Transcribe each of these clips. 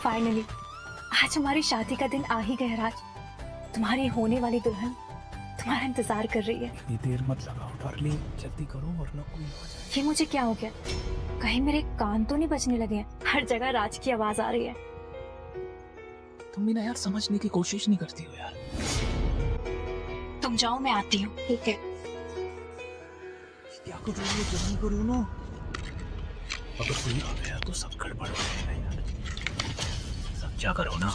Finally आज हमारी शादी का दिन आ ही गया राज। तुम्हारी होने वाली दुल्हन तुम्हारा इंतजार कर रही है। इतनी देर मत लगाओ डार्लिंग, जल्दी करो वरना कोई हो जाए। ये मुझे क्या हो गया? कहीं मेरे कान तो नहीं बजने लगे हैं? हर जगह राज की आवाज आ रही है। तुम भी ना यार समझने की कोशिश नहीं करती हो यार। तुम जाओ, मैं आती हूँ। ठीक है। क्या कर रही हो? जल्दी करो ना, अगर कोई आ गया तो सब गड़बड़ हो जाएगा यार। सब क्या करो ना।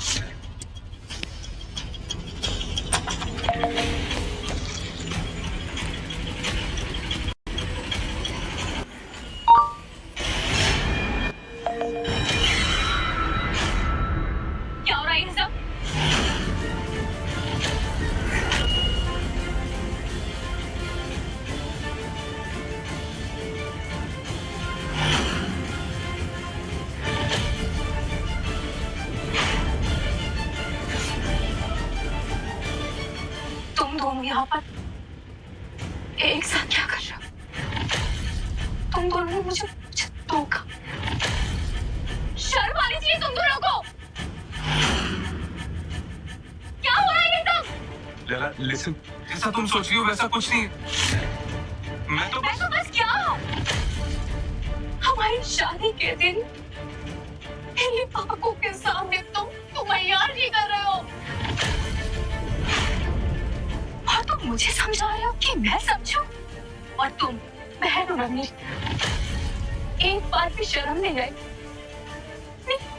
क्या हो रहा है सब? तुम दोनों यहाँ पर एक साथ क्या कर रहे हो? तुम दोनों ने मुझे धोखा। शर्म आनी चाहिए तुम दोनों को। क्या हो रहा है ये सब? जरा लिसन, जैसा तुम सोच रही हो वैसा कुछ नहीं है। मैं तो बस क्या? हमारी शादी के दिन मेरी आंखों के सामने तुम तैयार नहीं कर रहे हो और तुम मुझे समझा रहे हो कि मैं समझूं। और तुम बहन बनने एक बार भी शर्म नहीं गई?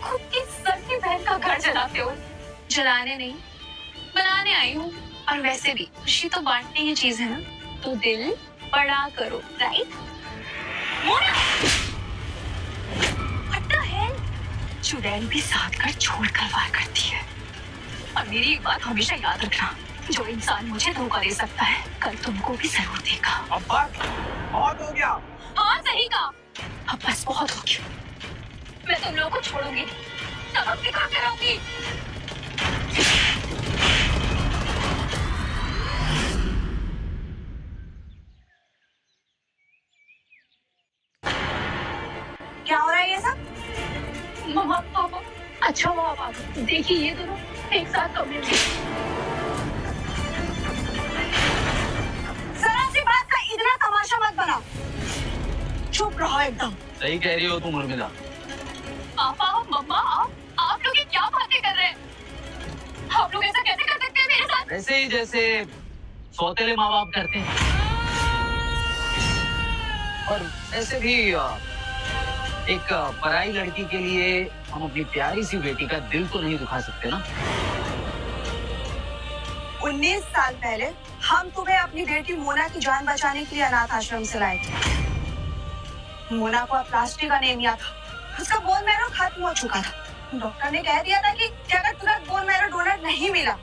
खुद की सर की बहन का घर जलाते हो। जलाने नहीं, बनाने आई हूँ। और वैसे भी खुशी तो बांटने की चीज है ना, तो दिल बड़ा करो, राइट? चुड़ैल भी साथ कर छोड़ कर वार करती है। और मेरी एक बात हमेशा याद रखना, जो इंसान मुझे धोखा दे सकता है कल तुमको भी जरूर देगा। अब बहुत हो गया। हाँ सही कहा, अब बस बहुत हो गया। मैं तुम लोगों को छोड़ूंगी, सबक दिखा कर रहूंगी। क्या हो रहा है ये सब? मम्मा पापा, अच्छा हुआ आप आ गए। देखिए ये दोनों एक साथ कमरे में। जरा सी बात का इतना तमाशा मत बनाओ, चुप रहो एकदम। सही कह रही हो तुम उर्मिला। पापा मम्मा, आप लोग ये क्या बातें कर रहे हैं? आप लोग ऐसा कैसे कर सकते हैं मेरे साथ? ऐसे ही जैसे सौतेले माँ बाप करते हैं। और ऐसे भी एक पराई लड़की के लिए हम अपनी प्यारी सी बेटी का दिल तो नहीं दुखा सकते ना। 19 साल पहले हम तुम्हें अपनी बेटी मोना की जान बचाने के लिए अनाथ आश्रम से लाए थे। मोना को प्लास्टिक अनीमिया था, उसका बोन मैरो खत्म हो चुका था। डॉक्टर ने कह दिया था कि अगर तुरंत बोन मैरो डोनर नहीं मिला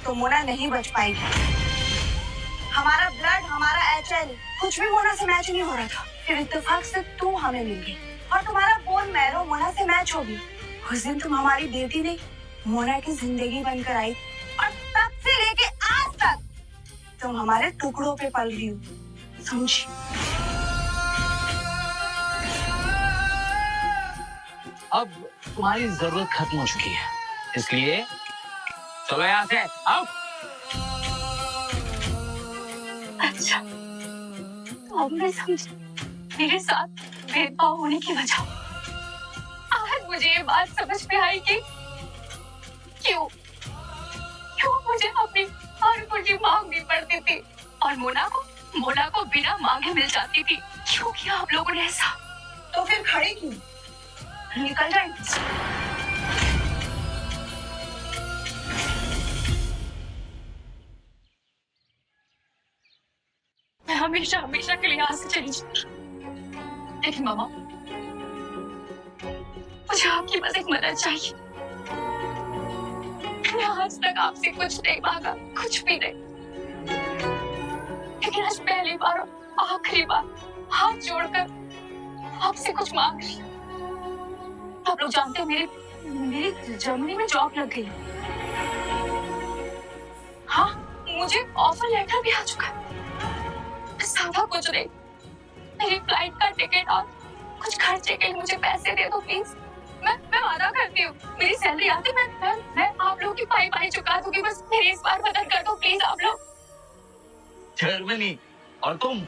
तो मोना नहीं बच पाएगी। हमारा ब्लड, हमारा HL कुछ भी मोना से मैच नहीं हो रहा था। फिर इत्तेफाक से तुम हमें मिल गई और तुम्हारा बोन मैरो मोना से मैच होगी। उस दिन तुम हमारी बेटी नहीं, मोना की जिंदगी बनकर आई और तब से लेके आज तक तुम हमारे टुकड़ों पे पल रही हो, समझी? अब तुम्हारी जरूरत खत्म हो चुकी है, इसलिए चलो यहाँ से आओ। अच्छा, तो अब मैं समझी मेरे साथ भेदभाव होने की वजह। आज मुझे ये बात समझ में आई कि क्यों मुझे अपनी हर खुशी मांगनी पड़ती थी और मोना को बिना मांगे मिल जाती थी। क्यों किया आप लोगों ने ऐसा? तो फिर खड़ी क्यों? निकल जाए। मैं हमेशा हमेशा के लिए यहाँ से चली जाऊँ। लेकिन मामा, मुझे आपकी बस एक मदद चाहिए। मैं आज तक आपसे कुछ नहीं मांगा, कुछ भी नहीं, लेकिन आज पहली बार और आखिरी बार हाथ जोड़कर आपसे कुछ मांग रही हूँ। आप लोग जानते हैं मेरी जर्मनी में जॉब लग गई। हाँ, मुझे ऑफर लेटर भी आ चुका है। ज्यादा कुछ नहीं, मेरी फ्लाइट का टिकट और कुछ खर्चे के लिए मुझे पैसे दे दो प्लीज। मैं वादा करती हूँ हूँ, मेरी सैलरी आती मैं आप लोगों की पाई चुका दूंगी, बस मेरी इस बार मदद कर दो प्लीज आप लोग। जर्मनी और तुम?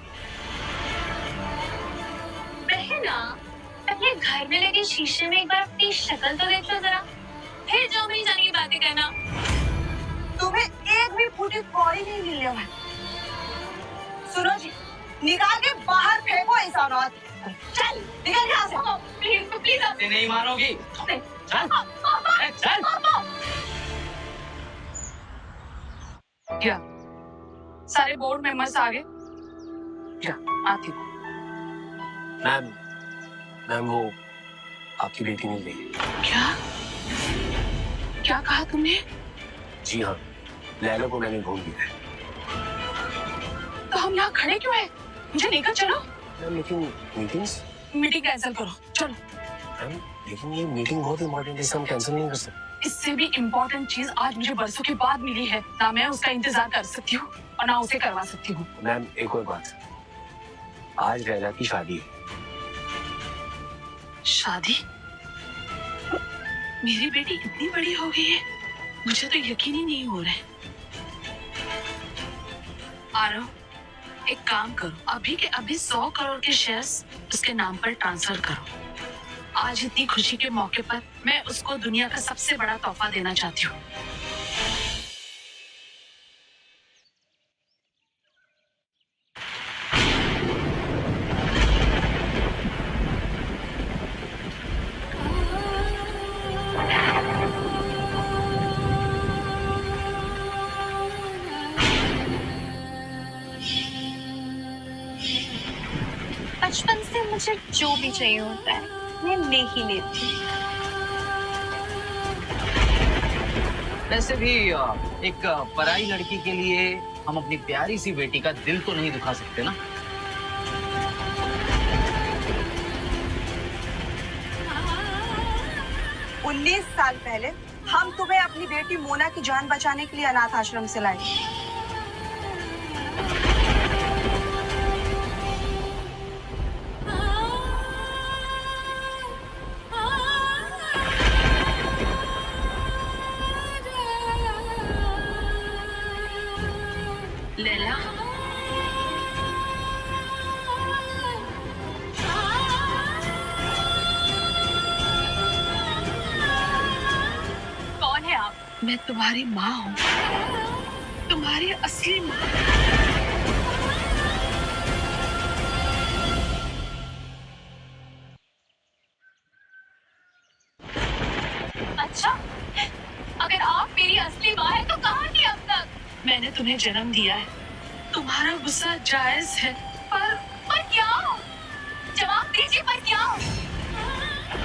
बहना, पहले घर में लगे शीशे में एक बार अपनी शक्ल तो देख लो जरा, फिर जर्मनी जाने की बातें करना। तुम्हें एक भी फूटी कौड़ी नहीं मिलने वाली। सुनो जी, निकाल के बाहर फेंको इस औरत। चल निकल यहाँ से। प्लीज आप नहीं मारोगी? नहीं। चल चल। क्या सारे बोर्ड मेंबर्स आ गए? क्या आती हूँ। मैम वो आपकी बेटी नहीं गई। क्या कहा तुमने? जी हाँ, लैला को मैंने ढूंढ लिया है। तो हम यहाँ खड़े क्यों हैं? मुझे लेकर चलो। मैम लेकिन मीटिंग कैंसिल करो, चलो। मैम लेकिन ये मीटिंग बहुत इंपॉर्टेंट है, इसे हम कैंसिल नहीं कर सकते। इससे भी इम्पोर्टेंट चीज आज मुझे बरसों के बाद मिली है, ना मैं उसका इंतजार कर सकती हूँ और ना उसे करवा सकती हूँ। मैम एक और बात, आज लैला की शादी है। शादी? मेरी बेटी इतनी बड़ी हो गई है, मुझे तो यकीन ही नहीं हो रहा है। आरव, एक काम करो, अभी के अभी 100 करोड़ के शेयर्स उसके नाम पर ट्रांसफर करो। आज इतनी खुशी के मौके पर मैं उसको दुनिया का सबसे बड़ा तोहफा देना चाहती हूँ। बचपन से मुझे जो भी चाहिए होता है मैं ले ही लेती हूँ। वैसे भी एक पराई लड़की के लिए हम अपनी प्यारी सी बेटी का दिल तो नहीं दुखा सकते ना। उन्नीस साल पहले हम तुम्हें अपनी बेटी मोना की जान बचाने के लिए अनाथ आश्रम से लाए। लैला, कौन है आप? मैं तुम्हारी माँ हूँ, तुम्हारी असली माँ। अच्छा, अगर आप मेरी असली माँ है तो कहाँ थी अब तक? मैंने तुम्हें जन्म दिया है, तुम्हारा गुस्सा जायज है, पर क्या? जवाब दीजिए, पर क्या?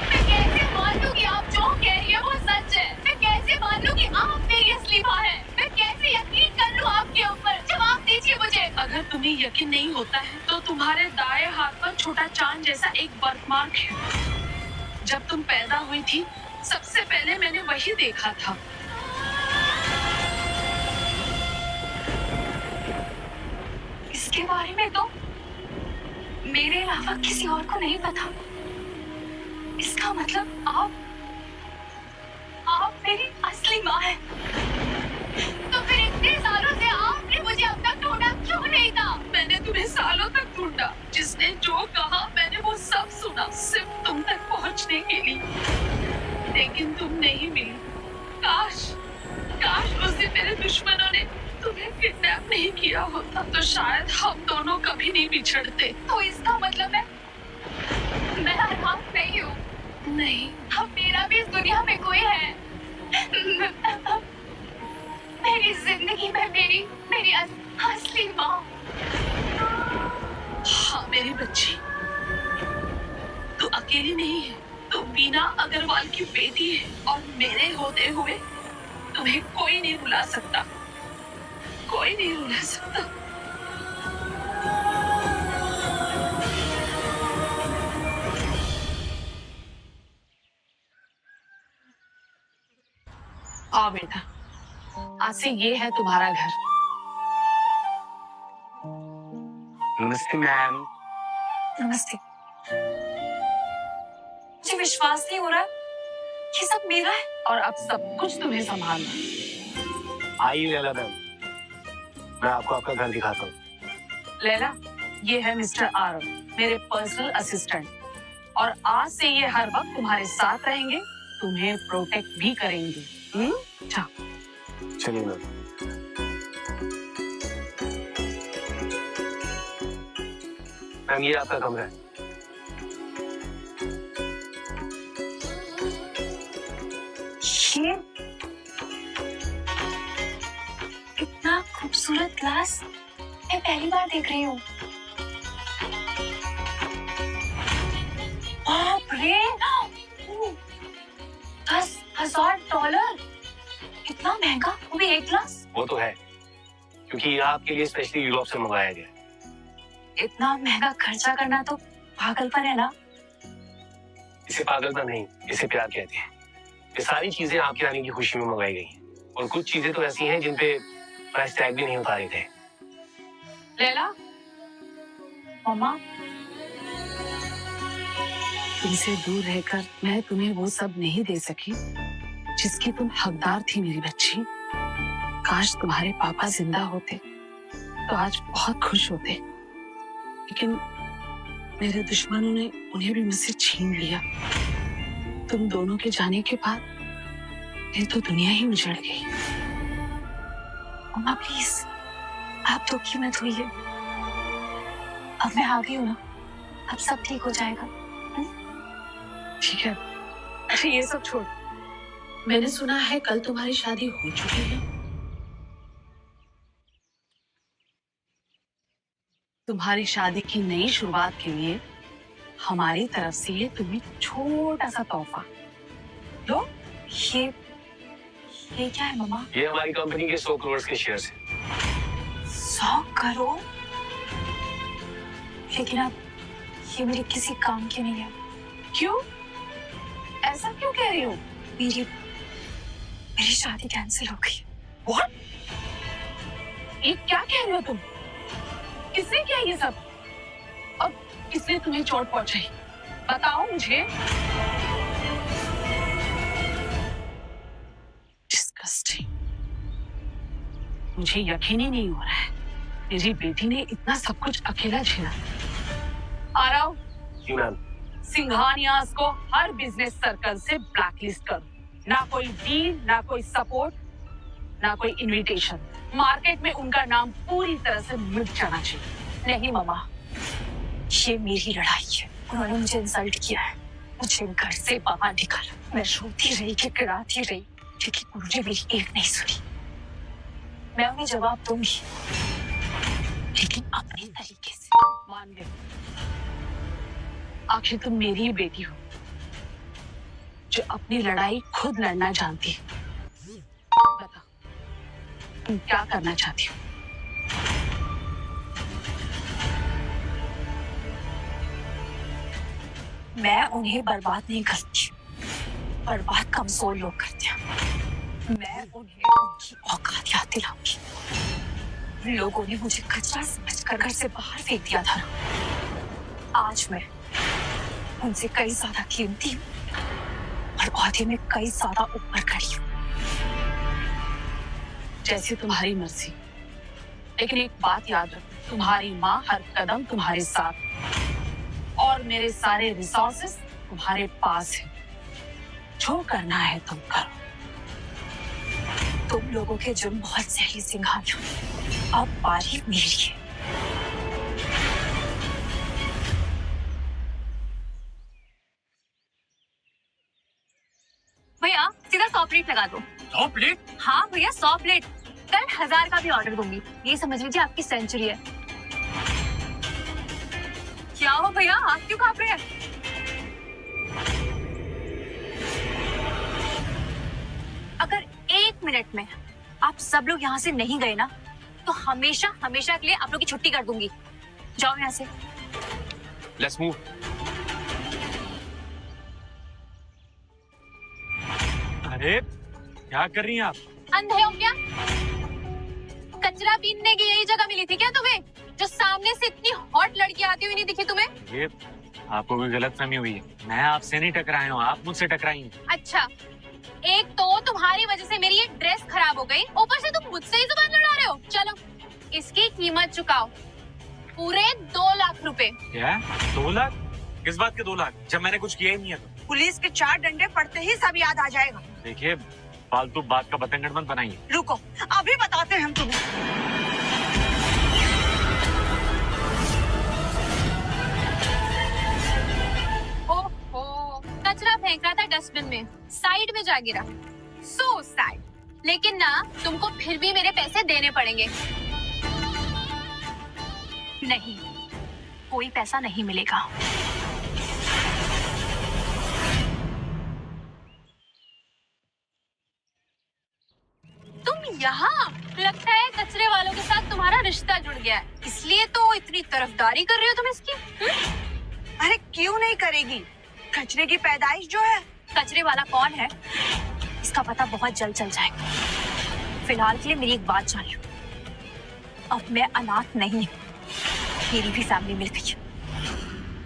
मैं कैसे मान लूं कि आप जो कह रही है वो सच है? मैं कैसे मान लूं कि आप मेरी असली माँ है? मैं कैसे यकीन कर लूं आपके ऊपर? जवाब दीजिए मुझे। अगर तुम्हें यकीन नहीं होता है तो तुम्हारे दाएं हाथ पर छोटा चांद जैसा एक बर्थमार्क है। जब तुम पैदा हुई थी सबसे पहले मैंने वही देखा था। इसके बारे में तो मेरे अलावा किसी और को नहीं पता। इसका मतलब आप मेरी असली माँ हैं। तो फिर इतने सालों से आपने मुझे अब तक ढूंढा क्यों नहीं था? मैंने तुम्हें सालों तक ढूंढा, जिसने जो कहा मैंने वो सब सुना, सिर्फ तुम तक पहुंचने के लिए, लेकिन तुम नहीं मिली। काश उस दिन मेरे दुश्मनों ने तुम्हें किडनैप नहीं किया होता तो शायद हम दोनों कभी नहीं बिछड़ते। तो इसका मतलब मैं अनाथ नहीं हूँ। नहीं, अब मेरा भी इस दुनिया में कोई है। मेरी जिंदगी में मेरी असली माँ। हाँ मेरी बच्ची, तू अकेली नहीं है, तू बीना अग्रवाल की बेटी है और मेरे होते हुए तुम्हें कोई नहीं रुला सकता, कोई नहीं रुला सकता। आओ बेटा, आज से ये है तुम्हारा घर। नमस्ते मैम। नमस्ते। मुझे विश्वास नहीं हो रहा ये सब मेरा है और अब सब कुछ तुम्हें संभालना है। आइए लैला मैम, मैं आपको आपका घर दिखाता हूँ। लैला, ये है मिस्टर आरव, मेरे पर्सनल असिस्टेंट, और आज से ये हर वक्त तुम्हारे साथ रहेंगे, तुम्हें प्रोटेक्ट भी करेंगे। अच्छा, चलिए मैम। मैम ये आपका कमरा है। ये कितना खूबसूरत ग्लास, मैं पहली बार देख रही हूँ। बाप रे, $10,000, कितना महंगा, वो भी एक ग्लास। वो तो है, क्योंकि ये आपके लिए स्पेशली यूरोप से मंगाया गया है। इतना महंगा खर्चा करना तो पागलपन है ना। इसे पागलपन नहीं, इसे प्यार कहते हैं। ये सारी चीजें आपके आने की खुशी में मंगाई गई हैं, और कुछ चीजें तो ऐसी हैं जिन पे प्राइस टैग भी नहीं उतारे थे। लैला, मम्मा, तुमसे दूर रहकर मैं तुम्हें वो सब नहीं दे सकी जिसकी तुम हकदार थी मेरी बच्ची। काश तुम्हारे पापा जिंदा होते तो आज बहुत खुश होते, लेकिन मेरे दुश्मनों ने उन्हें भी मुझसे छीन लिया। तुम दोनों के जाने के बाद मेरी तो दुनिया ही उजड़ गई। मम्मा प्लीज, आप तो की मत हुई है। अब मैं आ गई हूँ ना, अब सब ठीक हो जाएगा। ठीक है, अच्छा ये सब छोड़, मैंने सुना है कल तुम्हारी शादी हो चुकी है। तुम्हारी शादी की नई शुरुआत के लिए हमारी तरफ से ये तुम्हें छोटा सा तोहफा। लो, ये क्या है मम्मा? ये हमारी कंपनी के 100 करोड़ के शेयर्स हैं। 100 करोड़? लेकिन अब ये मेरे किसी काम के नहीं है। क्यों? ऐसा क्यों कह रही हो? मेरी शादी कैंसिल हो गई। What? ये क्या कह रहे हो तुम? किसने किया ये सब? और किसने तुम्हें चोट पहुंचाई? बताओ मुझे। Disgusting. मुझे यकीन ही नहीं हो रहा है मेरी बेटी ने इतना सब कुछ अकेला झेला। आरव, जी मैम। सिंघानियाज को हर बिजनेस सर्कल से ब्लैकलिस्ट करो। ना कोई डील, ना कोई सपोर्ट, ना कोई इनविटेशन। मार्केट में उनका नाम पूरी तरह से मिट जाना चाहिए। नहीं मम्मा, ये मेरी लड़ाई है। उन्होंने मुझे इंसल्ट किया है, मुझे घर से बाहर निकाला। मैं रोती रही, गिड़गिड़ाती रही, लेकिन उन्होंने मेरी एक नहीं सुनी। मैं उन्हें जवाब दूंगी, लेकिन अपने तरीके से। मान ले, आखिर तुम मेरी ही बेटी हो जो अपनी लड़ाई खुद लड़ना जानती है। बता, तुम क्या करना चाहती हो? मैं उन्हें बर्बाद नहीं करती, बर्बाद कमजोर लोग करते हैं। मैं उन्हें उनकी औकात याद दिलाऊंगी। लोगों ने मुझे कचरा समझकर घर से बाहर फेंक दिया था। आज मैं उनसे कई ज्यादा कीमती हूँ और औहदे में कई ज्यादा ऊपर खड़ी हूँ। जैसे तुम्हारी मर्जी, लेकिन एक बात याद रखो, तुम्हारी माँ हर कदम तुम्हारे साथ और मेरे सारे रिसोर्सेस तुम्हारे पास है। जो करना है तुम करो। तुम लोगों के जुर्म बहुत सही सिंघानियों, अब बारी मेरी है। भैया सीधा 100 प्लेट लगा दो। 100 प्लेट? हाँ भैया 100 प्लेट। कल 1000 का भी ऑर्डर दूंगी। ये समझ लीजिए आपकी सेंचुरी है। क्या हो भैया, आप क्यों कांप रहे हैं? अगर 1 मिनट में आप सब लोग यहाँ से नहीं गए ना, तो हमेशा हमेशा के लिए आप लोग की छुट्टी कर दूंगी। जाओ यहाँ से। Let's move. अरे क्या कर रही हैं आप? अंधे हो क्या? कचरा बीनने की यही जगह मिली थी क्या तुम्हें, जो सामने से इतनी हॉट लड़की आती हुई नहीं दिखी तुम्हें? ये आपको कोई गलतफहमी हुई है। मैं आपसे नहीं टकराया हूँ, आप मुझसे टकराई हैं। अच्छा, एक तो तुम्हारी वजह से मेरी ये ड्रेस खराब हो गई, ऊपर से तुम मुझसे ही जुबान लड़ा रहे हो। चलो इसकी कीमत चुकाओ, पूरे 2 लाख रुपए। क्या 2 लाख? किस बात के 2 लाख, जब मैंने कुछ किया ही नहीं है तो। पुलिस के 4 डंडे पड़ते ही सब याद आ जाएगा। देखिए, फालतू बात का बतंगड़ मत बनाइए। रुको, अभी बताते हैं हम तुम्हें। ओहो, कचरा फेंक रहा था डस्टबिन में, साइड में जा गिरा। So sad. लेकिन ना, तुमको फिर भी मेरे पैसे देने पड़ेंगे। नहीं, कोई पैसा नहीं मिलेगा। तुम यहाँ? लगता है कचरे वालों के साथ तुम्हारा रिश्ता जुड़ गया है, इसलिए तो इतनी तरफदारी कर रही हो तुम इसकी। अरे क्यों नहीं करेगी, कचरे की पैदाइश जो है। कचरे वाला कौन है इसका पता बहुत जल्द चल जाएगा। फिलहाल के लिए मेरी एक बात जान लो, अब मैं अनाथ नहीं हूँ, मेरी भी फैमिली मिल गई।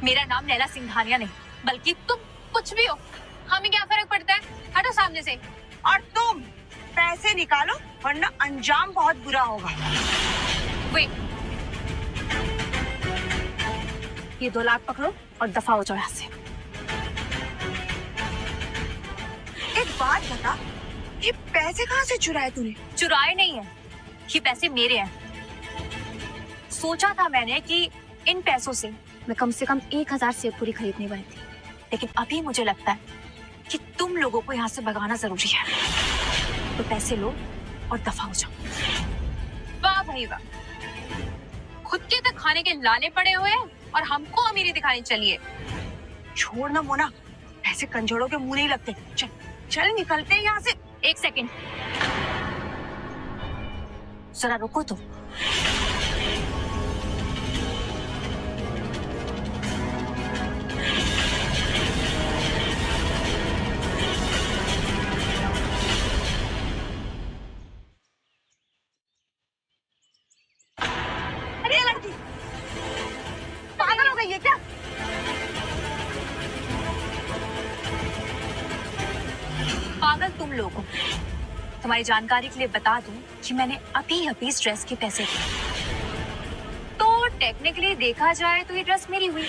मेरा नाम लैला सिंघानिया नहीं, बल्कि तुम कुछ भी हो, हमें क्या फर्क पड़ता है। हटो सामने से। और तुम पैसे निकालो, वरना अंजाम बहुत बुरा होगा। वेट, ये 2 लाख पकड़ो और दफा हो जाओ यहाँ से। एक बात बता, ये पैसे कहाँ से चुराए तूने? चुराए नहीं है, ये पैसे मेरे हैं। सोचा था मैंने कि इन पैसों से मैं कम से कम 1000 सेब पूरी खरीदने वाली थी, लेकिन अभी मुझे लगता है कि तुम लोगों को यहाँ से भगाना जरूरी है। तो पैसे लो और दफा हो जाओ। वाह भाई वाह, खुद के तक खाने के लाले पड़े हुए हैं और हमको अमीरी दिखानी चाहिए। छोड़ ना मोना, ऐसे कंजरों के मुंह नहीं लगते। चल चल निकलते हैं यहाँ से। 1 सेकंड, जरा रुको तो। अरे लड़की पागल हो गई है क्या? पागल तुम लोगों, तुम्हारी जानकारी के लिए बता दूं कि मैंने अभी इस ड्रेस के पैसे दिए। तो टेक्निकली देखा जाए तो ये ड्रेस मेरी हुई।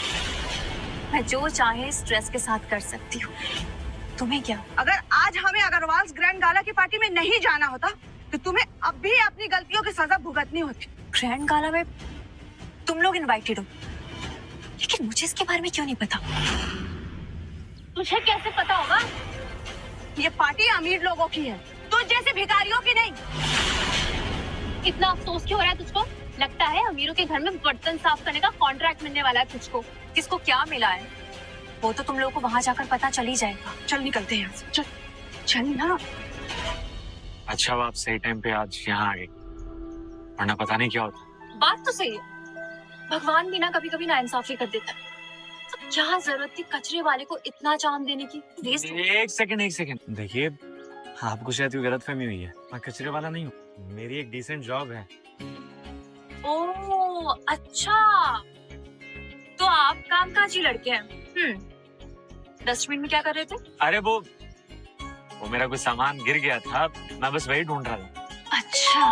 मैं जो चाहे इस ड्रेस के साथ कर सकती हूँ। तुम्हें क्या? अगर आज हमें अग्रवाल्स ग्रैंड गाला की पार्टी में नहीं जाना होता तो तुम्हें अब भी अपनी गलतियों की सजा भुगतनी होती। ग्रैंड गाला में तुम लोग इनवाइटेड हो, लेकिन मुझे इसके बारे में क्यों नहीं पता? तुझे कैसे पता होगा? ये पार्टी अमीर लोगों की है, तो जैसे भिखारियों की नहीं। इतना अफसोस क्यों हो रहा है तुझको? लगता है अमीरों के घर में बर्तन साफ करने का कॉन्ट्रैक्ट मिलने वाला है तुझको। किसको क्या मिला है वो तो तुम लोगों को वहां जाकर पता चल ही जाएगा। चल निकलते हैं यहाँ से, चल चल ना। अच्छा, वो आप सही टाइम पे आज यहाँ आ गए, वरना पता नहीं क्या होता। बात तो सही है, भगवान भी ना कभी कभी नाइंसाफी कर देता है। तो क्या जरूरत थी कचरे वाले को इतना चांद देने की? एक सेकंड देखिए, आपको शायद कोई गलतफहमी हुई है। मैं कचरे वाला नहीं हूँ, मेरी एक डिसेंट जॉब है। ओह अच्छा, तो आप कामकाजी लड़के हैं। डस्टबिन में क्या कर रहे थे? अरे वो मेरा कुछ सामान गिर गया था, मैं बस वही ढूंढ रहा था। अच्छा,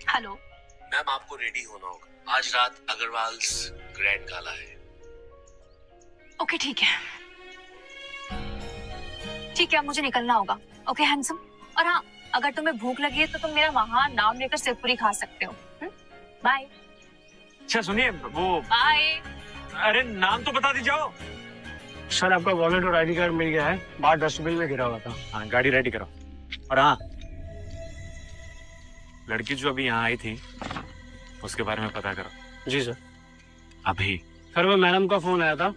हेलो मैम, आपको रेडी होना होगा, आज रात अग्रवाल्स ग्रैंड गाला है। ओके ठीक है, ठीक है, मुझे निकलना होगा। ओके हैंडसम, और हाँ, अगर तुम्हें भूख लगी है तो तुम मेरा वहां नाम लेकर सेवपुरी खा सकते हो। बाय। अच्छा सुनिए, वो बाय। अरे नाम तो बता दीजिए। सर, आपका वॉलेट और आईडी कार्ड मिल गया है, बाहर डस्टबिन में गिरा हुआ था। हाँ, गाड़ी रेडी करो। और हाँ, लड़की जो अभी यहाँ आई थी उसके बारे में पता करो। जी सर। अभी सर, वो मैडम का फोन आया था,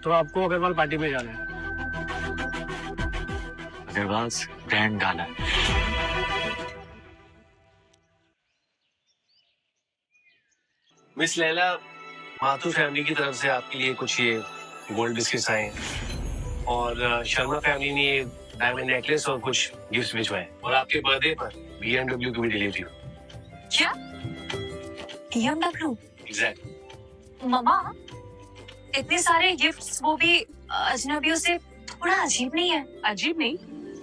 तो आपको अग्रवाल पार्टी में जाना है। अग्रवाल्स ग्रैंड गाला। मिस लैला, माथुर फैमिली की तरफ से आपके लिए कुछ ये गोल्ड बिस्किट्स आए हैं, और शर्मा फैमिली ने ये डायमंड नेकलेस और कुछ गिफ्ट भिजवाए, और आपके बर्थडे पर BMW की भी डिलीवरी हुई। क्या? BMW? एग्जैक्ट। मम्मा, इतने सारे गिफ्ट्स, वो भी अजनबियों से, थोड़ा अजीब नहीं है? अजीब नहीं,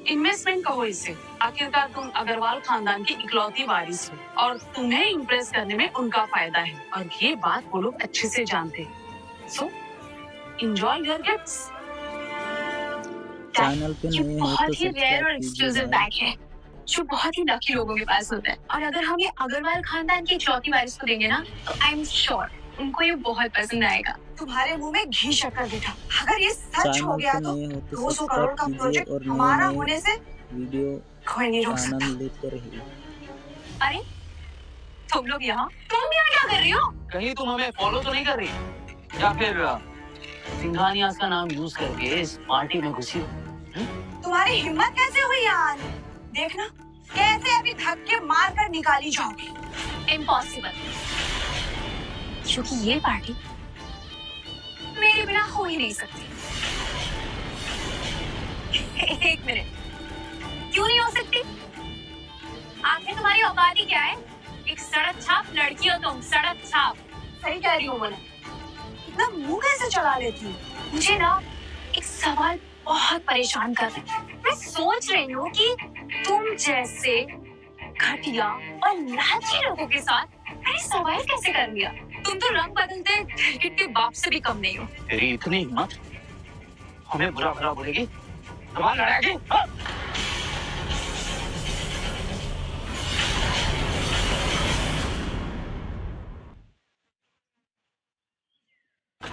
इन्वेस्टमेंट कहो इसे। आखिरकार तुम अग्रवाल खानदान की इकलौती वारिस हो और तुम्हें इम्प्रेस करने में उनका फायदा है, और ये बात वो लोग अच्छे से जानते हैं। So enjoy your gifts. Channel पे ये नए हो बहुत तो ही रेयर और सब्सक्राइब एक्सक्लूसिव कीजिए। बैग है जो बहुत ही लकी लोगों के पास होता है, और अगर हम ये अग्रवाल खानदान की इकलौती वारिस को देंगे ना, तो आई एम श्योर उनको ये बहुत पसंद आएगा। तुम्हारे मुंह में घी शक्कर बैठा। अगर ये सच हो चैनल गया पे तो नए हो तो 200 करोड़ का सब्सक्राइब कीजिए प्रोजेक्ट और हमारा नए होने से वीडियो कोई नहीं रोक का सकता। आनंद लेते रहिए। अरे तुम लोग यहाँ क्या कर रही हो? कहीं तुम हमें फॉलो तो नहीं कर रही, या फिर सिंघानियास का नाम यूज करके इस पार्टी में घुसी हो? तुम्हारी हिम्मत कैसे हुई यार? देखना कैसे अभी धक्के मार कर निकाली जाओगी। इम्पॉसिबल, क्योंकि ये पार्टी मेरे बिना हो ही नहीं सकती। एक मिनट, क्यों नहीं हो सकती? आखिर तुम्हारी औकात ही क्या है? एक सड़क छाप लड़की हो तुम, सड़क छाप। सही कह रही हूँ मैं। इतना मुंह कैसे चला लेती हूँ? मुझे ना एक सवाल बहुत परेशान कर रहा है। मैं सोच रही हूँ कि तुम जैसे घटिया और लालची लोगों के साथ मैंने सर्वाइव कैसे कर लिया। तुम तो रंग बदलते क्रिकेट के बाप से भी कम नहीं हो। तेरी इतनी हिम्मत, हमें बुरा भला बोलेगी, तुम्हारा लड़ाएगी? हाँ?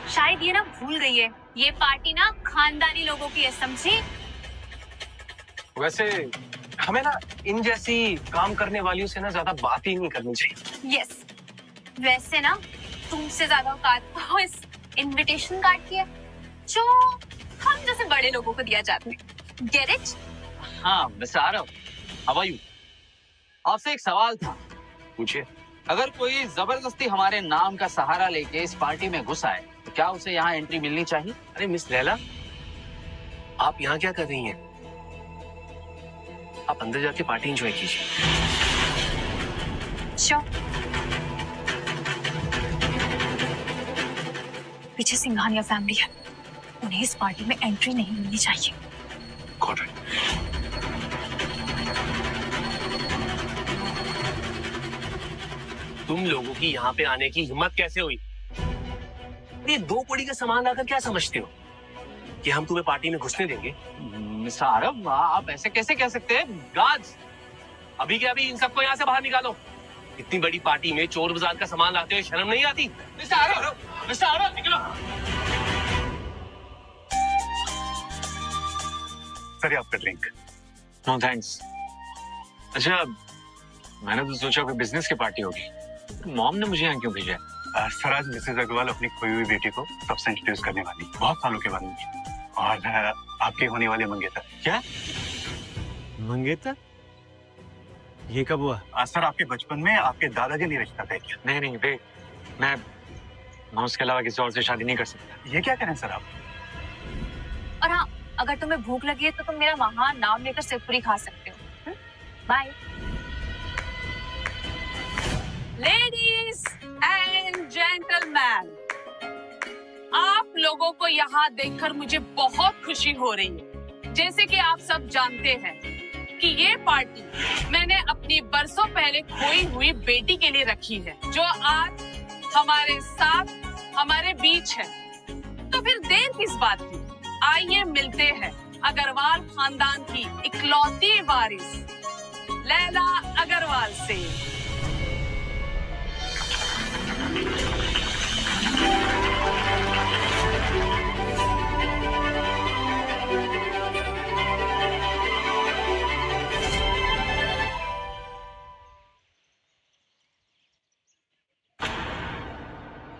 शायद ये ना भूल गई है, ये पार्टी ना खानदानी लोगों की है, समझी? वैसे हमें ना इन जैसी काम करने वालियों से ना ज्यादा बात ही नहीं करनी चाहिए। यस, वैसे ना तुमसे ज्यादा औकात तो इस इनविटेशन कार्ड की है जो हम जैसे बड़े लोगों को दिया जाता है। Get it? हाँ mister Aarav, how are you? आपसे एक सवाल था। पूछिए। अगर कोई जबरदस्ती हमारे नाम का सहारा लेके इस पार्टी में घुस आए तो क्या उसे यहाँ एंट्री मिलनी चाहिए? अरे मिस लैला, आप यहाँ क्या कर रही हैं? आप अंदर जाके पार्टी एंजॉय कीजिए। श्योर। पीछे सिंघानिया फैमिली है, उन्हें इस पार्टी में एंट्री नहीं मिलनी चाहिए। Got it. तुम लोगों की यहाँ पे आने की हिम्मत कैसे हुई? ये 2 कौड़ी का सामान लाकर क्या समझते हो कि हम तुम्हें पार्टी में घुसने देंगे? मिस्टर आरव, आप ऐसे कैसे कह सकते हैं? गार्ड्स, अभी के अभी इन सबको यहाँ से बाहर निकालो। इतनी बड़ी पार्टी में चोर बाजार का सामान लाते हुए शर्म नहीं आती? मिस्टर आरव, निकलो। सर आपका ड्रिंक। No thanks. अच्छा, मैंने तो सोचा कोई बिजनेस की पार्टी होगी। मॉम ने मुझे यहाँ क्यों भेजा है? सर आज मिसेज अग्रवाल अपनी खोई हुई बेटी को सबसे इंट्रोड्यूस करने वाली, बहुत सालों के बाद में, और आपके होने वाले मंगेतर। क्या मंगेतर? ये कब हुआ? सर आपके बचपन में आपके दादाजी ने रिश्ता तय किया। नहीं नहीं देख, मैं उसके अलावा किसी और से शादी नहीं कर सकता। ये क्या करें सर आप? और हाँ, अगर तुम्हें भूख लगी है तो तुम मेरा महान नाम लेकर सेवपुरी खा सकते हो। बाय। लेडीज एंड जेंटलमैन, आप लोगों को यहाँ देखकर मुझे बहुत खुशी हो रही है। जैसे कि आप सब जानते हैं कि ये पार्टी मैंने अपनी बरसों पहले खोई हुई बेटी के लिए रखी है, जो आज हमारे साथ हमारे बीच है। तो फिर देर किस बात की? आइए मिलते हैं अग्रवाल खानदान की इकलौती वारिस लैला अग्रवाल से।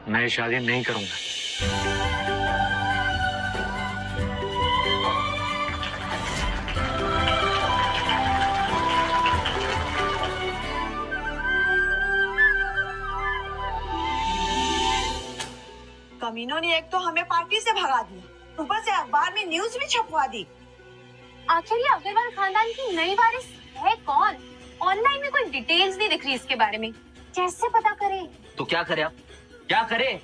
मैं ये शादी नहीं करूंगा। कमीनों ने एक तो हमें पार्टी से भगा दिया, ऊपर से अखबार में न्यूज भी छपवा दी। आखिर ये अग्रवाल खानदान की नई वारिस है कौन? ऑनलाइन में कोई डिटेल्स नहीं दिख रही इसके बारे में। कैसे पता करें? तो क्या करे आप, क्या करे?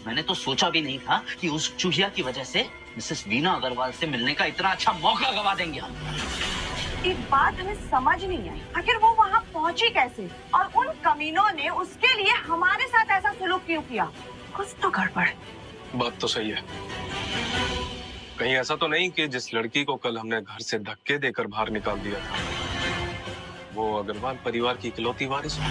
मैंने तो सोचा भी नहीं था कि उस चूहिया की वजह से मिसेस वीना अग्रवाल से मिलने का इतना अच्छा मौका गवा देंगे हम। एक बात हमें समझ नहीं आई, आखिर वो वहाँ पहुंची कैसे और उन कमीनों ने उसके लिए हमारे साथ ऐसा सलूक क्यों किया? कुछ तो गड़बड़। बात तो सही है। कहीं ऐसा तो नहीं कि जिस लड़की को कल हमने घर से धक्के देकर बाहर निकाल दिया था वो अग्रवाल परिवार की इकलौती वारिस हो?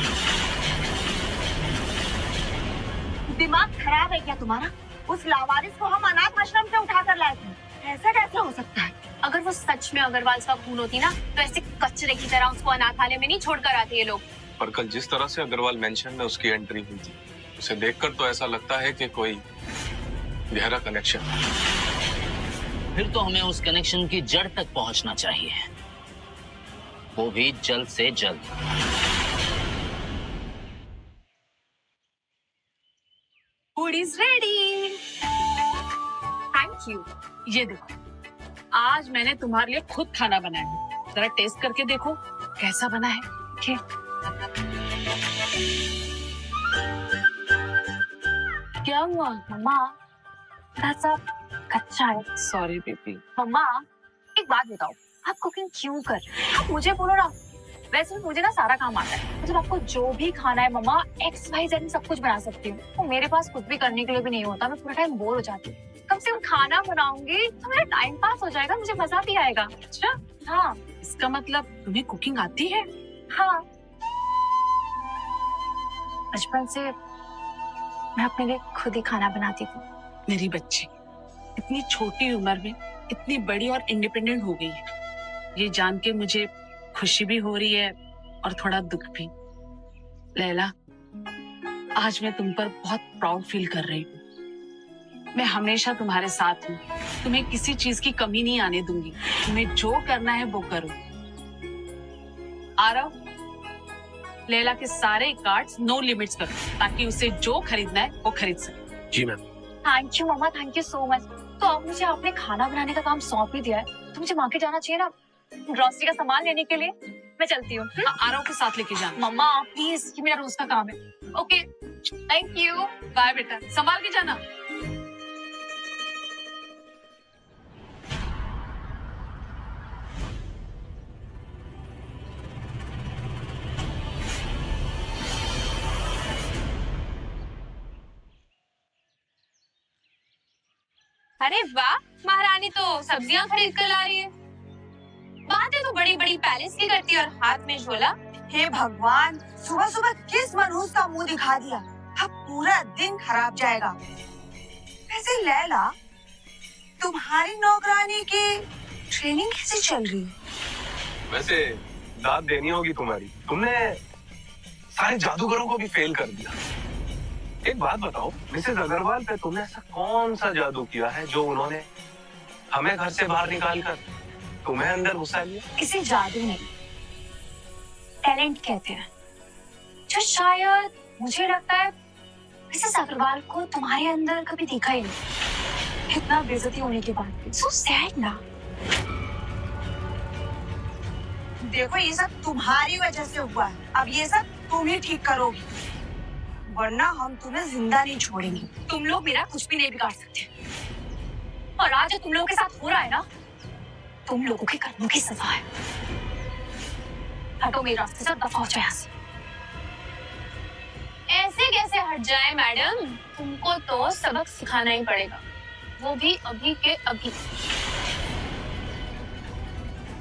दिमाग खराब है क्या तुम्हारा? उस लावारिस को हम अनाथ आश्रम से उठा कर लाए थे, ऐसा कैसे हो सकता है? अगर वो सच में अग्रवाल का खून होती ना तो ऐसे कचरे की तरह उसको अनाथालय में नहीं छोड़कर आते ये लोग। पर कल जिस तरह से अग्रवाल मेंशन में उसकी एंट्री हुई थी उसे देखकर तो ऐसा लगता है कि कोई गहरा कनेक्शन। फिर तो हमें उस कनेक्शन की जड़ तक पहुंचना चाहिए, वो भी जल्द से जल्द। Food is ready. Thank you. ये देखो, आज मैंने तुम्हारे लिए खुद खाना बनाया है, जरा टेस्ट करके देखो कैसा बना है। ठीक। क्या हुआ मम्मा? थोड़ा सा कच्चा है। Sorry baby. मम्मा एक बात बताओ, आप कुकिंग क्यों कर रहे हैं? आप मुझे बोलो ना। वैसे भी मुझे ना सारा काम आता है, मतलब आपको जो भी खाना है मम्मा XYZ सब कुछ बना सकती हूँ। तो मेरे पास कुछ भी करने के लिए भी नहीं होता, मैं पूरा टाइम बोर हो जाती हूँ। कम से कम खाना बनाऊंगी तो मेरा टाइम पास हो जाएगा, मुझे मजा भी आएगा। अच्छा हाँ। इसका मतलब तुम्हें कुकिंग आती है? हाँ, बचपन से मैं अपने लिए खुद ही खाना बनाती थी। मेरी बच्ची इतनी छोटी उम्र में इतनी बड़ी और इंडिपेंडेंट हो गई है, ये जान के मुझे खुशी भी हो रही है और थोड़ा दुख भी। लैला, आज मैं तुम पर बहुत प्राउड फील कर रही हूँ। मैं हमेशा तुम्हारे साथ हूँ, तुम्हें किसी चीज की कमी नहीं आने दूंगी। तुम्हें जो करना है वो करो। आरव, लैला के सारे कार्ड्स नो लिमिट्स करो ताकि उसे जो खरीदना है वो खरीद सके। जी ma'am. Thank you mamma, thank you so much. तो अब मुझे आपने खाना बनाने का काम सौंप ही दिया है तो मुझे मार्केट जाना चाहिए ना ग्रोसरी का सामान लेने के लिए। मैं चलती हूँ। आरव के साथ लेके जाना। मम्मा प्लीज, ये मेरा रोज का काम है। Okay thank you. बाय बेटा, संभाल के जाना। अरे वाह, महारानी तो सब्जियां खरीद कर ला रही है। बातें तो बड़ी बड़ी पैलेस की करती है और हाथ में झोला। हे भगवान, सुबह सुबह किस मनहूस का मुंह दिखा दिया, अब पूरा दिन खराब जाएगा। वैसे लैला, तुम्हारी नौकरानी की ट्रेनिंग कैसे चल रही है? वैसे दाद देनी होगी तुम्हारी, तुमने सारे जादूगरों को भी फेल कर दिया। एक बात बताओ, मिसेस अग्रवाल पे तुमने ऐसा कौन सा जादू किया है जो उन्होंने हमें घर से बाहर निकाल कर तुम्हें अंदर घुसा लिया? इसे जादू नहीं, टैलेंट कहते हैं, जो शायद मुझे लगता है मिसेस अग्रवाल को तुम्हारे अंदर कभी देखा ही नहीं। इतना बेइज्जती होने के बाद भी। सो सैड ना। देखो, ये सब तुम्हारी वजह से हुआ है, अब ये सब तुम ही ठीक करोगी, वरना हम तुम्हें जिंदा नहीं छोड़ेंगे। तुम लोग मेरा कुछ भी नहीं बिगाड़ सकते, और आज जो तुम लोगों के साथ हो रहा है ना, तुम लोगों के कर्मों की सजा है। हटो मेरे रास्ते से, दफा हो जाओ यहाँ से। ऐसे कैसे हट जाए मैडम, तुमको तो सबक सिखाना ही पड़ेगा, वो भी अभी के अभी।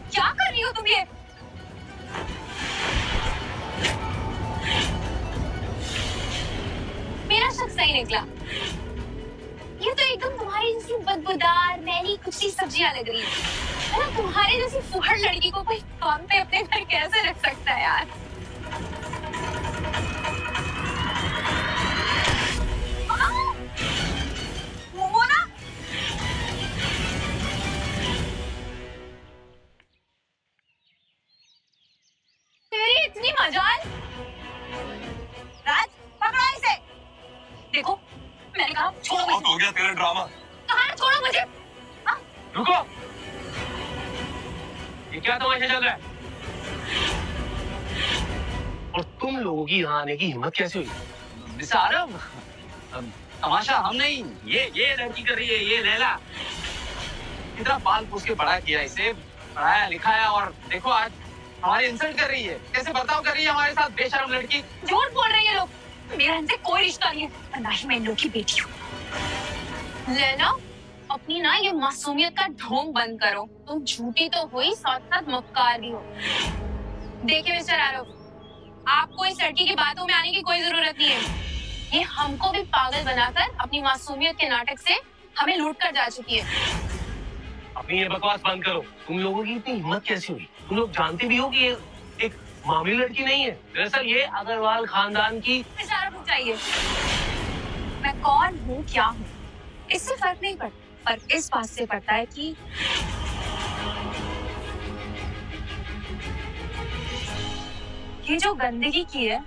क्या कर रही हो तुम ये? मेरा शक सही निकला, ये तो एकदम तुम्हारी जैसी बदबूदार मैली कुछ सब्जियां लग रही है ना। तुम्हारे जैसी फुहड़ लड़की को कोई काम पे अपने घर कैसे रख सकता है यार? वो ना, तेरी इतनी मजाल। राज, पकड़ो इसे। देखो, मैंने कहा छोड़ो मुझे। बहुत हो गया तेरा ड्रामा। कहा छोड़ो मुझे। रुको, ये क्या तमाशा चल रहा है? और तुम लोगों की यहाँ आने की हिम्मत कैसे हुई? मिस्टर आरव, तमाशा हम नहीं, ये लड़की कर रही है, ये लैला। इतना पाल पोस के बड़ा किया इसे, पढ़ाया लिखाया, और देखो आज हमारी इंसल्ट कर रही है, कैसे बर्ताव कर रही है हमारे साथ, बेशर्म लड़की। झूठ बोल रही है लोग, मेरा इनसे कोई रिश्ता नहीं है, और ना ही मैं इन लोग की बेटी हूँ। लेना, अपनी ना ये मासूमियत का ढोंग बंद करो। तुम झूठी तो हुई, साथ साथ मक्कार भी हो। देखिए मिस्टर आरव, आपको इस लड़की की बातों में आने की कोई जरूरत नहीं है। ये हमको भी पागल बनाकर अपनी मासूमियत के नाटक से हमें लूट कर जा चुकी है। अपनी ये बकवास बंद करो। तुम लोगों की इतनी हिम्मत कैसी हुई? तुम लोग जानते भी हो कि ये एक मामूली लड़की नहीं है। दरअसल ये अग्रवाल खानदान की। मिस्टर आरव, रुक जाइए। मैं कौन हूँ, क्या हूँ, इससे फर्क नहीं पड़ता, पर इस बात से पड़ता है कि ये जो गंदगी की है,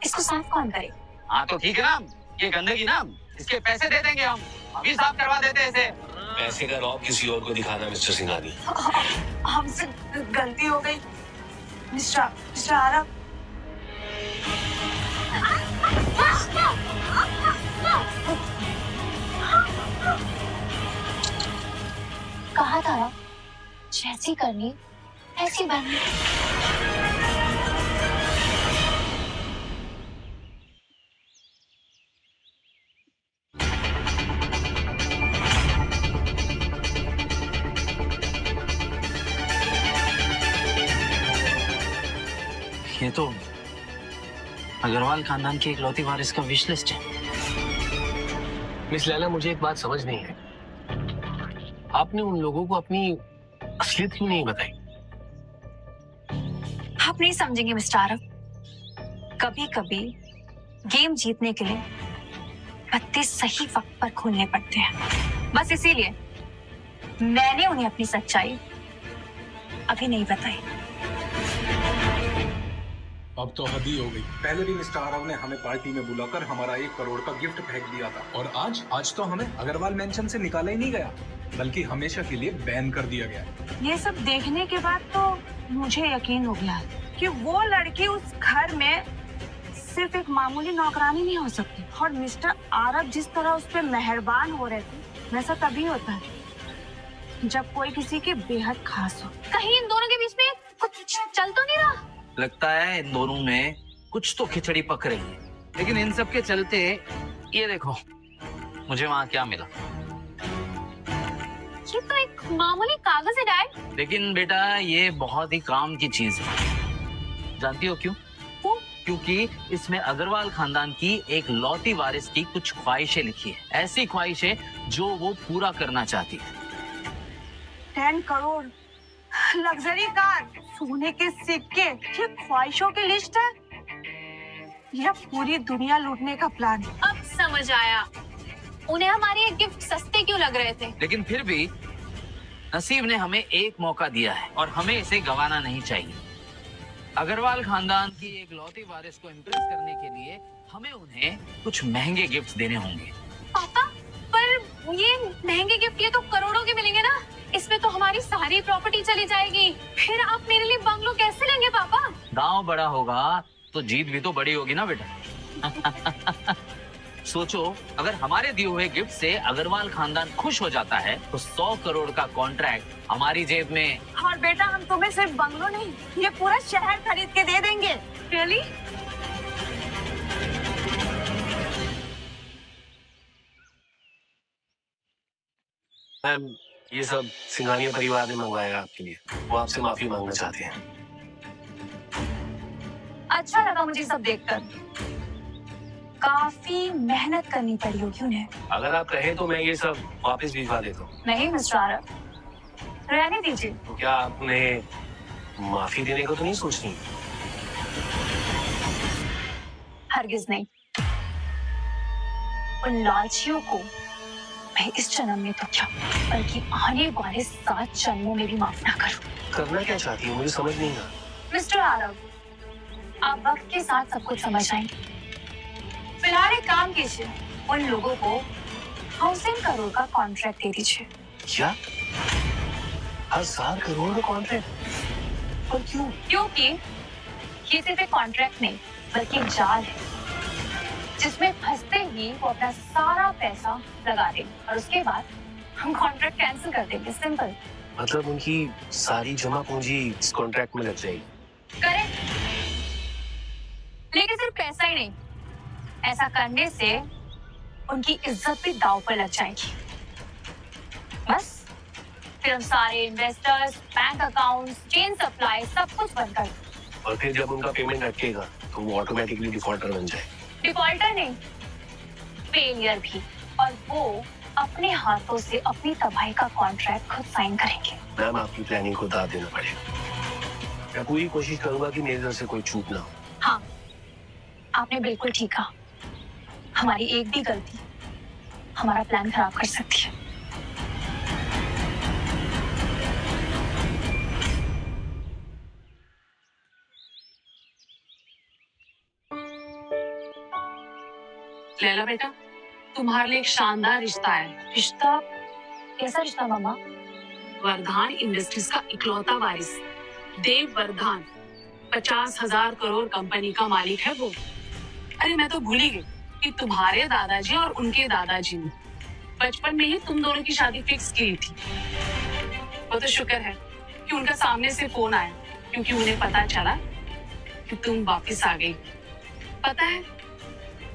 इसको साफ कौन करे? हाँ तो ठीक है ना, ये गंदगी ना, इसके पैसे दे देंगे हम, अभी साफ करवा देते हैं इसे। पैसे का रौब किसी और को दिखाना मिस्टर सिंघानी। हमसे गलती हो गई मिस्टर आरव। कहा था ना, जैसी करनी ऐसी बननी। ये तो अग्रवाल खानदान की इकलौती वारिस का विश लिस्ट है। मिस लैला, मुझे एक बात समझ नहीं है, आपने उन लोगों को अपनी असलियत क्यों नहीं बताई? आप नहीं समझेंगे मिस्टर आरव, कभी कभी गेम जीतने के लिए पत्ते सही वक्त पर खोलने पड़ते हैं। बस इसीलिए मैंने उन्हें अपनी सच्चाई अभी नहीं बताई। अब तो हद ही हो गई। पहले भी मिस्टर आरव ने हमें पार्टी में बुलाकर हमारा 1 करोड़ का गिफ्ट फेंक दिया था, और आज तो हमें अग्रवाल मेंशन से निकाला ही नहीं गया, बल्कि हमेशा के लिए बैन कर दिया गया। ये सब देखने के बाद तो मुझे यकीन हो गया कि वो लड़की उस घर में सिर्फ एक मामूली नौकरानी नहीं हो सकती। और मिस्टर आरव जिस तरह उस पर मेहरबान हो रहे थे, वैसा तभी होता है जब कोई किसी के बेहद खास हो। कहीं इन दोनों के बीच में कुछ चल तो नहीं रहा? लगता है इन दोनों में कुछ तो खिचड़ी पक रही है, लेकिन इन सब के चलते ये देखो मुझे वहाँ क्या मिला। ये तो एक मामूली कागज है डैड। लेकिन बेटा ये बहुत ही काम की चीज है। जानती हो क्यों? क्योंकि इसमें अग्रवाल खानदान की एक लौती वारिस की कुछ ख्वाहिशें लिखी है, ऐसी ख्वाहिशें जो वो पूरा करना चाहती है। 10 करोड़, लग्जरी कार, सोने के सिक्के, ये ख्वाहिशों की लिस्ट है या पूरी दुनिया लूटने का प्लान? अब समझ आया, उन्हें हमारे ये गिफ्ट सस्ते क्यों लग रहे थे। लेकिन फिर भी नसीब ने हमें एक मौका दिया है और हमें इसे गंवाना नहीं चाहिए। अग्रवाल खानदान की एक लौती वारिस को इम्प्रेस करने के लिए हमें उन्हें कुछ महंगे गिफ्ट देने होंगे। पापा, पर ये महंगे गिफ्ट ये तो करोड़ों के मिलेंगे ना, इसमें तो हमारी सारी प्रॉपर्टी चली जाएगी। फिर आप मेरे लिए बंगलो कैसे लेंगे पापा? गांव बड़ा होगा तो जीत भी तो बड़ी होगी ना बेटा। सोचो, अगर हमारे दिए हुए गिफ्ट से अग्रवाल खानदान खुश हो जाता है तो 100 करोड़ का कॉन्ट्रैक्ट हमारी जेब में। और बेटा हम तुम्हें सिर्फ बंगलो नहीं, ये पूरा शहर खरीद के दे देंगे। रियली? मैम, ये सब सिंघानिया परिवार ने मंगवाया आपके लिए, वो आपसे माफी मांगना चाहते हैं। अच्छा लगा मुझे सब देखकर, काफी मेहनत करनी पड़ी होगी उन्हें। अगर आप कहें तो मैं ये सब वापस भिजवा देता हूँ। नहीं मिस्टर आरव, रहने दीजिए। तो क्या आप उन्हें माफी देने को तो नहीं सोच रही? हरगिज नहीं। उन लालचियों को मैं इस जन्म में तो क्या, बल्कि आने वाले 7 जन्मों में भी माफ ना करूं। करना क्या चाहती है मुझे समझ नहीं आ। मिस्टर आरव, आप वक्त के साथ सब कुछ समझ आएंगे। फिलहाल एक काम कीजिए, उन लोगों को 1000 करोड़ का कॉन्ट्रैक्ट दे दीजिए। क्या? 1000 करोड़ का कॉन्ट्रैक्ट? और क्यों? क्योंकि ये सिर्फ एक कॉन्ट्रैक्ट नहीं, बल्कि एक जाल है जिसमें फंसते ही वो अपना सारा पैसा लगा देंगे और उसके बाद हम कॉन्ट्रैक्ट कैंसिल कर देंगे। सिंपल। मतलब उनकी सारी जमा पूंजी इस कॉन्ट्रैक्ट में लग जाएगी। करेक्ट। लेकिन सिर्फ पैसा ही नहीं, ऐसा करने से उनकी इज्जत भी दांव पर लग जाएगी। बस फिर हम सारे investors, bank accounts, chain supply सब कुछ बंद कर दें। और फिर जब उनका पेमेंट अटकेगा तो वो ऑटोमेटिकली डिफॉल्टर बन जाए। डिफॉल्टर नहीं, फेलियर भी। और वो अपने हाथों से अपनी तबाही का कॉन्ट्रैक्ट खुद साइन करेंगे। मैम, आपकी प्लानिंग को दाद देना पड़ेगा। मैं पूरी कोशिश करूंगा कि मेरी तरफ से कोई चूक ना हो। हाँ, आपने बिल्कुल ठीक कहा। हमारी एक भी गलती हमारा प्लान खराब कर सकती है। लैला बेटा, तुम्हारे लिए एक शानदार रिश्ता है। रिश्ता? कैसा रिश्ता मम्मा? वर्धान इंडस्ट्रीज का इकलौता वारिस देव वर्धान 50,000 करोड़ कंपनी का मालिक है वो। अरे मैं तो भूल ही गई कि तुम्हारे दादाजी और उनके दादाजी ने बचपन में ही तुम दोनों की शादी फिक्स की थी। वो तो शुक्र है कि उनका सामने से फोन आया, क्योंकि उन्हें पता चला कि तुम वापस आ गई। पता है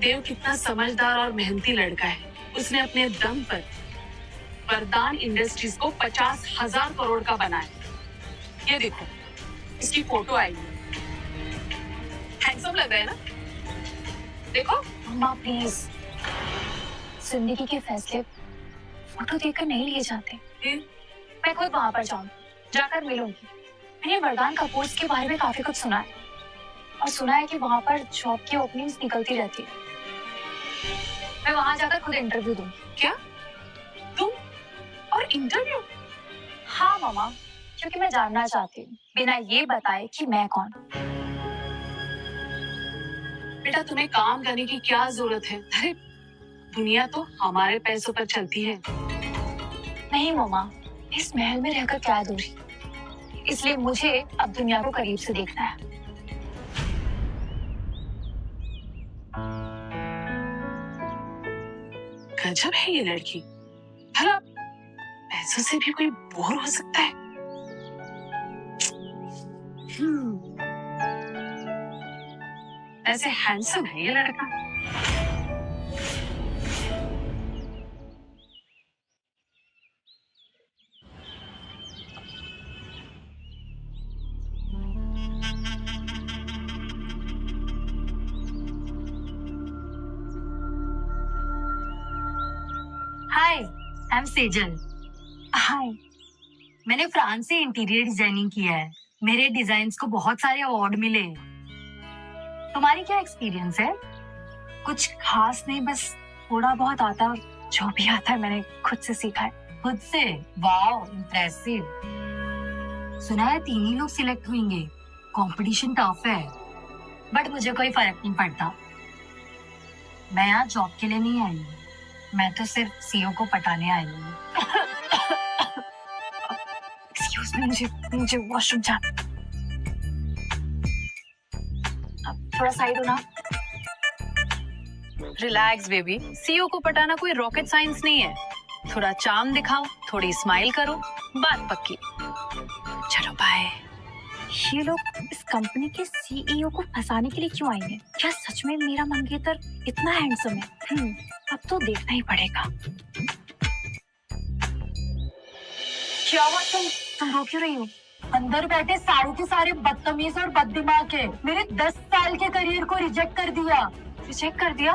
देव कितना समझदार और मेहनती लड़का है। उसने अपने दम पर वर्धान इंडस्ट्रीज को 50,000 करोड़ का बनाया। ये देखो, इसकी फोटो आई है। हैंडसम लग रहा है ना? देखो। मम्मा प्लीज, जिंदगी के फैसले फोटो देखकर नहीं लिए जाते। मैं खुद वहां पर जाऊं, जाकर मिलूंगी। मैंने वर्धान कपूर्स के बारे में काफी कुछ सुना है और सुना है कि वहां पर जॉब की ओपनिंग्स निकलती रहती है। मैं वहां जाकर खुद इंटरव्यू दूंगी। क्या तुम? और इंटरव्यू? हाँ मामा, क्योंकि मैं जानना चाहती हूँ बिना ये बताए कि मैं कौन। बेटा, तुम्हें काम करने की क्या जरूरत है? अरे दुनिया तो हमारे पैसों पर चलती है। नहीं मामा, इस महल में रहकर क्या दूरी, इसलिए मुझे अब दुनिया को करीब से देखना है। गजब है ये लड़की। भला पैसों से भी कोई बोर हो सकता है? ऐसे हैंडसम है ये लड़का। हाय, आई एम सेजल। हाय। मैंने फ्रांस से इंटीरियर डिजाइनिंग किया है। मेरे डिजाइन्स को बहुत सारे अवार्ड मिले हैं। तुम्हारी क्या एक्सपीरियंस है? कुछ खास नहीं, बस थोड़ा बहुत आता है और जो भी आता है मैंने खुद से सीखा है। खुद से? Wow, impressive. सुना है 3 ही लोग सिलेक्ट होंगे। कंपटीशन टफ है, बट मुझे कोई फर्क नहीं पड़ता। मैं यहाँ जॉब के लिए नहीं आई हूँ, मैं तो सिर्फ सीईओ को पटाने आई हूँ। एक्सक्यूज मी, मुझे वॉशरूम जाना। थोड़ा साइड हो ना। रिलैक्स बेबी, सीईओ को पटाना कोई रॉकेट साइंस नहीं है। थोड़ा चार्म दिखाओ, थोड़ी स्माइल करो, बात पक्की। चलो बाय। ये लोग इस कंपनी के सीईओ को फंसाने के लिए क्यों आएंगे? क्या सच में मेरा मंगेतर इतना हैंडसम है? अब तो देखना ही पड़ेगा। क्या हुआ, तुम रो क्यों रही हो? अंदर बैठे सारे के सारे बदतमीज और बददिमाग है। मेरे 10 साल के करियर को रिजेक्ट कर दिया। रिजेक्ट कर दिया?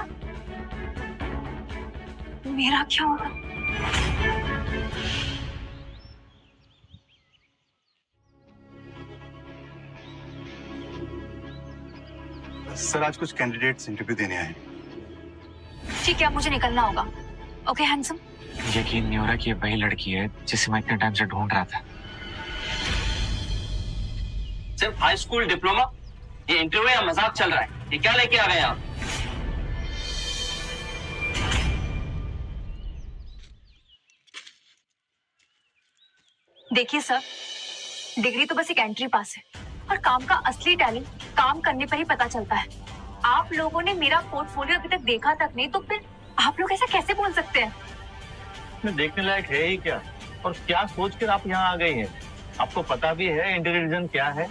मेरा क्या होगा? सर, आज कुछ कैंडिडेट्स इंटरव्यू देने आए। ठीक है, मुझे निकलना होगा। Okay handsome. यकीन नहीं हो रहा कि ये वही लड़की है जिसे मैं इतने टाइम से ढूंढ रहा था। सिर्फ हाई स्कूल डिप्लोमा? ये इंटरव्यू या मजाक चल रहा है? ये क्या लेके आ गए आप? देखिए सर, डिग्री तो बस एक एंट्री पास है और काम का असली टैलेंट काम करने पर ही पता चलता है। आप लोगों ने मेरा पोर्टफोलियो अभी तक देखा तक नहीं, तो फिर आप लोग ऐसा कैसे बोल सकते हैं? इसमें देखने लायक है ही क्या? और क्या सोचकर आप यहाँ आ गई हैं? आपको पता भी है इंटीरियर डिजाइन क्या है?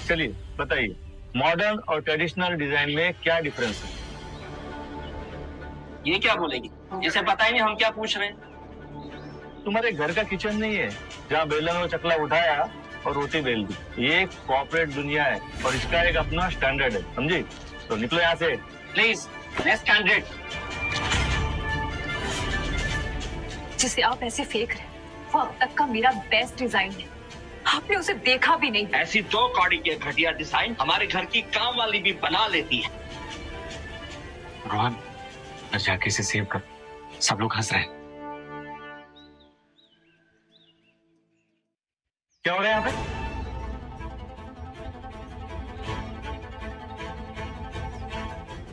चलिए बताइए, मॉडर्न और ट्रेडिशनल डिजाइन में क्या डिफरेंस है? ये क्या बोलेगी? जिसे पता ही नहीं हम क्या पूछ रहे हैं। तुम्हारे घर का किचन नहीं है जहाँ बेलन और चकला उठाया और रोटी बेल दी। ये एक कॉर्पोरेट दुनिया है और इसका एक अपना स्टैंडर्ड है, समझी? तो निकलो यहाँ से प्लीज। Next candidate. जिसे आप ऐसे फेंक रहे हैं, वो अब तक का मेरा बेस्ट डिजाइन है। आपने उसे देखा भी नहीं। ऐसी 2 कौड़ी के घटिया डिजाइन हमारे घर की काम वाली भी बना लेती है। रोहन, मैं जाके इसे सेव कर। सब लोग हंस रहे हैं। क्या हो रहा है यहाँ पे?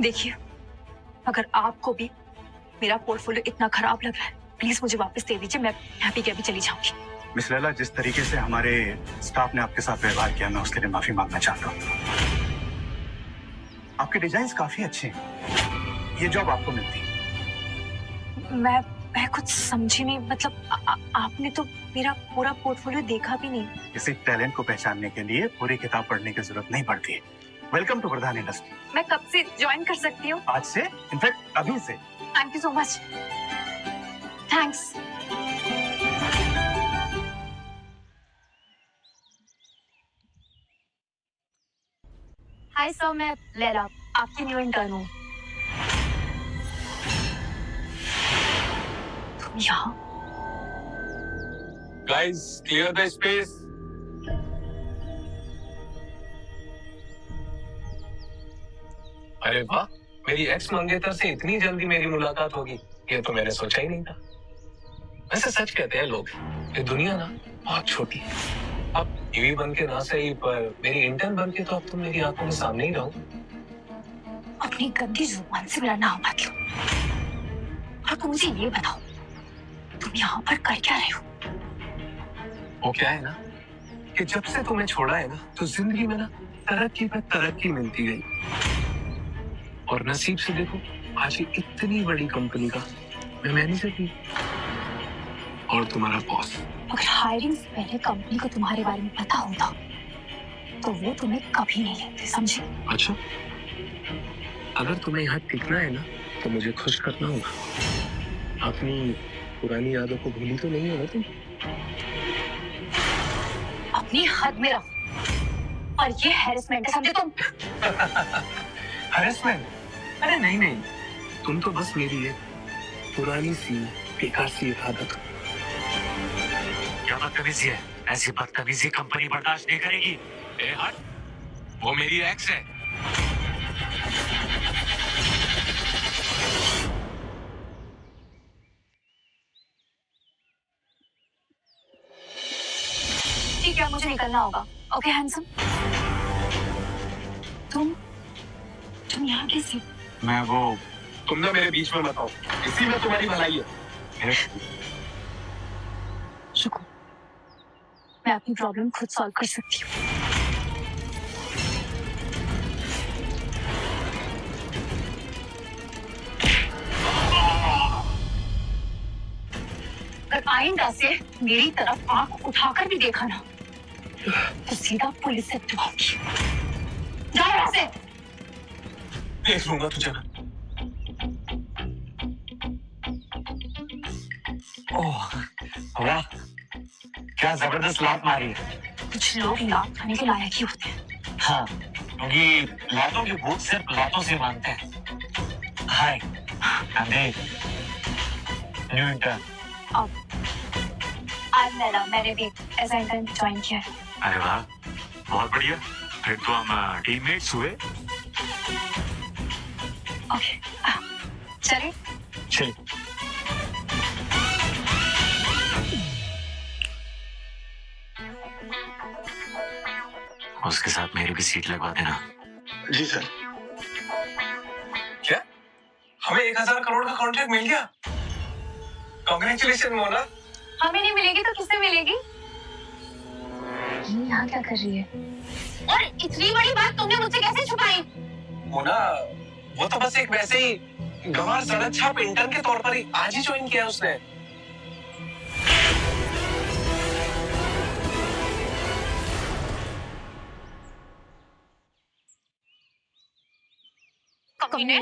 देखिए, अगर आपको भी मेरा पोर्टफोलियो इतना खराब लग रहा है, प्लीज मुझे वापस दे दीजिए। मैं हैप्पी के अभी चली जाऊंगी। मिस लैला, जिस तरीके से हमारे स्टाफ ने आपके साथ व्यवहार किया, मैं उसके लिए माफी मांगना चाहता हूँ। आपके डिजाइन काफी अच्छे हैं। ये जॉब आपको मिलती है। मैं कुछ समझी नहीं। मतलब आपने तो मेरा पूरा पोर्टफोलियो देखा भी नहीं। किसी टैलेंट को पहचानने के लिए पूरी किताब पढ़ने की जरूरत नहीं पड़ती है। Welcome to Pradhan industry. मैं कब से ज्वाइन कर सकती हूँ? आज से, इनफैक्ट अभी से। Thank you so much. Thanks. Hi sir, मैं लैला, आपकी न्यू इंटर्न हूँ। तुम यहाँ? Guys, clear the space. अरे वाह, मेरी एक्स मंगेतर से इतनी जल्दी मेरी मुलाकात होगी, ये तो मैंने सोचा ही नहीं था। वैसे सच कहते हैं लोग, ये दुनिया ना बहुत छोटी है। अब टीवी बन के ना सही, पर मेरी इंटर्न बन के तो अब तुम मेरी आंखों के सामने ही रहो। अपनी गंदी जुबान से मेरा नाम मत लो। और तुम मुझे ये बताओ, तुम यहाँ पर कर क्या रहे हो? वो क्या है ना कि जब से तुम्हें छोड़ा है ना, तो जिंदगी में ना तरक्की पे तरक्की मिलती गई। और नसीब से देखो, आज ये इतनी बड़ी कंपनी का मैं मैनेजर भी और तुम्हारा बॉस। अगर हायरिंग से पहले कंपनी को तुम्हारे बारे में पता होता, तो वो तुम्हें कभी नहीं लेते, समझे? अच्छा, अगर तुम्हें यहाँ टिकना है ना, तो मुझे खुश करना होगा। अपनी पुरानी यादों को भूली तो नहीं हो ना तुम? अपनी हद में रहो। और ये हैरेसमेंट है, समझे तुम? हैरेसमेंट? अरे नहीं नहीं, तुम तो बस मेरी एक पुरानी सी बेकार सी आदत। क्या बदतमीजी है? ऐसी बदतमीजी कंपनी बर्दाश्त नहीं करेगी। ए हट, वो मेरी एक्स है। ठीक है, मुझे निकलना होगा। Okay handsome. तुम यहाँ कैसे? मैं वो तुम ना मेरे बीच में मत आओ, इसी में तुम्हारी भलाई है। शुक्र, मैं अपनी प्रॉब्लम खुद सॉल्व कर सकती हूँ। अगर आइंदा से मेरी तरफ आंख उठाकर भी देखा ना, तो सीधा पुलिस से बुलाऊंगी। जाओ यहाँ से। देख लूंगा तुझे। ओह वाह, क्या जबरदस्त लात मारी है। कुछ लोग लात खाने के लायक ही होते हैं। हाँ, क्योंकि लातों की भूत सिर्फ लातों से मानते हैं। हाय, न्यू इंटर्न। आज मैंने भी एज इंटर्न ज्वाइन किया है। अरे वाह, बहुत बढ़िया। फिर तो हम टीममेट्स हुए। ओके, चलिए। चलिए। उसके साथ मेरी भी सीट लगवा देना। जी सर। क्या हमें 1000 करोड़ का कॉन्ट्रैक्ट मिल गया? कांग्रेचुलेशन मोना। हमें नहीं मिलेगी तो किससे मिलेगी? ये यहाँ क्या कर रही है? और इतनी बड़ी बात तुमने मुझसे कैसे छुपाई? मोना वो तो बस एक वैसे ही गंवार सड़क छाप इंटर्न के तौर पर ही आज ही ज्वाइन किया उसने। कमीने,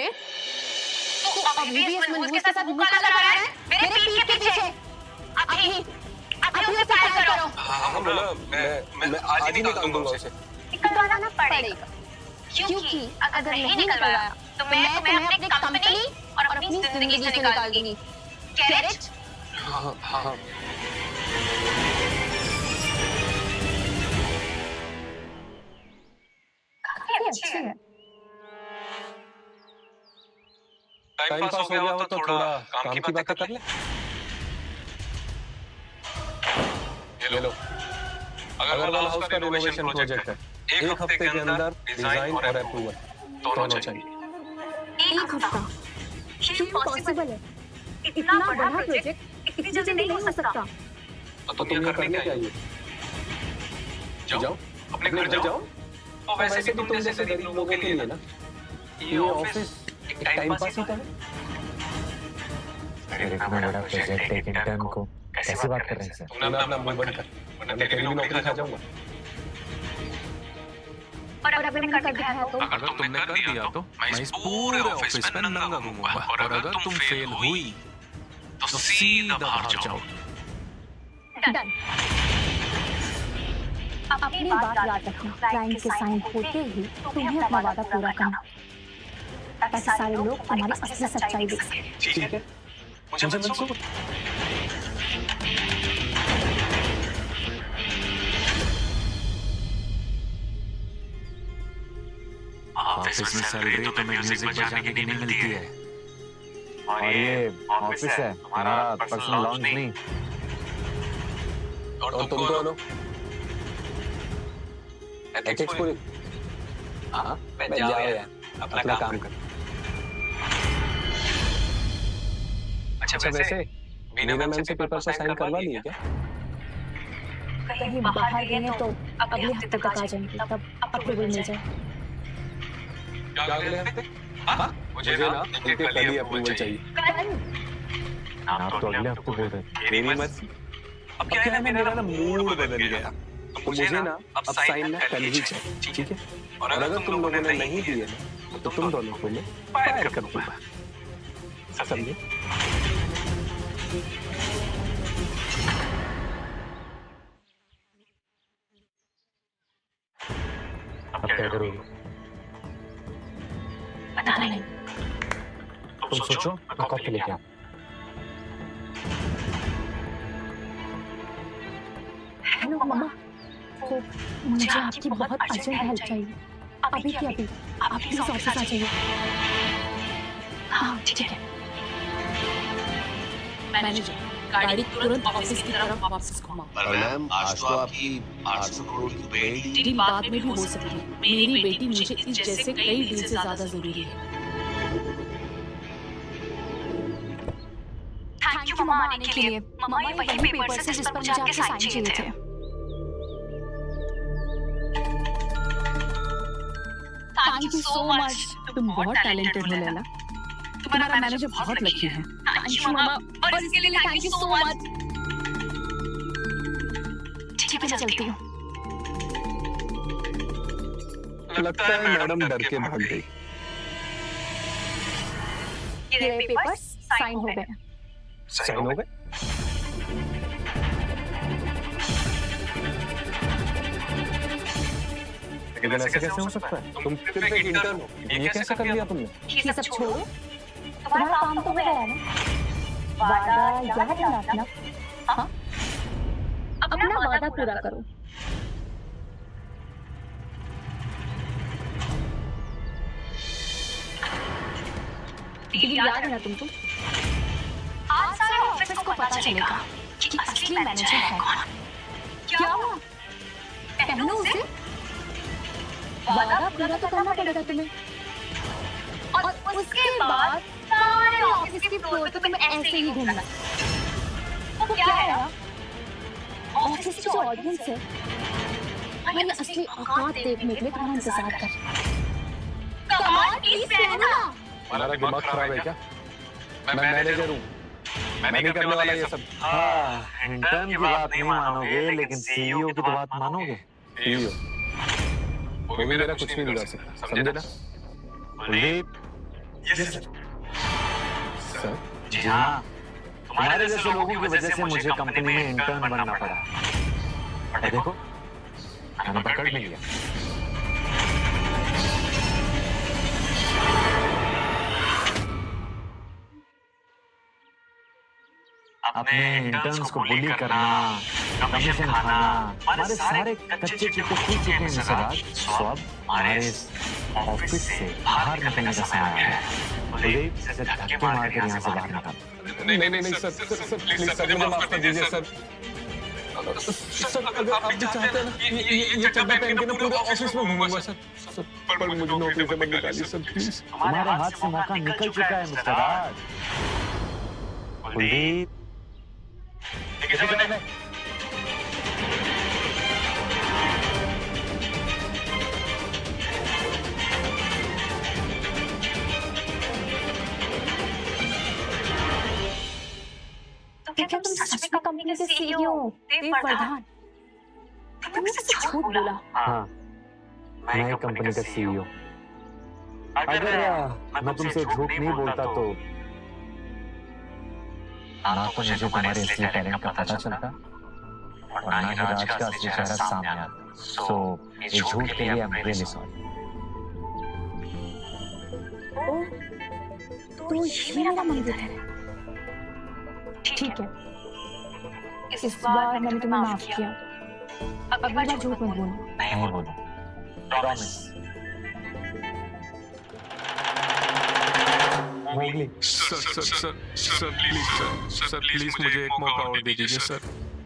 तू अभी भी इस मनहूस के साथ मुंह काला लगा रहा है मेरे पीठ के पीछे। अभी उसे फायर करो। हाँ बोला, मैं आज ही निकाल दूंगा उसे। निकलवाना पड़ेगा, क्योंकि अगर नहीं निकलवाया तो मैं तुम्हें अपनी कंपनी और अपनी जिंदगी से निकाल दूंगी। कैरेट? हाँ हाँ। काफी अच्छी है। टाइम पास हो गया हो तो थोड़ा काम की बातें कर ले। ये लो, अग्रवाल हाउस का रिनोवेशन प्रोजेक्ट है। एक हफ्ते के अंदर डिजाइन और अप्रूवल दोनों चाहिए। एक हफ्ता? ये पॉसिबल है? इतना बड़ा प्रोजेक्ट इतनी जल्दी नहीं हो सकता। तो तुम्हें करने क्या चाहिए? जाओ अपने घर जाओ। और वैसे भी तुम जैसे गरीब लोगों के लिए ना ये ऑफिस एक टाइम पास ही है। इतना बड़ा प्रोजेक्ट एक इंटर्न को कैसे बात कर रहे हैं सर? तुमने अपना मुंह बंद कर, वरना तेरी भी नौकरी खा जाऊंगा। और अगर मैंने कर दिया है तो? अगर तुमने कर दिया तो मैं इस पूरे ऑफिस में नंगा घूमूंगा और अगर तुम फेल हुई तो सीधा बाहर जाओ। डन। अपनी बात याद रखना, क्लाइंट के साइन होते ही तुम्हें अपना वादा पूरा करना, ताकि सारे लोग तुम्हारी असली सच्चाई देख सकें। ठीक है, मुझे मंजूर। ऑफिस में सैलरी तुम्हें म्यूजिक बजाने की नहीं मिलती है। और ये ऑफिस है, हमारा पर्सनल लॉन्ज नहीं। और तुम कौन हो? एथिक्स पूरी। हाँ, मैं जाओ यार, अपना काम कर। अच्छा वैसे बीना मैम से पेपर पर साइन करवा लिए क्या? कहीं बाहर गए तो अगले हफ्ते तक आ जाएंगे, तब अप्रूवल मिल जाए। क्या अगले हफ्ते? हाँ, मुझे ना इनके कल ही अप्रूवल चाहिए। आप तो अगले हफ्ते बोल रहे हैं। मेरी मर्जी। अब क्या है ना, मेरा ना मूड बदल गया। तो मुझे ना अब साइन ना कल ही चाहिए, ठीक है? और अगर तुम लोगों ने नहीं दिए ना तो तुम दोनों को मैं फायर कर दूंगा, समझे? अब क्या करोगे? पता नहीं। तुम सोचो, मैं कॉफी लेके आऊं। हेलो मम्मा, तो मुझे आपकी बहुत अर्जेंट हेल्प चाहिए, अभी की अभी। आप प्लीज ऑफिस आ जाइए। हाँ ठीक है। मैनेजर, गाड़ी तुरंत ऑफिस की तरफ वापस घुमाओ। पर मैम आज तो आपकी 800 करोड़ की बेटी डील बाद में भी हो सकती है। मेरी बेटी मुझे इस जैसे कई डील से ज्यादा जरूरी है। थैंक यू मम्मा आने के लिए। मम्मा ये वही पेपर्स है जिस पर मुझे आपके साइन चाहिए थे। Thank you so much. तुम बहुत टैलेंटेड हो लैला। तुम्हारा मैनेजर बहुत लकी है। थैंक यू मम्मा, और इसके लिए थैंक यू सो मच। ठीक है, मैं चलती हूँ। लगता है मैडम डर के भाग गई। ये पेपर्स साइन हो गए। साइन हो गए? लेकिन ऐसे कैसे हो सकता है? तुम फिर एक इंटर्न हो, ये कैसे कर लिया तुमने? ये सब छोड़ो, तुम्हारा काम तो हो गया ना। वादा याद है अपना? हाँ, अपना वादा पूरा करो। डील याद है ना तुमको? आज सारे ऑफिस को पता चलेगा कि असली मैनेजर है कौन। क्या हुआ? पहनो उसे। वादा पूरा तो करना पड़ेगा तुम्हें। और उसके बाद सारे ऑफिस के फ्लोर पे तुम्हें ऐसे ही घूमना। वो क्या है ना? ऑफिस की जो ऑडियंस है, मैंने असली औकात देखने के लिए तुम्हारा इंतजार कर। कमाल की प्लीज कहना। हमारा दिमाग खराब है क्या? मैं मैनेजर हूँ, मैं नहीं करने वाला ये सब। हाँ, इंटर्न की बात नहीं मानोगे, लेकिन सीईओ की तो बात मानोगे। सीईओ वो भी मेरा कुछ नहीं बिगाड़ सकता, समझे ना? कुलदीप। Yes sir. जी हाँ, तुम्हारे जैसे लोगों की वजह से मुझे कंपनी में इंटर्न बनना पड़ा। और देखो, मैंने पकड़ लिया। अपने इंटर्न्स को बुली करना, कमीशन खाना, हमारे सारे कच्चे चिट्टे खुल चुके हैं सराज। सो अब हमारे ऑफिस से बाहर निकलने का समय आया है। कुलदीप, इसे धक्के मार कर यहाँ से बाहर निकाल। नहीं सर, प्लीज सर, मुझे माफ कर दीजिए सर। सर अगर आप भी चाहते हैं ना, ये चड्डा पहन के ना पूरे ऑफिस में घूमूंगा सर। पर मुझे नौकरी से मत निकालिए सर, प्लीज। तुम्हारे हाथ से मौका निकल चुका है मिस्टर राज। कुलदीप, क्या तुम सच में कंपनी के सीईओ देव प्रधान? तुमने मुझसे झूठ बोला। हाँ, मैं ही कंपनी का सीईओ। अगर मैं तुमसे झूठ नहीं बोलता तो ना तो मुझे तुम्हारे असली टैलेंट का पता चलता और ना ही राज का असली चेहरा सामने आता। सो इस झूठ के लिए आई एम रियली सॉरी। तो ये मेरा मंदिर है। ठीक है, इस बार मैंने तुम्हें माफ किया। अगली बार झूठ मत बोलना। नहीं बोलो, प्रॉमिस। मोगली। सर प्लीज मुझे एक मौका और दे दीजिए सर।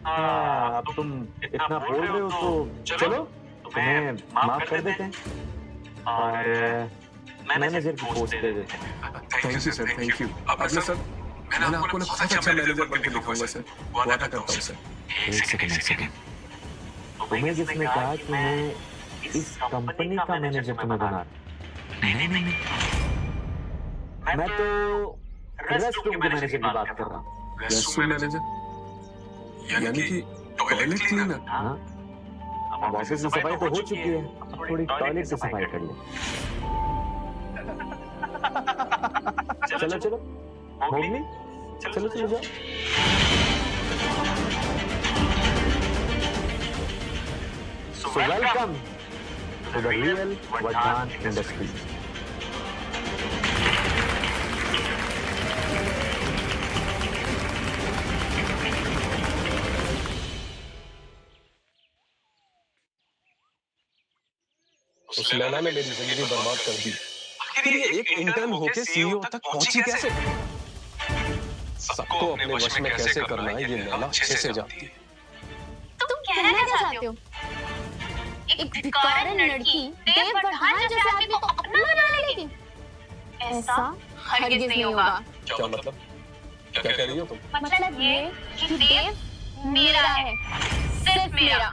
हाँ, अब तुम इतना बोल रहे हो तो चलो तुम्हें माफ कर देते हैं और मैनेजर की पोस्ट दे देते हैं। Thank you sir, thank you. अब ना सर, मैंने आपको ना बहुत अच्छा मैनेजर बन के दिखाऊंगा सर, वादा करता हूँ सर। एक सेकंड। तुम्हें जिसने कहा कि मैं इस कंपनी का मैनेजर तुम्हें बना, नहीं, मैं तो रेस्ट रूम के मैनेजर की बात कर रहा हूँ। रेस्ट रूम मैनेजर यानी कि टॉयलेट क्लीनर? हाँ, अब ऑफिस में सफाई तो हो चुकी है, अब थोड़ी टॉयलेट की सफाई कर ले। चलो मोगली, चलो जाओ। So welcome to the real Vardhan Industries. उस लैला ने मेरी जिंदगी बर्बाद कर दी। आखिर ये एक इंटर्न होके सीईओ तक पहुंची कैसे? सबको अपने वश में कैसे करना है ये लैला अच्छे से जानती है। तुम कहना क्या चाहते हो? एक भिखारन लड़की देव प्रधान जैसे आदमी को अपना बना लेगी? ऐसा हरगिज नहीं होगा। क्या मतलब? क्या कह रही हो तुम? मतलब ये कि देव मेरा है, सिर्फ मेरा।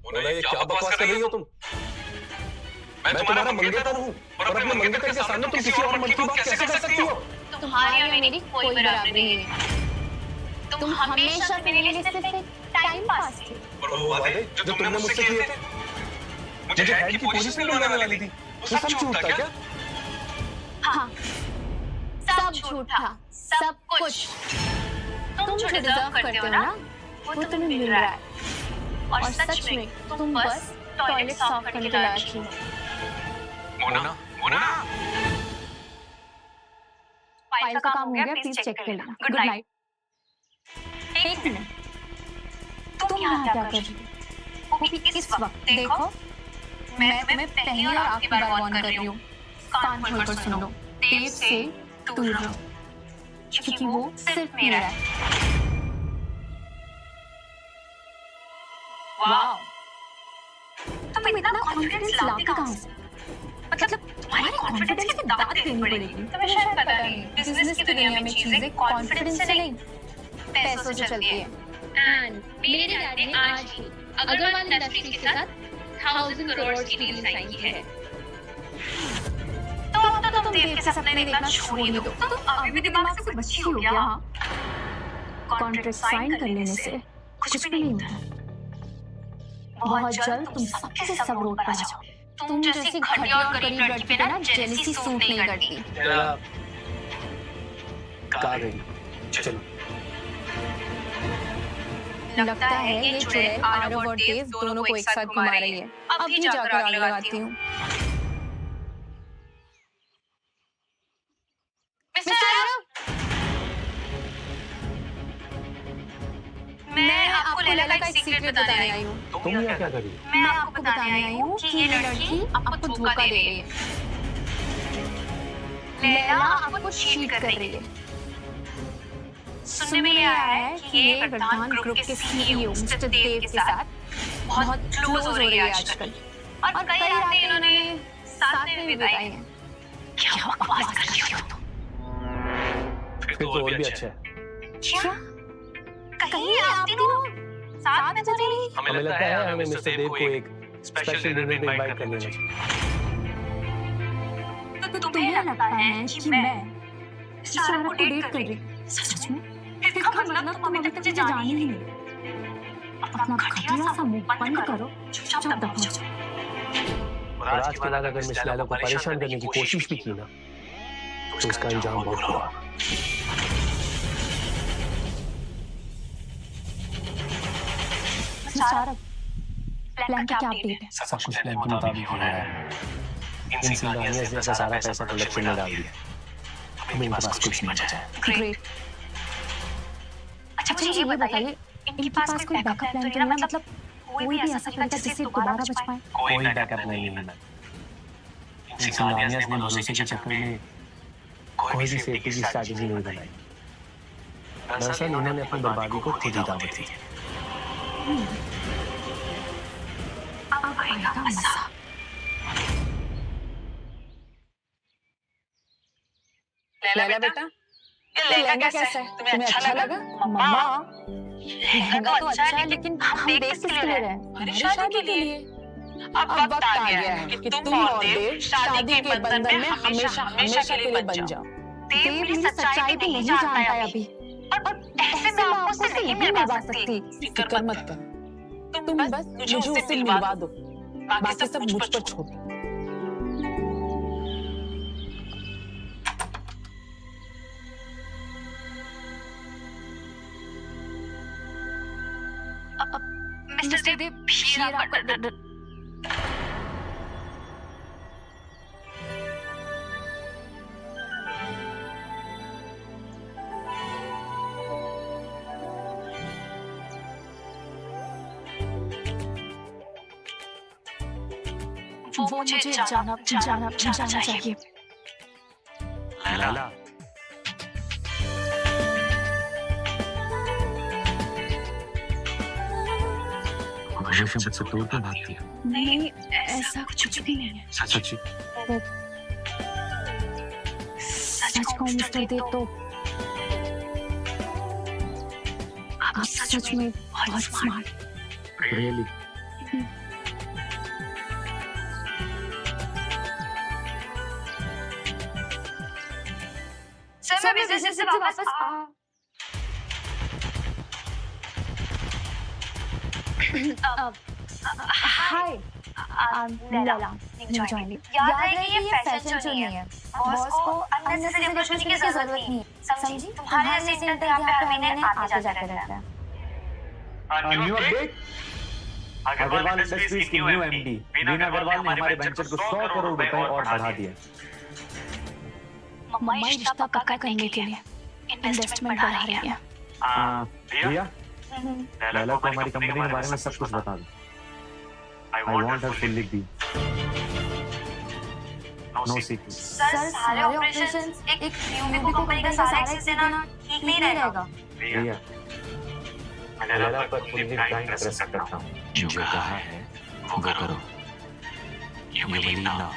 बोला ये क्या बकवास कर रही हो तुम? मैं तुम्हारा मंगेतर हूँ और अपने मंगेतर के सामने तुम किसी और मर्द की बात कैसे कर सकती हो? तुम्हारी और मेरी कोई बराबरी नहीं है। तुम हमेशा मेरे लिए सिर्फ एक टाइम पास थे। और वो वादे जो तुमने मुझसे किए थे, मुझे हेड की पोजीशन मिलने वाली थी, वो सब झूठ था क्या? हाँ, सब झूठ था, सब कुछ। तुम जो डिजर्व करते हो ना, वो तुम्हें मिल रहा है। और सच में तुम बस टॉयलेट साफ करने के लायक ही। मोना, फाइल का काम हो गया, प्लीज चेक कर लेना। Good night. एक मिनट, तुम यहाँ क्या कर रही हो? वो भी इस वक्त? देखो, मैं पहली और आखिरी बार वार्न कर रही हूँ। कान खोलकर सुन लो, देव से दूर रहो, क्योंकि वो सिर्फ मेरा है। वाह, तुम इतना कॉन्फिडेंस लाते कहाँ से? मतलब तुम्हारी कॉन्फिडेंस की दाद देनी पड़ेगी। तुम्हें शायद पता नहीं, बिजनेस की दुनिया में चीजें कॉन्फिडेंस से नहीं, पैसों से चलती है। एंड मेरे डैड ने आज ही अग्रवाल इंडस्ट्रीज के साथ 1000 करोड़ की डील साइन की है। तो अब तो तुम तुम देव के सपने देखना छोड़ ही दो। तुम अभी भी दिमाग से बच्ची हो गया। कॉन्ट्रैक्ट साइन कर लेने से कुछ भी नहीं होता। बहुत जल्द तुम सबके सब रोड पर आ जाओ। तुम जैसी घटिया और गरीब लड़की पे ना जेलसी सूट नहीं करती। चलो। लगता है ये चुड़ैल आरव और देव दोनों को एक साथ घुमा रही है। अभी जाकर आग लगाती हूँ। मैं आपको लैला का एक सीक्रेट बताने आई हूँ। तुम यहाँ क्या कर रही हो? मैं आपको बताने आई हूँ कि ये लड़की आपको धोखा दे रही है। लैला आपको चीट कर रही है। सुनने में आया है कि ये प्रधान ग्रुप के सीईओ मिस्टर देव के साथ बहुत क्लोज हो रही है आजकल, और कई रातें इन्होंने साथ में भी बिताई हैं। क्या बकवास कर रही हो तुम? फिर तो और भी अच्छा है। क्या? कहीं आप तीनों साथ में तो नहीं? हमें लगता है हमें मिस्टर देव को एक स्पेशल डिनर में इनवाइट कर लेना चाहिए। तो तुम्हें लगता है कि मैं सारा को डेट कर रही हूँ? सच में? इसका मतलब तुम अभी तक मुझे जानी ही नहीं। अपना घटिया सा मुंह बंद करो, चुपचाप दबा जाओ। और आज के बाद अगर मिस लैला को परेशान करने की कोशिश भी की ना, तो इसका अंजाम बहुत बुरा होगा। सारा प्लान का क्या अपडेट है? सब कुछ प्लान के मुताबिक हो रहा है। इन सिंगानिया से जैसा सारा पैसा प्रोडक्शन में डाल दिया, हमें इनके पास कुछ नहीं बचा है। ग्रेट। अच्छा मुझे ये बताइए, इनके पास कोई बैकअप प्लान तो नहीं? मतलब कोई भी ऐसा तरीका जिससे दोबारा बच पाए? कोई बैकअप नहीं है। इन सिंगानिया ने भरोसे के चक्कर में कोई भी सेफ्टी की स्ट्रैटेजी नहीं बनाई। दरअसल उन्होंने अपनी बर्बादी को खुद ही दावत दी। अब आएगा मजा। लैला बेटा, ये लहंगा कैसा है? तुम्हें अच्छा लगा? मम्मा, लहंगा तो अच्छा है, लेकिन हम देख किसके लिए रहे हैं? हमारी शादी के लिए। अब वक्त आ गया है कि तुम और देव शादी के बंधन में हमेशा हमेशा के लिए बंध जाओ। देव मेरी सच्चाई भी नहीं जानता है अभी, और ऐसे में आपको उससे नहीं मिलवा सकती। फिक्र मत कर, तुम बस मुझे उससे मिलवा दो, बाकी सब मुझ पर छोड़ दो। मिस्टर देव, शीरा आपका वो मुझे जाना चाहिए। लैला, मुझे मुझसे दूर क्यों भागती है? नहीं, ऐसा कुछ भी नहीं है। सच्ची? सच कहूं मिस्टर देव, तो आप सच में बहुत स्मार्ट। रियली? सर मैं बिजनेस से वापस हाय, लैला जॉइनिंग। याद रहे कि ये फैशन शो नहीं है। बॉस को अननेसेसरी अप्रोच की जरूरत नहीं है, समझी? तुम्हारे ऐसे इंटर यहाँ पे हर महीने आते जाते रहता है। न्यू अपडेट, अग्रवाल इंडस्ट्रीज की न्यू एमडी वीना अग्रवाल ने हमारे वेंचर को 100 करोड़ रुपए और बढ़ा दिया। मम्मा ये रिश्ता पक्का करने के लिए इन्वेस्टमेंट बढ़ा रही है। भैया, लैला को हमारी कंपनी के बारे में सब कुछ बता दो। I want her fully be. No secrets. Sir सारे ऑपरेशंस एक न्यूबी को कंपनी का सारा एक्सेस देना ठीक नहीं रहेगा। भैया, मैं लैला पर fully blind trust करता हूँ। जो कहा है वो करो। You believe now.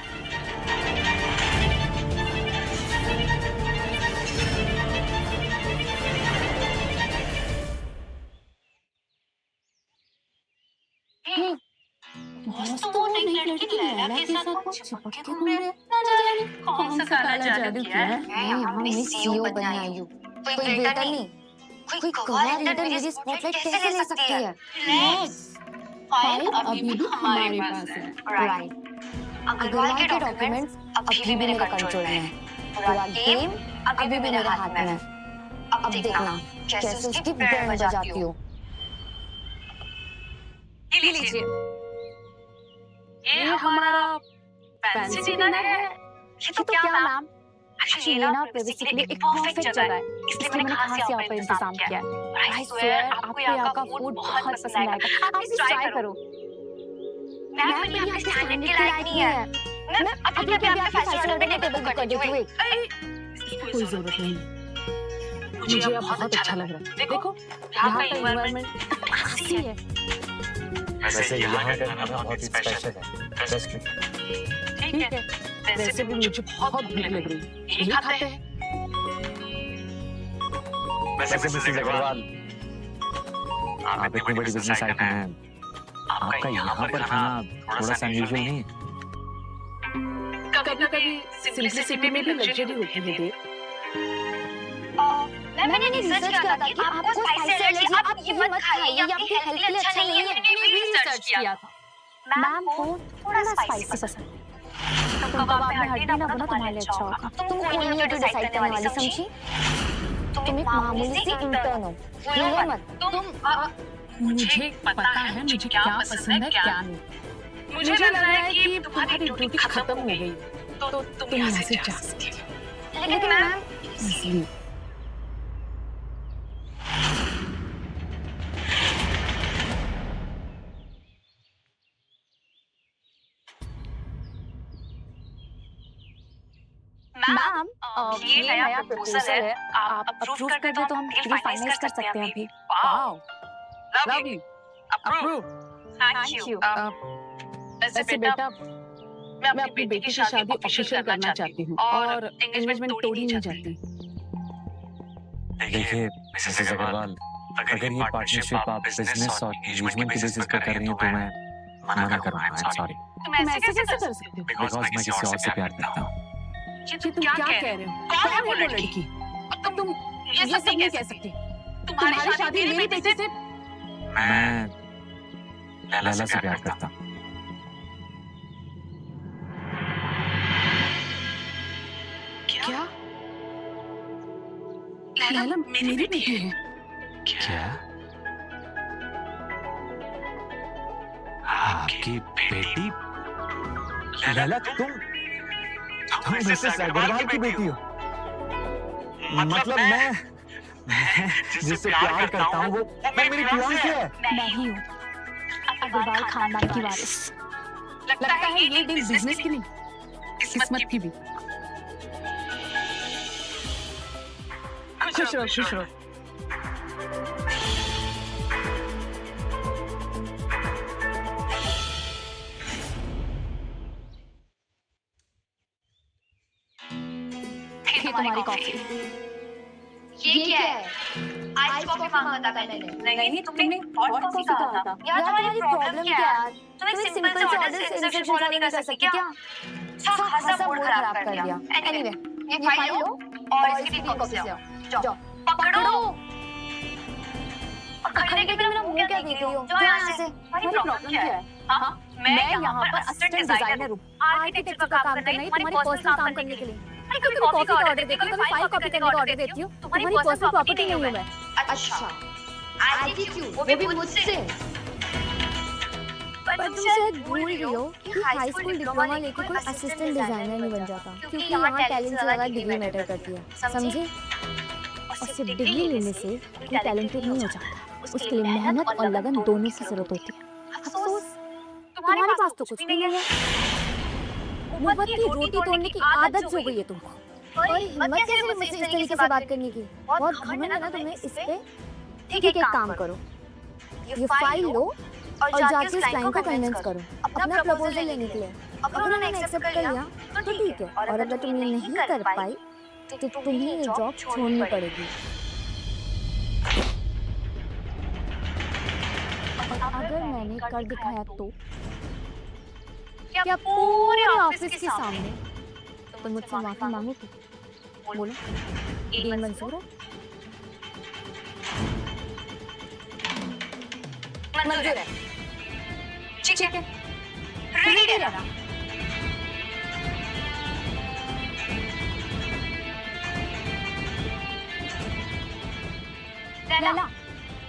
बॉस तो नई लड़की लैला के साथ बहुत चिपक के घूम रहे हैं। ना जाने कौन सा काला जादू किया है। यहाँ मैं सीईओ बनना आई हूँ, कोई वेटर नहीं। कोई कवर लीडर मेरी स्पॉटलाइट कैसे ले सकती है? फाइल अभी भी हमारे पास है। राइट, अग्रवाल के डॉक्यूमेंट्स अभी भी मेरे कंट्रोल में है। पूरा गेम अभी भी मेरे हाथ में है। अब देखना कैसे उसकी बैंड बजाती हूँ। ये लीजिए, ये हमारा फैंसी डिनर है। ये तो क्या मैम? एक्चुअली ये ना बेसिकली एक परफेक्ट जगह है, इसलिए मैंने खास यहाँ पर इंतजाम किया है। आई स्वेयर आपको यहाँ का फूड बहुत पसंद आएगा, आप इसे ट्राई करो। मैम ये आपके स्टैंडर्ड के लायक नहीं है। मैं अभी आपके फैशन ऑर्डर के टेबल कर देती हूँ। कोई जरूरत नहीं, मुझे अब बहुत अच्छा लग रहा है। देखो यहाँ का एनवायरनमेंट अच्छी है। वैसे यहाँ का खाना बहुत ही स्पेशल है। ठीक है, वैसे भी मुझे बहुत भूख लग रही है, यही खाते हैं। वैसे मिसेस अग्रवाल, आप इतनी बड़ी बिजनेस आइकन हैं, आपका यहाँ पर खाना थोड़ा सा अनयूजुअल नहीं है? कभी-कभी सिंपलिसिटी में भी लग्जरी होती है देव। मैंने रिसर्च किया था कि आपको स्पाइसी एलर्जी, आप ये मत खाइए, ये आपकी हेल्थ के लिए अच्छा नहीं है। मैंने भी रिसर्च किया था। मैम को थोड़ा स्पाइसी पसंद है, तो कबाब में हड्डी ना बना तुम्हारे लिए अच्छा होगा। तुम कोई नहीं हो जो डिसाइड करने वाली, समझी? तुम एक मामूली सी इंटर्न हो, भूलो मत। मुझे पता है मुझे क्या पसंद है क्या नहीं। मुझे लग रहा है कि तुम्हारी ड्यूटी खत्म हो गई, तो तुम यहाँ से जा सकती हो। लेकिन मैम मैम ये नया प्रपोजल है, आप अप्रूव कर दे तो हम डील फाइनलाइज कर सकते हैं अभी। Wow, lovely, approve. Thank you. वैसे बेटा मैं अपनी बेटी की शादी ऑफिशियल करना चाहती हूँ और एंगेजमेंट तोड़ी नहीं चाहती। देखिए मिसेस अग्रवाल, अगर ये पार्टनरशिप आप बिजनेस और एंगेजमेंट के बेसिस पर कर रही हैं तो मैं मना करूंगा। I am sorry. तुम ऐसे कैसे कर सकते हो? बिकॉज़ मैं किसी और से प्यार करता हूँ। ये तुम क्या कह रहे हो? कौन है वो लड़की? तुम ये सब नहीं कह सकते। तुम्हारी शादी मेरी बेटी से। मैं लैला से प्यार करता हूँ। क्या? लैला मेरी बेटी है? क्या? आपकी बेटी? लैला तुम मिसेस अग्रवाल की बेटी हो? मतलब मैं जिससे प्यार करता हूँ वो मेरी फियांसी है। मैं ही हूँ अग्रवाल खानदान की वारिस। लगता है ये डील बिजनेस की नहीं, किस्मत की भी। खुश रहो, खुश रहो। ये तुम्हारी कॉफी। ये क्या है? आइस कॉफी मांगा था मैंने। नहीं, तुमने हॉट कॉफी कहा था। यार तुम्हारी प्रॉब्लम क्या है? तुम एक सिंपल से ऑर्डर से इंस्ट्रक्शन फॉलो नहीं कर सकती क्या? खासा मूड खराब कर दिया। एनीवे, ये फाइल लो और इसकी कॉपी से आओ। जाओ, पकड़ो। पकड़ने के बिना मेरा मुंह क्या देख रही हो? जाओ यहाँ से। तुम्हारी प्रॉब्लम क्या है? हाँ, मैं यहाँ पर असिस्टेंट डिजाइनर हूँ। आर्किटेक्चर का काम करना ही तुम्हारी पर्सनल काम करने के लिए। कभी कॉफी का ऑर्डर देती हूँ, कभी फाइल कॉपी करने का ऑर्डर देती हूँ। तुम्हारी पर्सनल प्रॉपर्टी नहीं हूँ मैं। अच्छा, एटीट्यूड वो भी मुझसे। पर तुम शायद भूल गई हो कि हाई स्कूल डिप्लोमा लेके कोई असिस्टेंट डिजाइनर नहीं बन जाता, क्योंकि यहाँ टैलेंट से ज्यादा डिग्री मैटर करती है, समझे? और सिर्फ डिग्री लेने से कोई टैलेंटेड नहीं हो जाता, उसके लिए मेहनत और लगन दोनों की जरूरत होती है। अफसोस तुम्हारे पास तो कुछ भी नहीं है। ऊपर की रोटी तोड़ने की आदत हो गई है तुमको। और हिम्मत कैसे मुझसे इस तरीके से बात करने की? बहुत घमंड है ना तुम्हें इस पे? ठीक है, एक काम करो, ये फाइल लो और जाके इस क्लाइंट को कन्विंस करो अपना प्रपोजल लेने के लिए। अगर उन्होंने एक्सेप्ट कर लिया तो ठीक है, और अगर तुम ये नहीं कर पाई तो तुम्हें ये जॉब छोड़नी पड़ेगी। अगर मैंने कर दिखाया तो क्या पूरे ऑफिस के सामने तो मुझसे माफी मांगोगी? बोलो, डील मंजूर है? मंजूर है। ठीक है, रेडी रहना। लैला,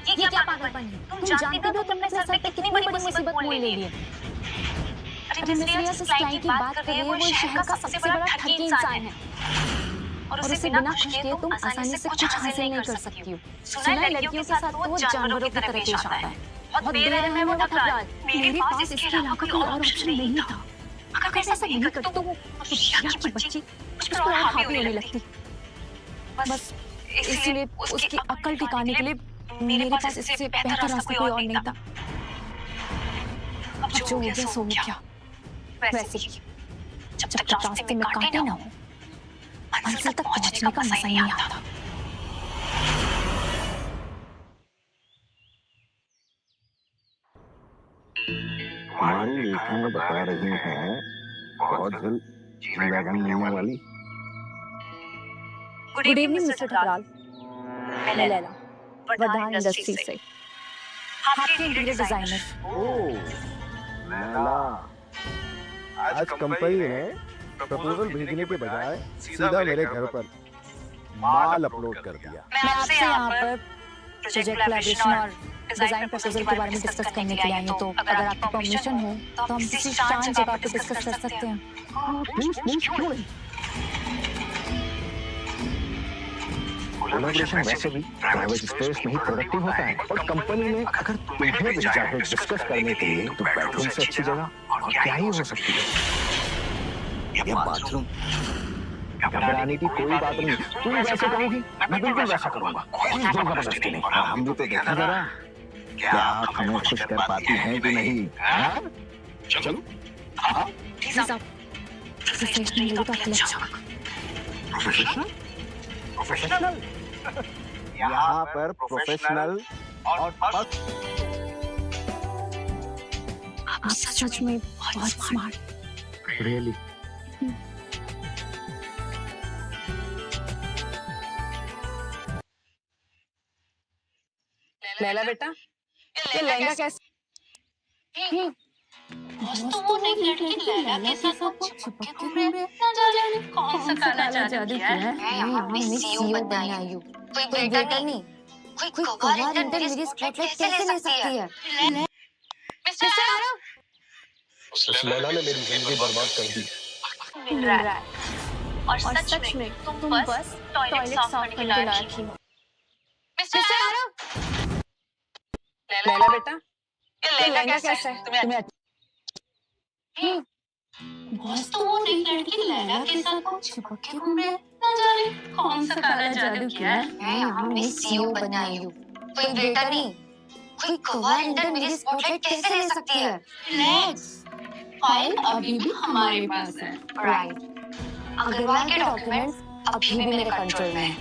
ये क्या पागलपन है? तुम जानते हो तुमने सर पे कितनी बड़ी मुसीबत मोल ले ली है। अरे मिस्ट्रिया से क्लाइंट की बात कर रही है, वो शहर का सबसे बड़ा ठगी इंसान है और उसे बिना खुश किए तुम आसानी से कुछ हासिल नहीं कर सकती हो। सुना है लड़कियों के साथ वो जानवरों की तरह पेश आता है। बहुत बेरहम है वो ठगराज। मेरे पास इसके अलावा कोई और ऑप्शन नहीं था। अगर ऐसा नहीं करती तो वो होशियार की बच्ची मुझ पर और हावी होने लगती। बस इसलिए उसकी अक्ल ठिकाने के लिए मेरे पास इससे बेहतर रास्ता कोई और नहीं था। अब जो हो गया सो हो गया। वैसे जब तक रास्ते में कांटे ना हो मंजिल तक पहुंचने का मजा नहीं आता। हमारी लेखन बता रही हैं बहुत जल्द जी-वैगन मिलने वाली। Good evening mister Thakral. मैं लैला, वरदान इंडस्ट्री से आपके इंटीरियर डिजाइनर। ओह लैला, आज कंपनी ने प्रपोजल भेजने के बजाय सीधा मेरे घर पर माल अपलोड कर दिया। मैं आपसे यहाँ पर प्रोजेक्ट कोलैबोरेशन और डिजाइन प्रपोजल के बारे में डिस्कस करने के लिए आई हूँ, तो अगर आपकी परमिशन हो तो हम किसी शांत जगह पे डिस्कस कर सकते हैं। कोलैबोरेशन वैसे भी प्राइवेट स्पेस में ही प्रोडक्टिव होता है और कंपनी ने अगर तुम्हें भेजा है डिस्कस करने के लिए तो बेडरूम से अच्छी जगह और क्या ही हो सकती है। ये बाथरूम घबराने की कोई बात नहीं। तुम वैसे कहोगी मैं बिल्कुल वैसा करूंगा, कोई जबरदस्ती नहीं। हम भी तो देखा जरा क्या आप हमें खुश कर पाती हैं कि नहीं। चलो प्रोफेशनल यहाँ पर प्रोफेशनल और आप सच में बहुत स्मार्ट। रियली लैला बेटा, ये लहंगा कैसे? दोस्तों वो नई लड़की लैला के साथ चिपके घूम रहे हैं। ना जाने कौन सा काला जादू किया है। मैं यहाँ पे सीईओ बनने आई हूँ। कोई बेटा नहीं, कोई कवर इंटर मेरी स्पॉटलाइट कैसे ले सकती है? मिस्टर आरव, उस लैला ने मेरी जिंदगी बर्बाद कर दी। मिल रहा है और सच में तुम बस टॉयलेट साफ करने के लायक ही हो। मिस्टर आरव, लैला बेटा, ये लहंगा कैसा है? तुम्हें दोस्तों वो नई लड़की लैला के साथ चिपके घूम रहे हैं। ना जाने कौन सा काला जादू किया है। मैं यहाँ पे सीईओ बनने आई हूँ। कोई बेटा नहीं, कोई कवर इंटर मेरी स्पॉटलाइट कैसे ले सकती है? रिलैक्स, फाइल अभी भी हमारे पास है। राइट, अग्रवाल के डॉक्यूमेंट्स अभी भी मेरे कंट्रोल में है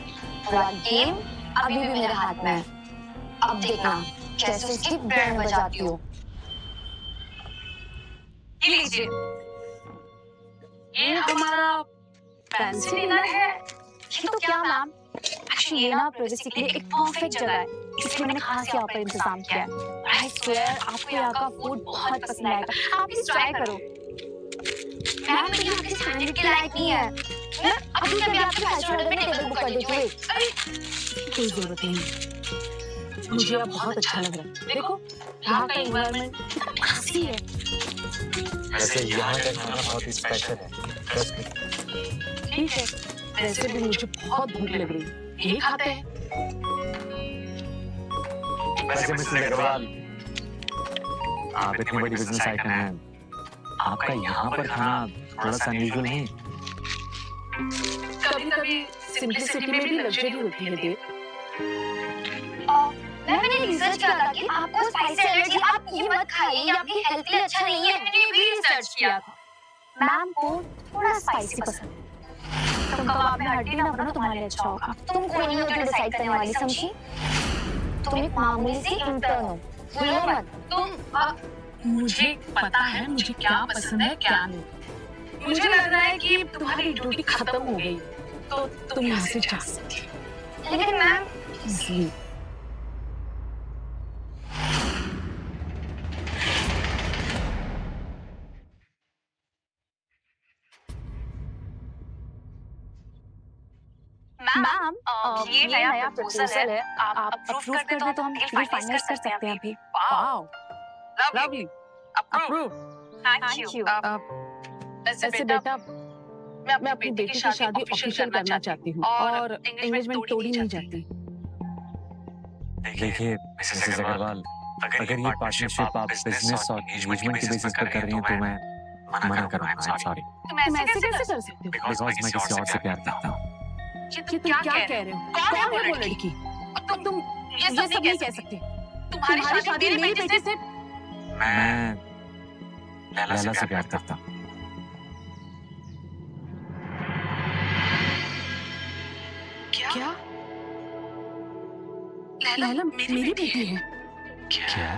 और गेम अभी भी मेरे हाथ में है। अब देखना कैसे उसकी बैंड बजाती हो। ये लीजिए, ये हमारा फैंसी डिनर है। ये तो क्या मैम, एक्चुअली ये ना प्राइवेसी के लिए एक परफेक्ट जगह है, इसलिए मैंने खास यहाँ पर इंतजाम किया है। आई स्वेयर आपको यहाँ का फूड बहुत पसंद आएगा, आप प्लीज ट्राई करो। मैम ये आपके स्टैंडर्ड के लायक नहीं है। अभी अभी आपके रेस्टोरेंट में टेबल बुक कर देती हूँ। कोई जरूरत नहीं, मुझे अब बहुत अच्छा लग रहा है। देखो यहाँ का एनवायरनमेंट काफी है। वैसे यहाँ का खाना बहुत ही स्पेशल है। ठीक है, वैसे भी मुझे बहुत भूख लग रही है, ये खाते हैं। वैसे मिस्टर अग्रवाल, आप इतनी बड़ी बिजनेस आइकन हैं, आपका यहाँ पर खाना थोड़ा सा अनयूजुअल नहीं? कभी-कभी सिंपलिसिटी में भी लग्जरी होती है देव। मैंने रिसर्च किया था कि आपको स्पाइसी एलर्जी, आप ये मत खाइए, ये आपकी हेल्थ के लिए अच्छा नहीं है। मैंने भी रिसर्च किया था। मैम को थोड़ा स्पाइसी पसंद है। तुम कबाब में हड्डी ना बनो, तुम्हारे लिए अच्छा होगा। तुम कोई नहीं हो जो डिसाइड करने वाली, समझी? तुम एक मामूली सी इंटर्न हो, भूलो मत। मुझे पता है मुझे क्या पसंद है क्या नहीं। मुझे लग रहा है कि तुम्हारी ड्यूटी खत्म हो गई, तो तुम यहाँ से जा सकती हो। लेकिन मैम मैम ये नया प्रपोजल है, आप अप्रूव कर दे तो हम डील फाइनलाइज कर सकते हैं अभी। Wow lovely, approve. Thank you. ऐसे बेटा मैं अपनी बेटी की शादी ऑफिशियल करना चाहती हूँ और एंगेजमेंट तोड़ी नहीं जाती। देखिए मिसेस अग्रवाल, अगर ये पार्टनरशिप आप बिजनेस और एंगेजमेंट के बेसिस पर कर रही हैं तो मैं मना करूंगा। I am sorry. तुम ऐसे कैसे कर सकते हो? बिकॉज़ मैं किसी और से प्यार करता हूँ। ये तुम क्या कह रहे हो? कौन है वो लड़की? तुम ये सब नहीं कह सकते। तुम्हारी शादी मेरी बेटी से। मैं लैला से प्यार करता हूँ। क्या? लैला मेरी बेटी है? क्या?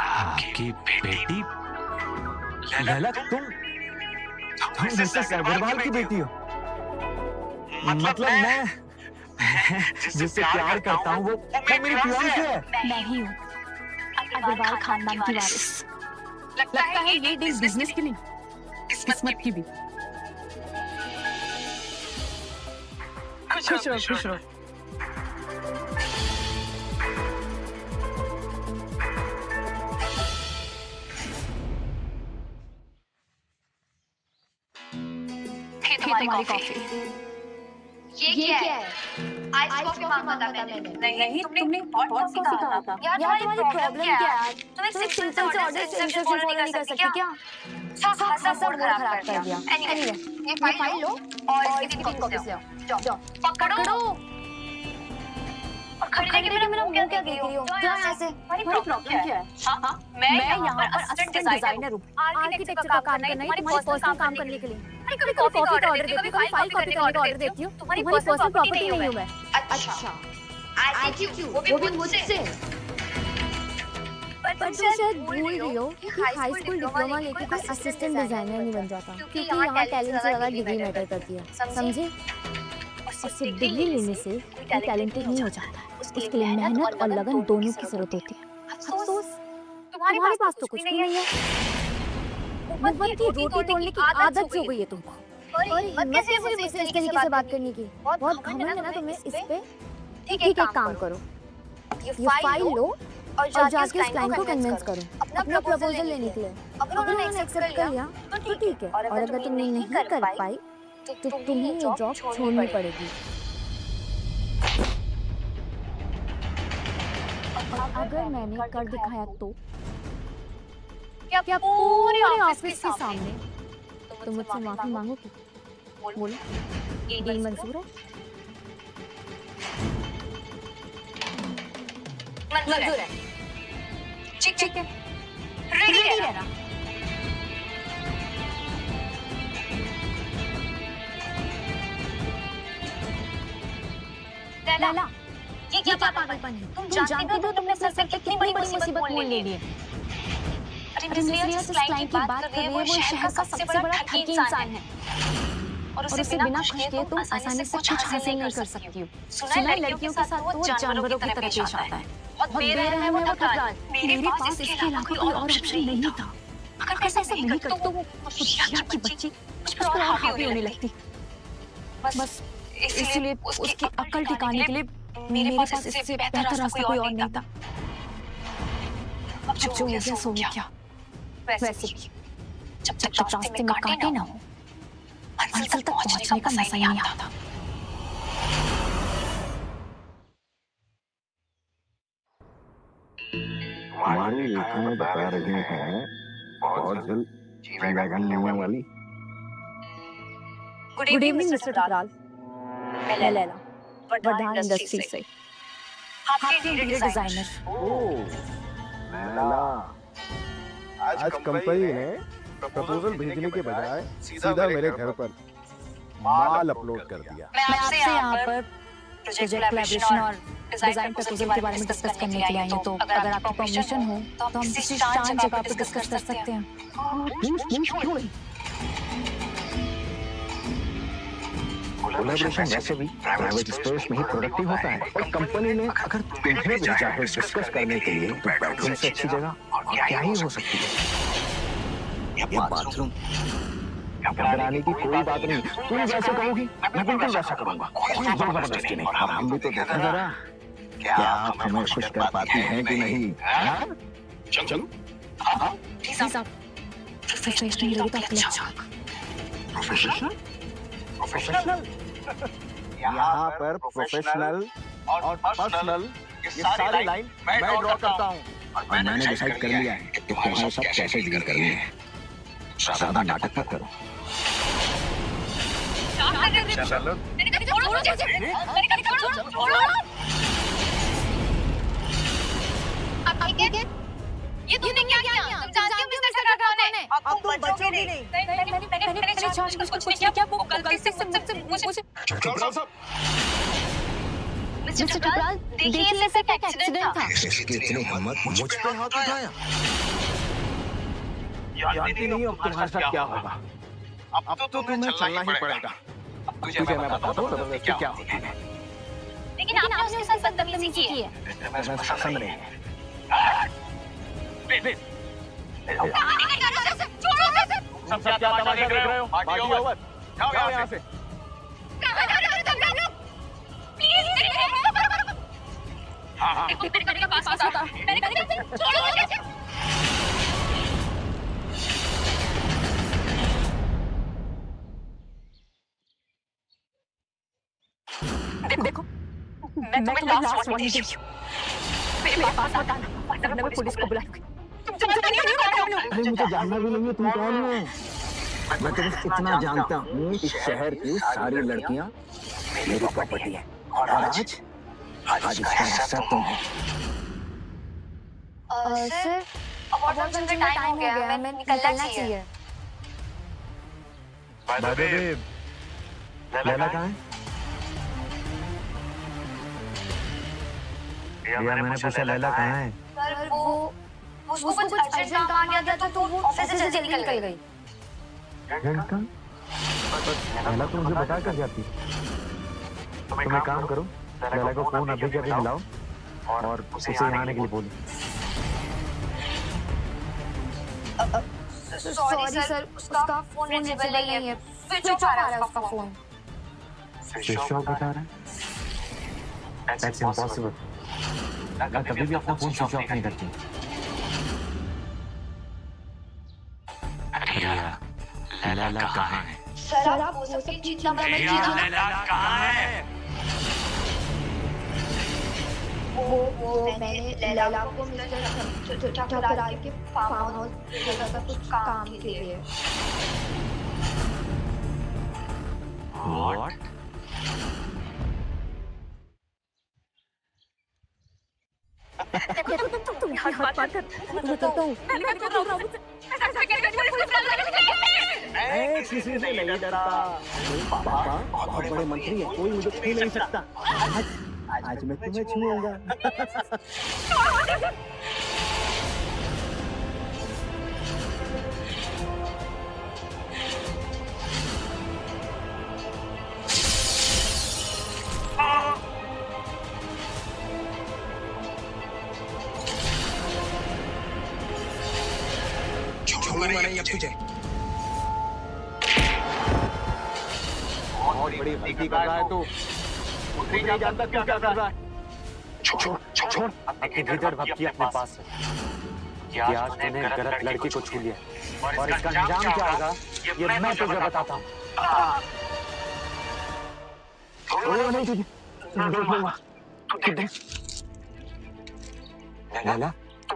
आपकी बेटी? लैला तुम मिसेस अग्रवाल की बेटी हो? मतलब मैं जिससे प्यार करता हूँ वो मेरी फियांसे है। मैं ही हूँ अग्रवाल खानदान की वारिस। लगता है ये डील बिजनेस की नहीं, किस्मत की भी। खुश रहो, खुश रहो। तुम्हारी कॉफी। ये क्या है? आइस कॉफी मांगा था मैंने। नहीं, तुमने हॉट कॉफी कहा था। यार तुम्हारी प्रॉब्लम क्या है? तुम एक सिंपल से ऑर्डर से इंस्ट्रक्शन फॉलो नहीं कर सकती क्या? खासा मूड खराब कर दिया। एनीवे, ये फाइल लो और इसकी कॉपी ले आओ। जाओ, पकड़ो। और खरीदने के लिए मेरा मुंह क्या देख रही हो? जाओ यहाँ से। तुम्हारी प्रॉब्लम क्या है? हाँ, मैं यहाँ पर असिस्टेंट डिजाइनर हूँ। आर्किटेक्चर का काम करना है, तुम्हारी पर्सनल काम करने के लिए। कभी कॉफी का ऑर्डर देती हूँ, कभी फाइल कॉपी करने का ऑर्डर देती हूँ। तुम्हारी पर्सनल प्रॉपर्टी नहीं हूँ मैं। अच्छा, ऐसे क्यों? वो भी मुझसे। पर तुम शायद भूल रही हो कि हाई स्कूल डिप्लोमा लेके कोई असिस्टेंट डिजाइनर नहीं बन जाता, क्योंकि यहाँ टैलेंट से ज्यादा डिग्री मैटर करती है, समझे? और सिर्फ डिग्री लेने से कोई टैलेंटेड नहीं हो जाता, उसके लिए मेहनत और लगन दोनों की जरूरत होती है। अफसोस तुम्हारे पास तो कुछ भी नहीं है। मोहब्बत की रोटी तोड़ने की आदत हो गई है तुमको। और हिम्मत कैसे मुझसे इस तरीके से बात करने की? बहुत घमंड है ना तुम्हें इस पे? ठीक है, एक काम करो, ये फाइल लो और जाके उस क्लाइंट को कन्विंस करो अपना प्रपोजल लेने के लिए। अगर उन्होंने एक्सेप्ट कर लिया तो ठीक है, और अगर तुमने नहीं कर पाई तो तुम्हें ये जॉब छोड़नी पड़ेगी। अगर मैंने कर दिखाया तो क्या पूरे ऑफिस के सामने तुम मुझसे माफी मांगोगी? बोलो, डील मंजूर है? मंजूर है। ठीक है, रेडी रहना। लैला, ये क्या पागलपन है? तुम जानती हो तुमने सर पे कितनी बड़ी मुसीबत मोल ले ली है। अरे नजरिया जिस क्लाइंट की बात कर रही है वो शहर का सबसे बड़ा ठगी इंसान है, और उसे बिना खुश किए तुम आसानी से कुछ हासिल नहीं कर सकती हो। सुना है लड़कियों के साथ वो जानवरों की तरह पेश आता है। बहुत बेरहम है वो ठगराज। मेरे पास इसके अलावा कोई और ऑप्शन नहीं था। अगर ऐसा नहीं करता तो वो होशियार की बच्ची मुझ पर और हावी होने लगती। बस इसलिए उसकी अकल ठिकाने के लिए मेरे पास इससे बेहतर रास्ता कोई और नहीं था। अब जो हो गया सो गया। वैसे भी जब तक रास्ते में कांटे ना हो मंजिल तक पहुंचने का मजा नहीं आता। हमारी लेखन बता रही हैं बहुत जल्द जी वैगन लेने वाली। Good evening mister Takral. मैं लैला, वर्धान इंडस्ट्री से आपके इंटीरियर डिजाइनर। ओह लैला, आज कंपनी ने प्रपोजल भेजने के बजाय सीधा मेरे घर पर माल अपलोड कर दिया। मैं आपसे यहाँ पर प्रोजेक्ट कोलैबोरेशन और डिजाइन प्रपोजल के बारे में डिस्कस करने के लिए आई हूँ, तो अगर आपकी परमिशन हो तो हम किसी शांत जगह पर डिस्कस कर सकते हैं। क्यों नहीं? कोलैबोरेशन वैसे भी प्राइवेट स्पेस में ही प्रोडक्टिव होता है, और कंपनी ने अगर तुम्हें भेजा है डिस्कस करने के लिए तो बेडरूम से अच्छी जगह और क्या ही हो सकती है। ये बाथरूम घबराने की कोई बात नहीं, तुम जैसे कहोगी मैं बिल्कुल वैसा करूंगा, कोई जबरदस्ती नहीं। और हम भी तो देखा जरा क्या आप हमें खुश कर पाती हैं कि नहीं? चलो प्लीज आप प्रोफेशनल लगे तो आप ले जाओ। प्रोफेशनल प्रोफेशनल यहाँ पर प्रोफेशनल और पर्सनल ये सारी लाइन मैं ड्रॉ करता हूँ, और मैंने डिसाइड कर लिया है कि तुम्हारे साथ कैसे डील करनी है। ज्यादा नाटक मत करो। चलो ये तूने क्या किया? तुम जानती हो मिस्टर सरकार कौन है? अब तुम बचोगे नहीं। मैंने जांच कुछ नहीं किया, वो गलती से मुझे मिस्टर टकराल, देखिए ये सिर्फ एक एक्सीडेंट था। इसकी इतनी हिम्मत मुझ पे हाथ उठाया? जानती नहीं हो तुम्हारे साथ क्या होगा। अब तो तुम्हें चलना ही पड़ेगा। तुझे मैं बता दूं जबरदस्ती क्या होती है। लेकिन आपने उसके साथ बदतमीजी की है। मैं पसंद नहीं है। सब क्या तमाशा देख रहे हो? Party over. जाओ यहाँ से। हाँ, मेरे पास आता। देखो, मैं तुम्हें लास्ट वार्निंग दे रही हूँ। मेरे पास मत आना, वरना मैं पुलिस को बुलाऊंगी। अरे मुझे जानना भी नहीं है तुम कौन हो। मैं तो बस इतना जानता हूँ कि शहर की सारी लड़कियाँ मेरी प्रॉपर्टी है, और आज इसका हिस्सा तुम हो। सर अबॉर्शन का टाइम हो गया, हमें निकलना चाहिए। लैला कहाँ है? मैंने पूछा लैला कहाँ है? सर वो उसको कुछ अर्जेंट काम आ गया था, तो वो ऑफिस से जल्दी निकल गई। लैला तो मुझे बता कर जाती। तुम एक काम करो, लैला को फोन अभी के अभी मिलाओ और उसे यहाँ आने के लिए बोलो। सॉरी सर, उसका फोन रिचेबल नहीं है, स्विच ऑफ आ रहा है उसका फोन। स्विच ऑफ बता रहा है? That's impossible. मैं कभी भी अपना फोन स्विच ऑफ नहीं करती। लैला कहाँ है? सर आप हो सकती जितना मैं लैला कहाँ है? वो मैंने लैला को मिस्टर ठकराल के फार्म हाउस भेजा था कुछ काम के लिए। What? तुम हाथ मत कर। मैं करता हूँ। किसी से नहीं डरता। पापा बहुत बड़े मंत्री हैं, कोई मुझे छू नहीं सकता। आज मैं तुम्हें छूऊंगा। छोड़ूंगा नहीं अब तुझे। बहुत बड़ी गलती कर रहा है तू। नहीं जानता क्या कर रहा है। छोड़ अपनी भीतर भक्ति अपने पास है कि आज तूने गलत लड़की को छू लिया, और इसका अंजाम क्या होगा ये मैं तुझे बताता हूँ। नहीं तुझे देख लूंगा। लैला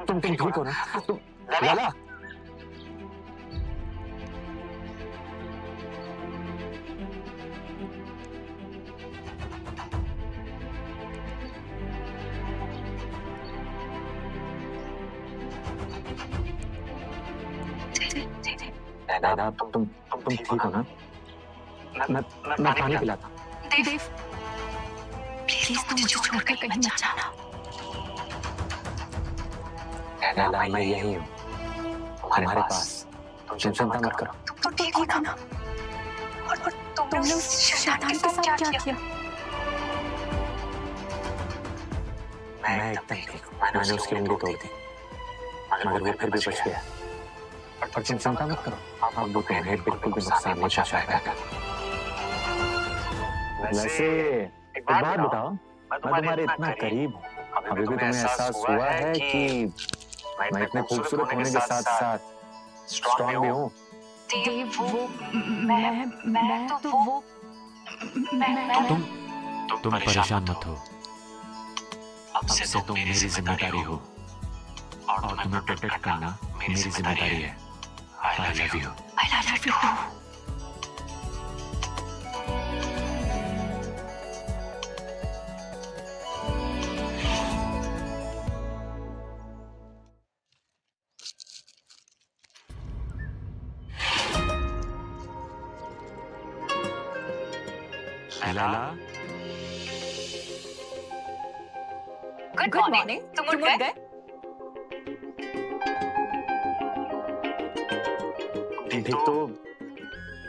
तुम ठीक हो ना? तुम लैला दादा तुम ठीक हो ना? मैं पानी पिलाता हूँ। देव प्लीज प्लीज तुम मुझे छोड़कर कहीं मत जाना। लैला, मैं यही हूँ तुम्हारे पास, तुम चिंता मत करो। तुम ठीक हो ना? और तुमने उस शैतान के साथ क्या किया? मैं एकदम ठीक हूँ। मैंने उसकी उंगली तोड़ दी, मगर वो फिर भी बच गया। पर तुम चिंता मत करो, अब वो तुम्हें बिल्कुल भी नुकसान नहीं पहुंचाएगा। वैसे एक बात बताओ, मैं तुम्हारे इतना करीब हूँ, अभी भी तुम्हें एहसास हुआ है कि मैं इतने खूबसूरत होने के साथ साथ स्ट्रॉन्ग भी हूँ? देव, वो मैं तो वो तुम परेशान मत हो। अब से तुम मेरी जिम्मेदारी हो और तुम्हें प्रोटेक्ट करना मेरी जिम्मेदारी है। I love you. I love you. Laila, good morning. तुम उठ गए? ठीक तो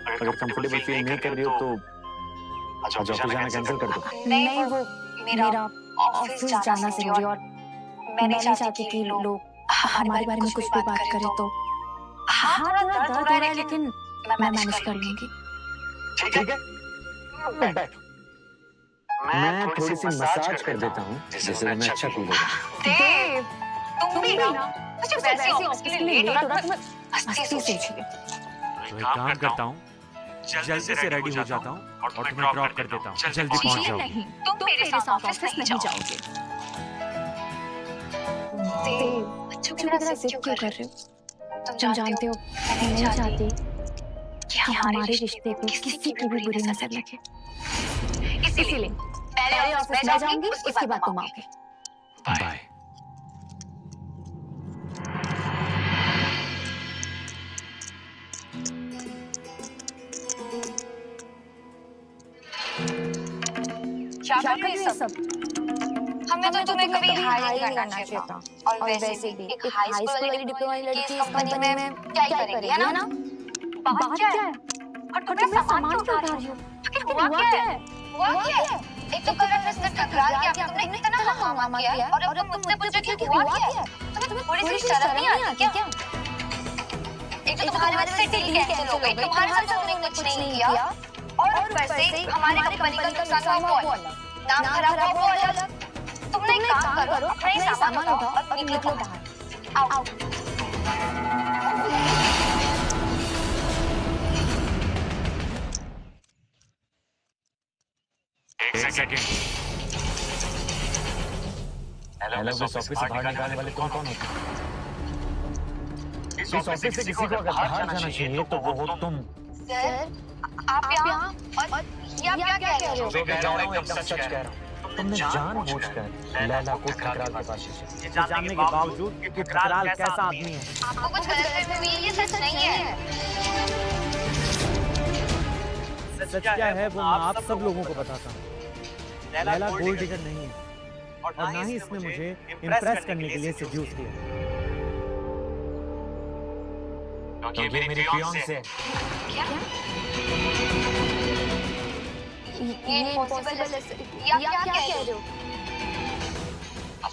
अगर कंफर्टेबल फील नहीं कर रही हो तो आज ऑफिस जाना कैंसिल कर दो। नहीं, वो मेरा ऑफिस जाना जरूरी और मैं नहीं चाहती कि लोग हमारे बारे में कुछ भी बात करें तो। हाँ, थोड़ा दर्द हो रहा है लेकिन मैं मैनेज कर लूंगी। ठीक है, बैठो। मैं थोड़ी सी मसाज कर देता हूँ जिससे मैं अच्छा फील होगा। देव, तुम भी ना मुझे वैसे ऑफिस के लिए लेट हो रहा था। मस्ती सोचिए। तो एक काम करता हूँ, जल्दी से रेडी हो जाता हूँ और तुम्हें ड्रॉप कर देता हूँ। जल्दी पहुँच जाओ। नहीं, तुम मेरे साथ ऑफिस नहीं जाओगे। देव, बच्चों की तरह जिद क्यों कर रहे हो? तुम जानते हो मैं नहीं चाहती कि हमारे रिश्ते को किसी की भी बुरी नजर लगे। इसीलिए पहले ऑफिस में जाऊंगी, उसके बाद तुम आओगे। बाय। क्या कर रही है सब? हमें तो तुम्हें कभी हायर ही करना चाहिए था। और वैसे भी एक हाई स्कूल वाली डिप्लोमा वाली लड़की इस कंपनी में क्या ही करेगी, है ना? बात क्या है? और तुम मेरा सामान क्यों उठा रही हो? आखिर हुआ क्या है? हुआ क्या है? एक तो कल हमने सिर टकरा के तुमने इतना हंगामा किया और अब तुम मुझसे पूछ रहे हो कि हुआ क्या है? तुम्हें थोड़ी सी शर्म नहीं आती क्या? एक तो तुम्हारे वजह से डील कैंसिल हो गई, तुम्हारे साथ तुमने कुछ नहीं किया और ऊपर से हमारी कंपनी का नुकसान हुआ वो अलग, नाम खराब हुआ वो अलग। तुमने एक काम करो, अपना ही सामान उठाओ और निकलो बाहर। आओ। एक सेकंड। हेलो, इस ऑफिस से बाहर निकालने वाले कौन कौन होते हैं? इस ऑफिस से किसी को अगर बाहर जाना चाहिए तो वो हो तुम। सर, आप यहाँ और ये आप क्या कह रहे हो? जो कह रहा हूँ एकदम सच कह रहा हूँ। तुमने जानबूझकर लैला को ठकराल के पास ये जानने के बावजूद कि ठकराल कैसा आदमी है। आपको कुछ गलतफहमी हुई है, ये सच नहीं है। सच क्या है वो मैं आप सब लोगों को बताता हूँ। लैला गोल्ड डिगर नहीं है और ना ही इसने मुझे इम्प्रेस करने के लिए सेड्यूस किया। क्योंकि मेरी फियांसे है। क्या? ये इम्पॉसिबल है। या क्या कह रहे हो?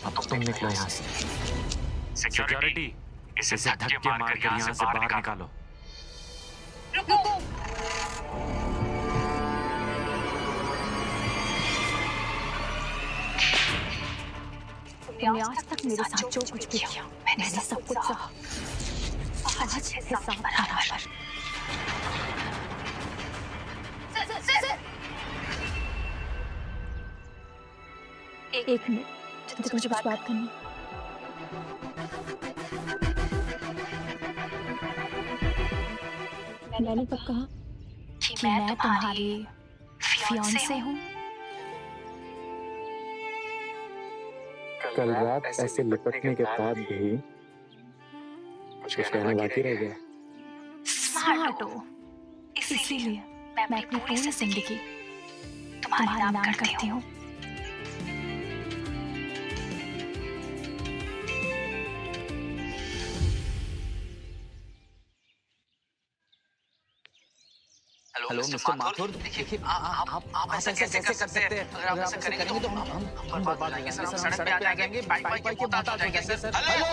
अब तुम निकलो यहाँ से। सिक्योरिटी, इसे धक्के मार कर यहाँ से बाहर निकालो। रुको। तुमने आज तक मेरे साथ जो कुछ भी किया, मैंने सब कुछ सहा। आज हिसाब बराबर। एक मिनट, मुझे बात करनी। मैंने कब कहा कि मैं तुम्हारी फियांसे हूँ? कल रात ऐसे लिपटने के बाद भी कुछ कहना बाकी रह गया। स्मार्ट हो, इसीलिए मैं अपनी पूरी जिंदगी तुम्हारे नाम करती हूँ। हेलो मिस्टर माथुर, देखिए आप ऐसे कैसे कर सकते हैं? अगर आप ऐसे करेंगे तो हम बर्बाद हो जाएंगे सर, हम सड़क पे आ जाएंगे, बाइक के बहुत आ जाएंगे सर। हेलो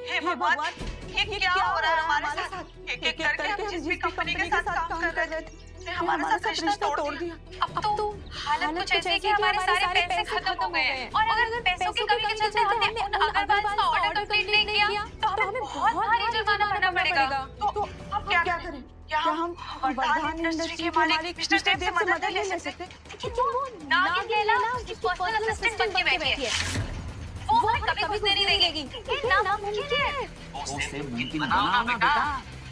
हे भगवान, ये क्या हो रहा है हमारे साथ? एक करके हम जिस भी कंपनी के साथ काम कर रहे थे, हमारे साथ रिश्ता तोड़ दिया। अब तो हालत कुछ ऐसी है कि हमारे सारे पैसे खत्म हो गए हैं और अगर पैसों की कमी के चलते हमने उन अग्रवाल का ऑर्डर कंप्लीट नहीं किया तो हमें बहुत भारी जुर्माना भरना पड़ेगा। तो हम क्या करें? क्या हम वर्धमान इंडस्ट्री के मालिक मिस्टर देव से मदद ले सकते? लेकिन वो नागिन लैला उसकी पर्सनल असिस्टेंट बन के बैठी है, वो हमें कभी घुसने नहीं देगी। ये नामुमकिन है। उसे मुमकिन बनाओ ना बेटा,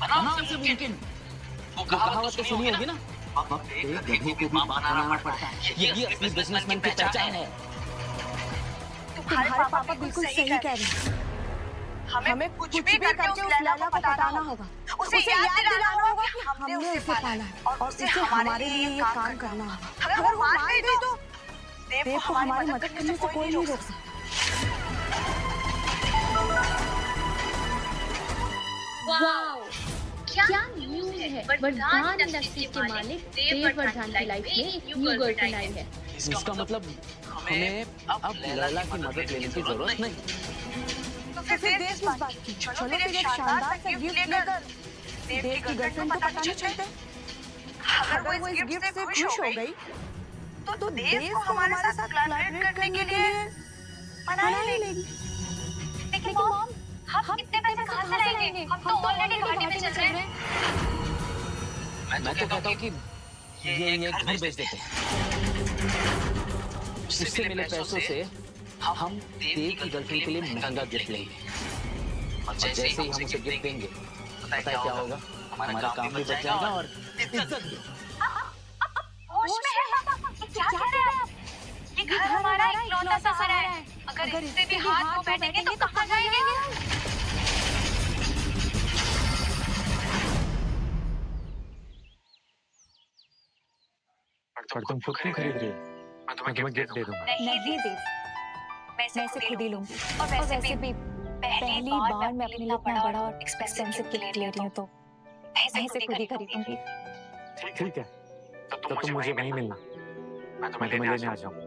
बनाओ उसे मुमकिन। वो कहावत तो सुनी होगी ना, एक गधे को भी बाप बनाना पड़ता है। ये असली बिजनेसमैन की पहचान है। तुम्हारे पापा बिल्कुल सही कह रहे हैं। हमें कुछ भी करके उस लैला को पटाना होगा, उसे याद दिलाना होगा कि हमने उसे पाला है और उसे हमारे लिए ये काम करना होगा। अगर वो मान गई तो देव को हमारी मदद करने से कोई नहीं रोक सकता। वाओ, क्या न्यूज़ है। वर्धमान इंडस्ट्री के मालिक देव वर्धमान की लाइफ में न्यू गर्लफ्रेंड आई है। इसका मतलब हमें अब लैला की मदद लेने की जरूरत नहीं। तो फिर देव किस बात की? चलो फिर एक शानदार सा गिफ्ट लेकर देव की गर्लफ्रेंड को पटाने चलते। अगर वो इस गिफ्ट से खुश हो गई तो देव को हमारे साथ कोलैबोरेट करने के लिए मना ही लेगी। लेकिन मॉम, हम इतने पैसे कहाँ से लाएंगे? हम तो ऑलरेडी घाटे में चल रहे हैं। मैं तो कहता हूँ कि ये घर बेच देते हैं। इससे मिले पैसों से हम देव की गर्लफ्रेंड के लिए महंगा गिफ्ट लेंगे और जैसे ही हम उसे गिफ्ट देंगे पता है क्या होगा? हमारा काम भी बच जाएगा और इज्जत भी। होश में है पापा? क्या कह रहे हैं आप? ये घर हमारा इकलौता सहारा है। अगर इससे भी हाथ धो बैठेंगे तो कहाँ जाएंगे? पर तुम खुद क्यों खरीद रही हो? मैं तुम्हें गिफ्ट दे दूंगा। नहीं देव, मैं इसे खुद ही लूंगी। और वैसे भी पहली बार मैं अपने लिए इतना बड़ा और एक्सपेंसिव गिफ्ट ले रही हूँ तो मैं इसे खुद ही खरीदूंगी। ठीक है, तब तुम मुझे वहीं मिलना, मैं तुम्हें लेने आ जाऊंगा।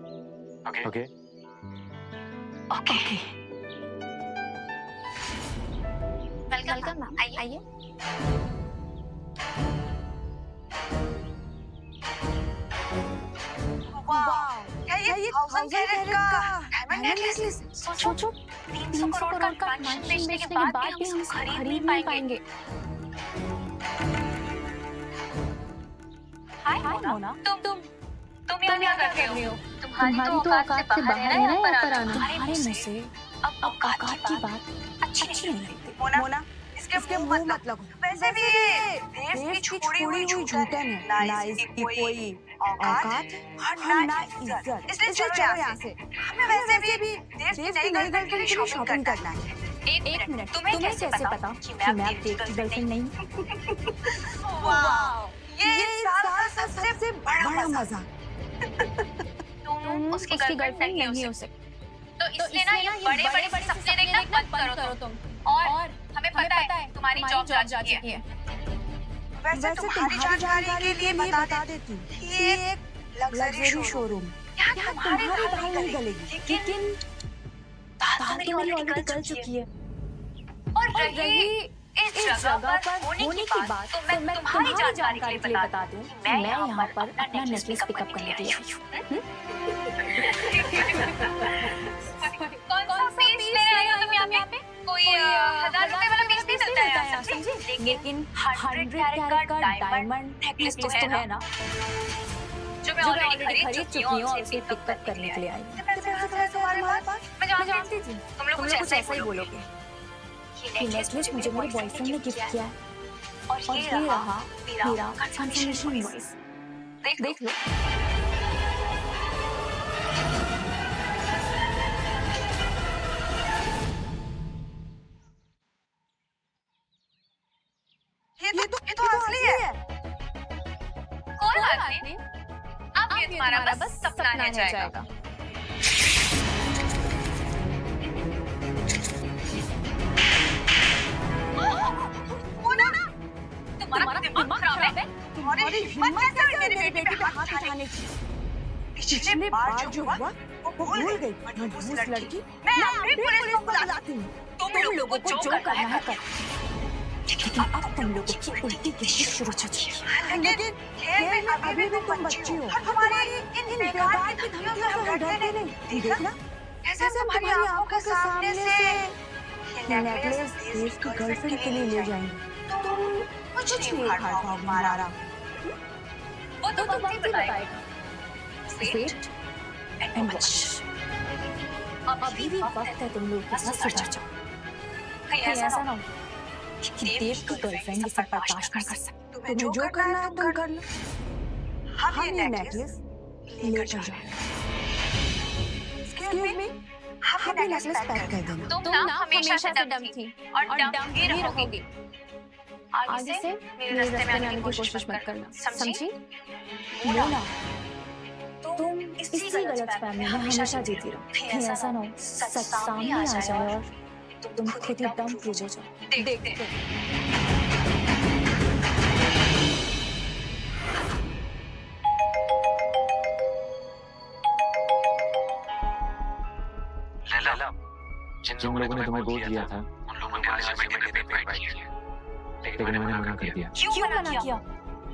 ओके? ओके। वेलकम मैम, आइए। वाह, क्या ये 1000 कैरेट का डायमंड नेकलेस? सोचो 300 करोड़ का मैंशन बेचने के बाद भी हम खरीद नहीं पाएंगे। हाय मोना, तुम यहाँ क्या कर रही हो? तुम्हारी तो औकात से बाहर है यहाँ पर आना। तुम्हारे मुंह से अब औकात की बात अच्छी नहीं लगती। मोना, इसके मुंह मत लगो। वैसे भी देव की छोड़ी हुई झूठन है, ना इसकी कोई औकात और ना इज्जत। इसलिए चलो यहाँ से। हमें वैसे भी देव की नई गर्लफ्रेंड के लिए शॉपिंग करना है। एक मिनट, तुम्हें कैसे पता कि मैं आप देव की गर्लफ्रेंड नहीं? वाह, ये इस साल का सबसे बड़ा मजा। तुम उसकी गर्लफ्रेंड नहीं हो सकती। तो इसलिए ना ये बड़े बड़े सपने देखना बंद करो तुम। और हमें पता है तुम्हारी जॉब जा चुकी है। वैसे तुम्हारी जानकारी के लिए बता देती हूँ, ये एक लग्जरी शोरूम यहाँ तुम्हारी दाल नहीं गलेगी, लेकिन दाल तो मेरी ऑलरेडी गल चुकी है। और रही इस जगह पर होने की बात तो मैं तुम्हारी जानकारी के लिए बता दूं कि मैं यहाँ पर अपना नेकलेस पिकअप करने के लिए आई हूँ। कौन सा पीस ले रहे हो तुम यहाँ पे? कोई 1000 रुपए वाला पीस नहीं मिलता है यहाँ, समझी? लेकिन 100 कैरेट का डायमंड नेकलेस तो है ना, जो मैं ऑलरेडी खरीद चुकी हूँ और उसे पिकअप करने के लिए आई हूँ। मैं जानती थी तुम लोग कुछ ऐसा ही बोलोगे। ये नेकलेस मुझे मेरे बॉयफ्रेंड ने गिफ्ट किया है और ये रहा मेरा कंफर्मेशन इनवॉइस। देख लो। ये तो असली है। कोई बात नहीं, अब ये तुम्हारा बस सपना रह जाएगा। तुम्हारा दिमाग खराब है? तुम्हारी हिम्मत कैसे हुई मेरे बेटे पे हाथ उठाने की? पिछले बार जो हुआ वो भूल गई। मनहूस लड़की, मैं अभी पुलिस को बुलाती हूँ। तुम लोगों को जो करना है कर। लेकिन अब तुम लोगों की उल्टी गिनती शुरू हो चुकी है। लेकिन खेल में अभी भी तुम बच्ची हो और तुम्हारी इन बेकार की धमकियों से हम डरते नहीं। देखना कैसे तुम्हारी आंखों के सामने से ये नेकलेस देश की गर्लफ्रेंड के लिए ले जाएंगे। तुम कुछ नहीं उखाड़ पाओगे हमारा। वो तो वक्त ही बताएगा। Wait and watch. अब अभी भी वक्त है तुम लोग के साथ सुधर जाओ। कहीं ऐसा ना हो कि देव की गर्लफ्रेंड इसे बर्दाश्त ना कर सके। तुम्हें जो करना है तुम कर लो। हम ये नेकलेस लेकर जाएंगे। Excuse me, हम ये नेकलेस पैक कर देना। तुम ना हमेशा से डम थी और डम ही रहोगी। आगे से मेरे रास्ते में आने की कोशिश मत करना, समझी? मोना, तुम इसी गलतफहमी में हमेशा जीती रहो। कहीं ऐसा ना हो सच सामने आ जाए और तुम खुद ही दम टूट जाओ। देख लैला, जिन लोगों ने तुम्हें गोद लिया था उन लोगों ने आज मेरे पे फाइट की है, लेकिन मैंने मना कर दिया। क्यों मना किया?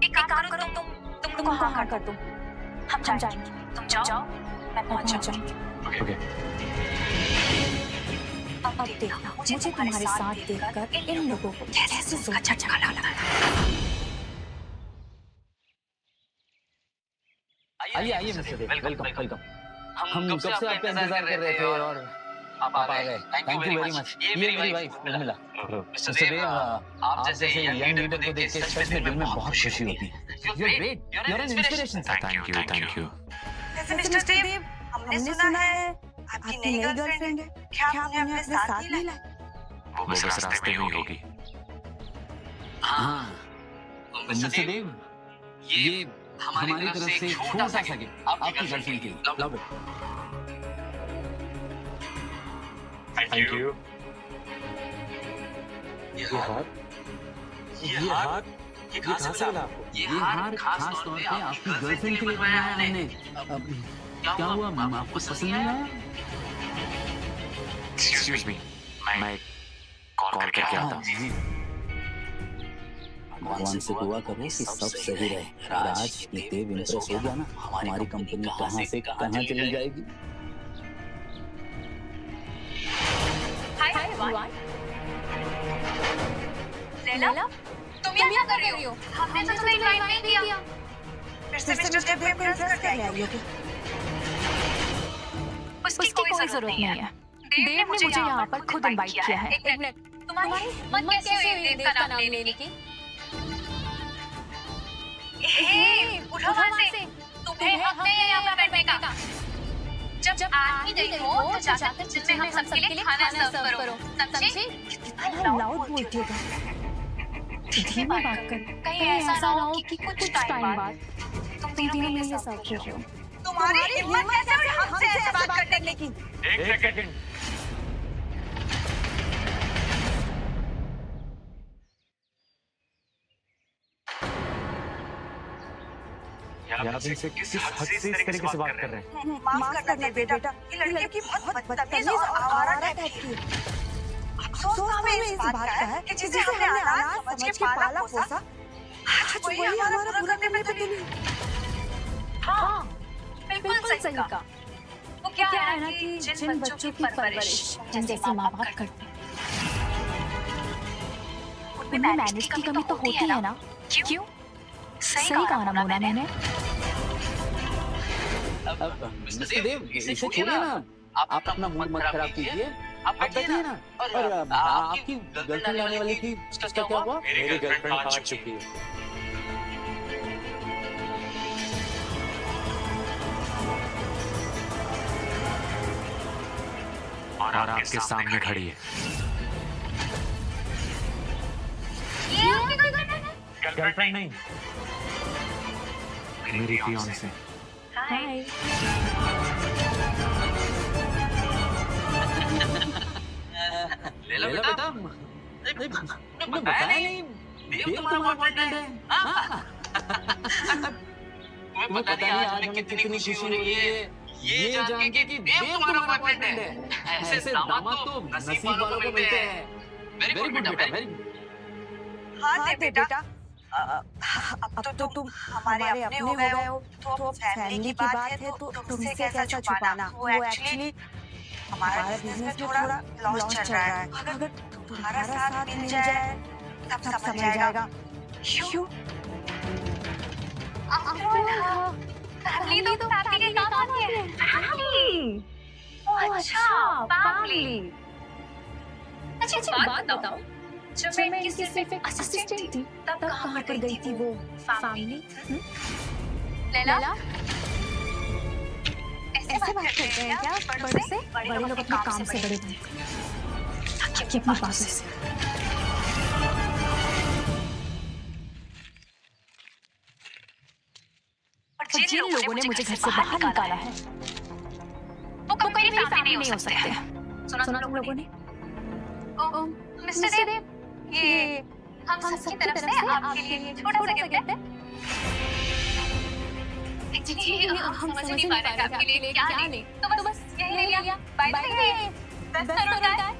एक काम करो, तुम कहाँ कर दो, हम जाएंगे। तुम जाओ, मैं पहुंच जाऊंगी। ओके। अब देखना मुझे तुम्हारे साथ देखकर इन लोगों को कैसे झटका लगा। आइए मिस्टर देव, वेलकम। हम कब से आपका इंतजार कर रहे थे और आप आ गए। Thank you very much. ये मेरी वाइफ उर्मिला। मिस्टर देव, आप जैसे यंग लीडर को देख के सच में दिल में बहुत खुशी होती है। You are great, you are an inspiration. Thank you. Mister Dev, हमने सुना है आपकी नई गर्लफ्रेंड है। क्या आपने अपने साथ ही लाया? वो बस रास्ते में ही होगी। हाँ मिस्टर देव, ये हमारी तरफ से छोटा सा गिफ्ट आपकी गर्लफ्रेंड के लिए। Love it. Thank you. ये हार कहाँ से मिला आपको? ये हार खास तौर पे आपकी गर्लफ्रेंड के लिए बनाया है हमने। क्या हुआ, आपको पसंद नहीं आया? एक्सक्यूज मी, मैं कॉल करके क्या था? भगवान से दुआ करो कि सब सही रहे। राज की देव इंप्रेस हो गया ना, हमारी कंपनी कहाँ से कहाँ चली जाएगी। Hi everyone. लैला, तुम यहाँ कर रही हो? हमने तो तुम्हें इनवाइट नहीं किया। फिर से मिस्टर देव को इम्प्रेस करके आई हो क्या? उसकी कोई जरूरत नहीं है। देव ने मुझे यहाँ पर खुद इनवाइट किया है। एक मिनट, तुम्हारी मन कैसे हुई देव का नाम लेने की? उठो वहाँ से, तुम्हें हक नहीं है यहाँ पर बैठने का। जब आ ही गई हो तो जाकर किचन में हम सबके लिए खाना सर्व करो, समझी? लाउड बोलती हो धीमी बात कर। कहीं ऐसा ना हो कि कुछ टाइम बाद तुम तीनों मेरे साथ हो जाओ। तुम्हारी हिम्मत कैसे हुई हमसे ऐसे बात करने की? एक सेकंड। आप इनसे किस हद से इस तरीके से बात कर रहे हैं? माफ करना बेटा, ये लड़की की बहुत बदतमीज और आवारा टाइप की है। अफसोस हमें इस बात का है कि जिसे हमने अनाथ समझ के पाला पोसा, आज वही हमारा बुरा करने पे तुली। हाँ, बिल्कुल सही कहा। वो क्या है ना कि जिन बच्चों की परवरिश जैसे माँ बाप करते हैं उनमें मैनेज की कमी तो होती है ना। क्यों? सही कहा ना मोना मैंने। मिस्टर देव, इसे छोड़िए ना, आप अपना मूड मत खराब कीजिए। आप बैठिए ना। और आपकी गर्लफ्रेंड आने वाली थी, उसका क्या हुआ? मेरी गर्लफ्रेंड आ चुकी है। और आपके सामने खड़ी है। गर्लफ्रेंड नहीं, मेरी फियांसे। हाय। ले लो बेटा, तुमने बताया नहीं देव तुम्हारा बॉयफ्रेंड है? तुम्हें पता नहीं आज हमें कितनी खुशी हो रही है ये जान के कि देव तुम्हारा बॉयफ्रेंड है। ऐसे दामाद तो नसीब वालों को मिलते हैं। वेरी गुड बेटा, वेरी गुड। हाँ बेटा, अब तो तुम हमारे अपने हो गए हो, तो फैमिली की बात है तो तुमसे कैसा छुपाना। वो एक्चुअली हमारा बिजनेस में थोड़ा लॉस चल रहा है। अगर तुम्हारा साथ मिल जाए तब समझ जाएगा। क्यों? फैमिली तो फैमिली के काम आती है। फैमिली, अच्छा फैमिली। अच्छा एक बात बताओ, जब मैं इनकी सिर्फ असिस्टेंट थी तब कहाँ पर गई थी वो फैमिली? लैला, ऐसे बात करते हैं क्या बड़ों से? बड़े लोग अपने काम से बड़े बनते हैं। ताकि अपनी बातों से। जिन लोगों ने मुझे घर से बाहर निकाला है वो कभी मेरी फैमिली नहीं हो सकते। सुना तुम लोगों ने? मिस्टर देव, ये हम सबकी तरफ से आपके लिए छोटा सा गिफ्ट है। जी हम समझ नहीं पा रहे आपके लिए क्या नहीं, तो बस यही ले लिया। बाय द वे 10 करोड़ का है।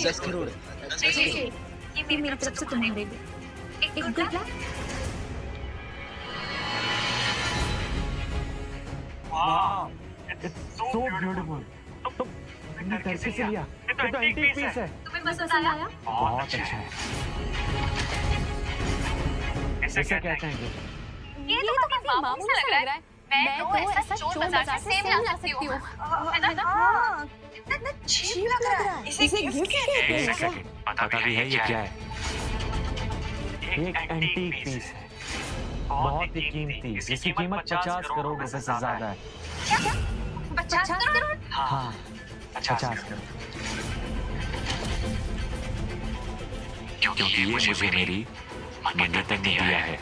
10 करोड़। ये मेरी तरफ से तुम्हारे लिए एक गुड लक। वाह, इट्स सो ब्यूटीफुल। तुमने कैसे से लिया? ये तो एंटीक पीस है। तुम्हें पसंद आया? बहुत अच्छा है। इसे क्या कहते हैं? ये तो काफी मामूली सा लग रहा है। मैं तो ऐसा चोर बाजार से सेब ला सकती हूँ, है ना? हाँ, इतना चीप लग रहा है। इसे गिफ्ट कहते हैं। पता भी है ये क्या है? एक एंटीक पीस है, बहुत ही कीमती, जिसकी कीमत 50 करोड़ रुपए से ज्यादा है। क्या? 50 करोड़? हाँ, 50 करोड़। क्योंकि ये मुझे मेरी मन्नत ने दिया है।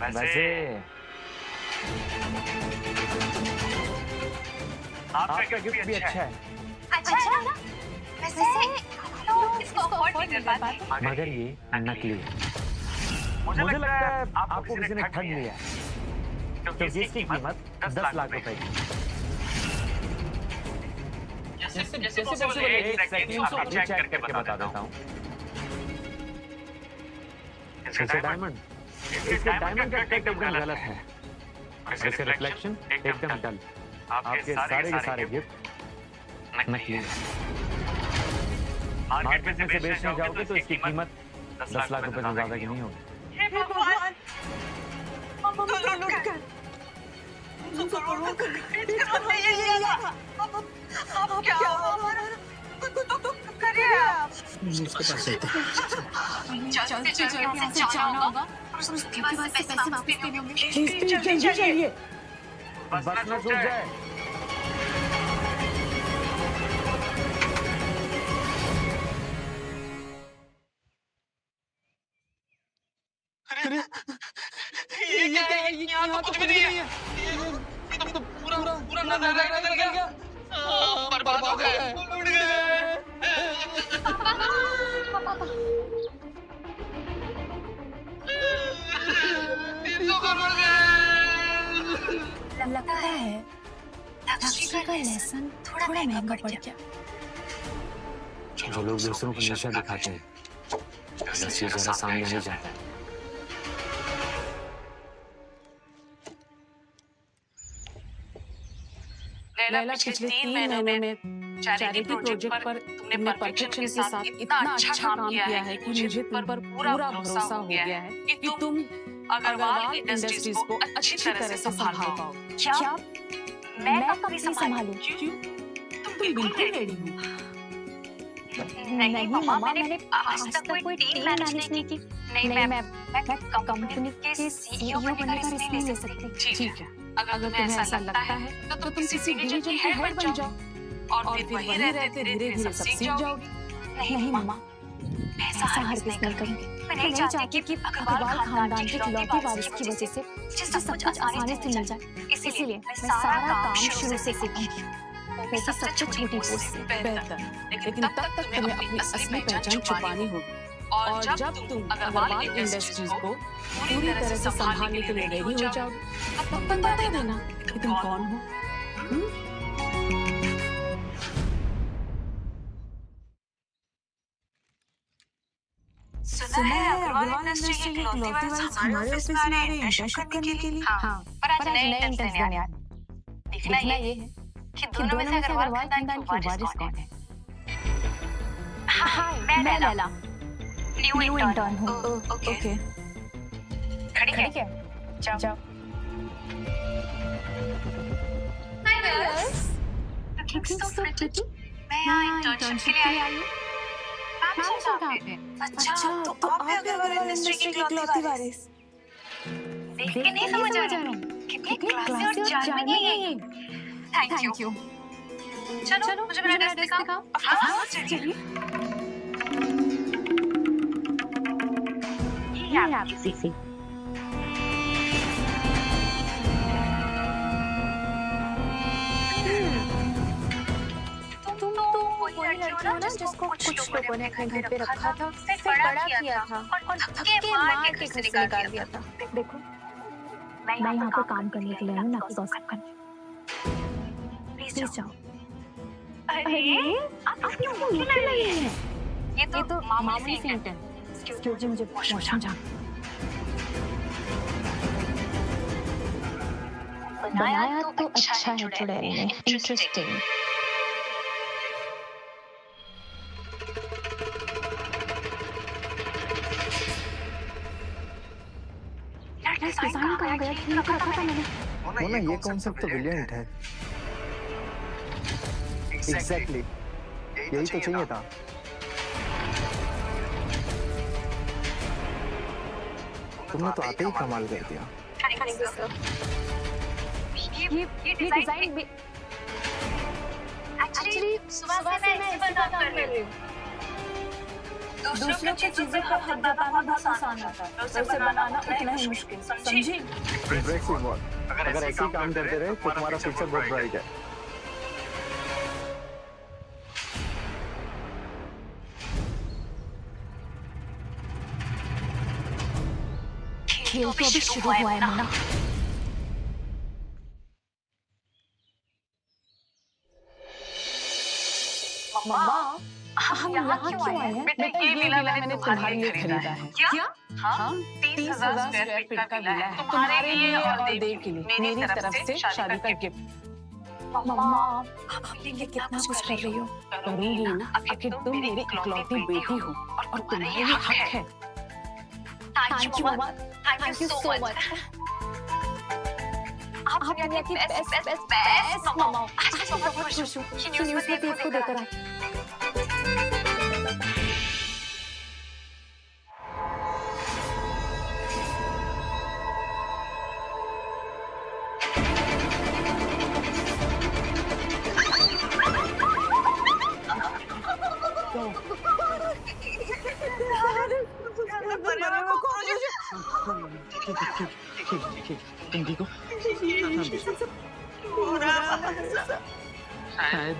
वैसे आपका गिफ्ट भी अच्छा है। अच्छा है ना? वैसे तो इसको अफोर्ड नहीं कर पाते। मगर ये नकली है। मुझे लगता है आपको किसी ने ठग लिया, क्योंकि इसकी कीमत 10 लाख रुपए की। एक सेकंड चेक करके बता देता हूँ। इसके डायमंड का टेक एकदम गलत है। इसके रिफ्लेक्शन एकदम डल। आपके सारे के सारे गिफ्ट नकली है। मार्केट में से बेचने जाओगे तो इसकी कीमत 10 लाख रुपए से ज्यादा की नहीं होगी। हे भगवान, करोड़ का ये लिया। अब क्या तो करिए आप। उसके पास है। जल्दी यहाँ से जाना होगा और उसके बाद से पैसे वापस देने होंगे। जल्दी चाहिए, बस ना छूट जाए। ये क्या है? यहाँ तो कुछ भी नहीं है। ये तो पूरा नजारा बदल गया। बर्बाद हो गए, उड़ गए। लगता है लक्ष्मी का लेसन थोड़ा महंगा पड़ गया। जो लोग दूसरों को नशा दिखाते हैं, नशे जरा सामने नहीं जाता है। लैला, पिछले 3 महीनों में चैरिटी प्रोजेक्ट पर तुमने परफेक्शन के साथ इतना अच्छा काम किया है कि मुझे तुम पर पूरा भरोसा हो गया है कि तुम अग्रवाल इंडस्ट्रीज को अच्छी तरह से संभाल पाओ। क्या मैं कभी संभालूं? तुम बिल्कुल रेडी हो? नहीं मम्मा, मैंने आज तक कोई टीम मैनेज नहीं की। नहीं, मैं कंपनी के सीईओ बनने का रिस्क नहीं ले सकती। ठीक है, अगर तुम्हें ऐसा लगता है तो तुम किसी डिवीजन की हेड बन जाओ और फिर वहीं रहते धीरे-धीरे सब सीख जाओगी। नहीं मम्मा, मैं ऐसा हरगिज़ नहीं करूंगी। मैं नहीं चाहती कि अग्रवाल खानदान की इकलौती वारिस की वजह से मुझे सब कुछ आसानी से मिल जाए। इसीलिए मैं सारा काम शुरू से सीखूंगी, वो भी सबसे छोटी पोस्ट से। बेहतर, लेकिन तब तक तुम्हें अपनी असली पहचान छुपानी होगी और जब तुम अग्रवाल इंडस्ट्रीज को पूरी तरह से संभालने के लिए रेडी हो जाओ, तब बता देना कि तुम कौन हो। सुना है अग्रवाल इंडस्ट्री की इकलौती वाइज हमारे ऑफिस में आ रहे हैं इंटर्नशिप करने के लिए। हाँ, पर आज नए इंटर्न्स देने आ रहे हैं। देखना ये है कि दोनों में से अग्रवाल खानदान की वारिस कौन है। हाय, मैं लैला, न्यू इंटर्न हूँ। ओके, खड़ी क्या? जाओ। Hi girls, looking so pretty. मैं यहाँ इंटर्नशिप के लिए आई हूँ। मैम कहाँ पे? अच्छा, तो आप भी अग्रवाल इंडस्ट्री की इकलौती वारिस। देख के नहीं समझ आ रहा कितनी क्लासी और चार्मिंग है ये। Thank you. चलो मुझे मेरा ड्रेस दिखाओ। हाँ, चलिए। ये आप सीसी। तुम तो वही लड़की हो ना जिसको कुछ लोगों ने अपने घर पे रखा था, फिर बड़ा किया था और धक्के मार के घर से निकाल दिया था। देखो, मैं यहाँ पे काम करने के लिए हूँ, ना कि गॉसिप करने। प्लीज जाओ। अरे आप क्यों मुझे लग रही हैं? ये तो मामूली सीट है। क्योंकि मुझे वॉशरूम जाना। बनाया तो अच्छा है चुड़ैल ने, इंटरेस्टिंग। डिजाइन कहाँ गया? ठीक रखा था मैंने। मोना, ये कॉन्सेप्ट तो ब्रिलियंट है। एग्जैक्टली, यही तो चाहिए था। तुमने तो आते ही कमाल कर दिया। ये डिजाइन भी एक्चुअली सुबह से मैं इसी पर काम कर रही हूँ। दूसरों की चीजों का हक जताना बहुत आसान होता है, उसे बनाना उतना ही मुश्किल। समझी? Impressive work. अगर ऐसे ही काम करते रहे तो तुम्हारा फ्यूचर बहुत ब्राइट है। खेल तो अभी शुरू हुआ है ना। मम्मा, हम यहाँ क्यों आए हैं? बेटा, ये विला मैंने तुम्हारे लिए खरीदा है। क्या? हाँ, 30,000 स्क्वायर फीट का विला है, तुम्हारे लिए और देव के लिए, मेरी तरफ से शादी का गिफ्ट। मम्मा, आप अपने लिए कितना कुछ कर रही हो? करूंगी ना, आखिर तुम मेरी इकलौती बेटी हो और तुम्हारे ये हक है। Thank you mamma, thank you so much. आप दुनिया की बेस्ट मम्मा। आज मैं बहुत खुश हूँ कि न्यूज़ में देव को देकर आई। तुम ठीक हो? शायद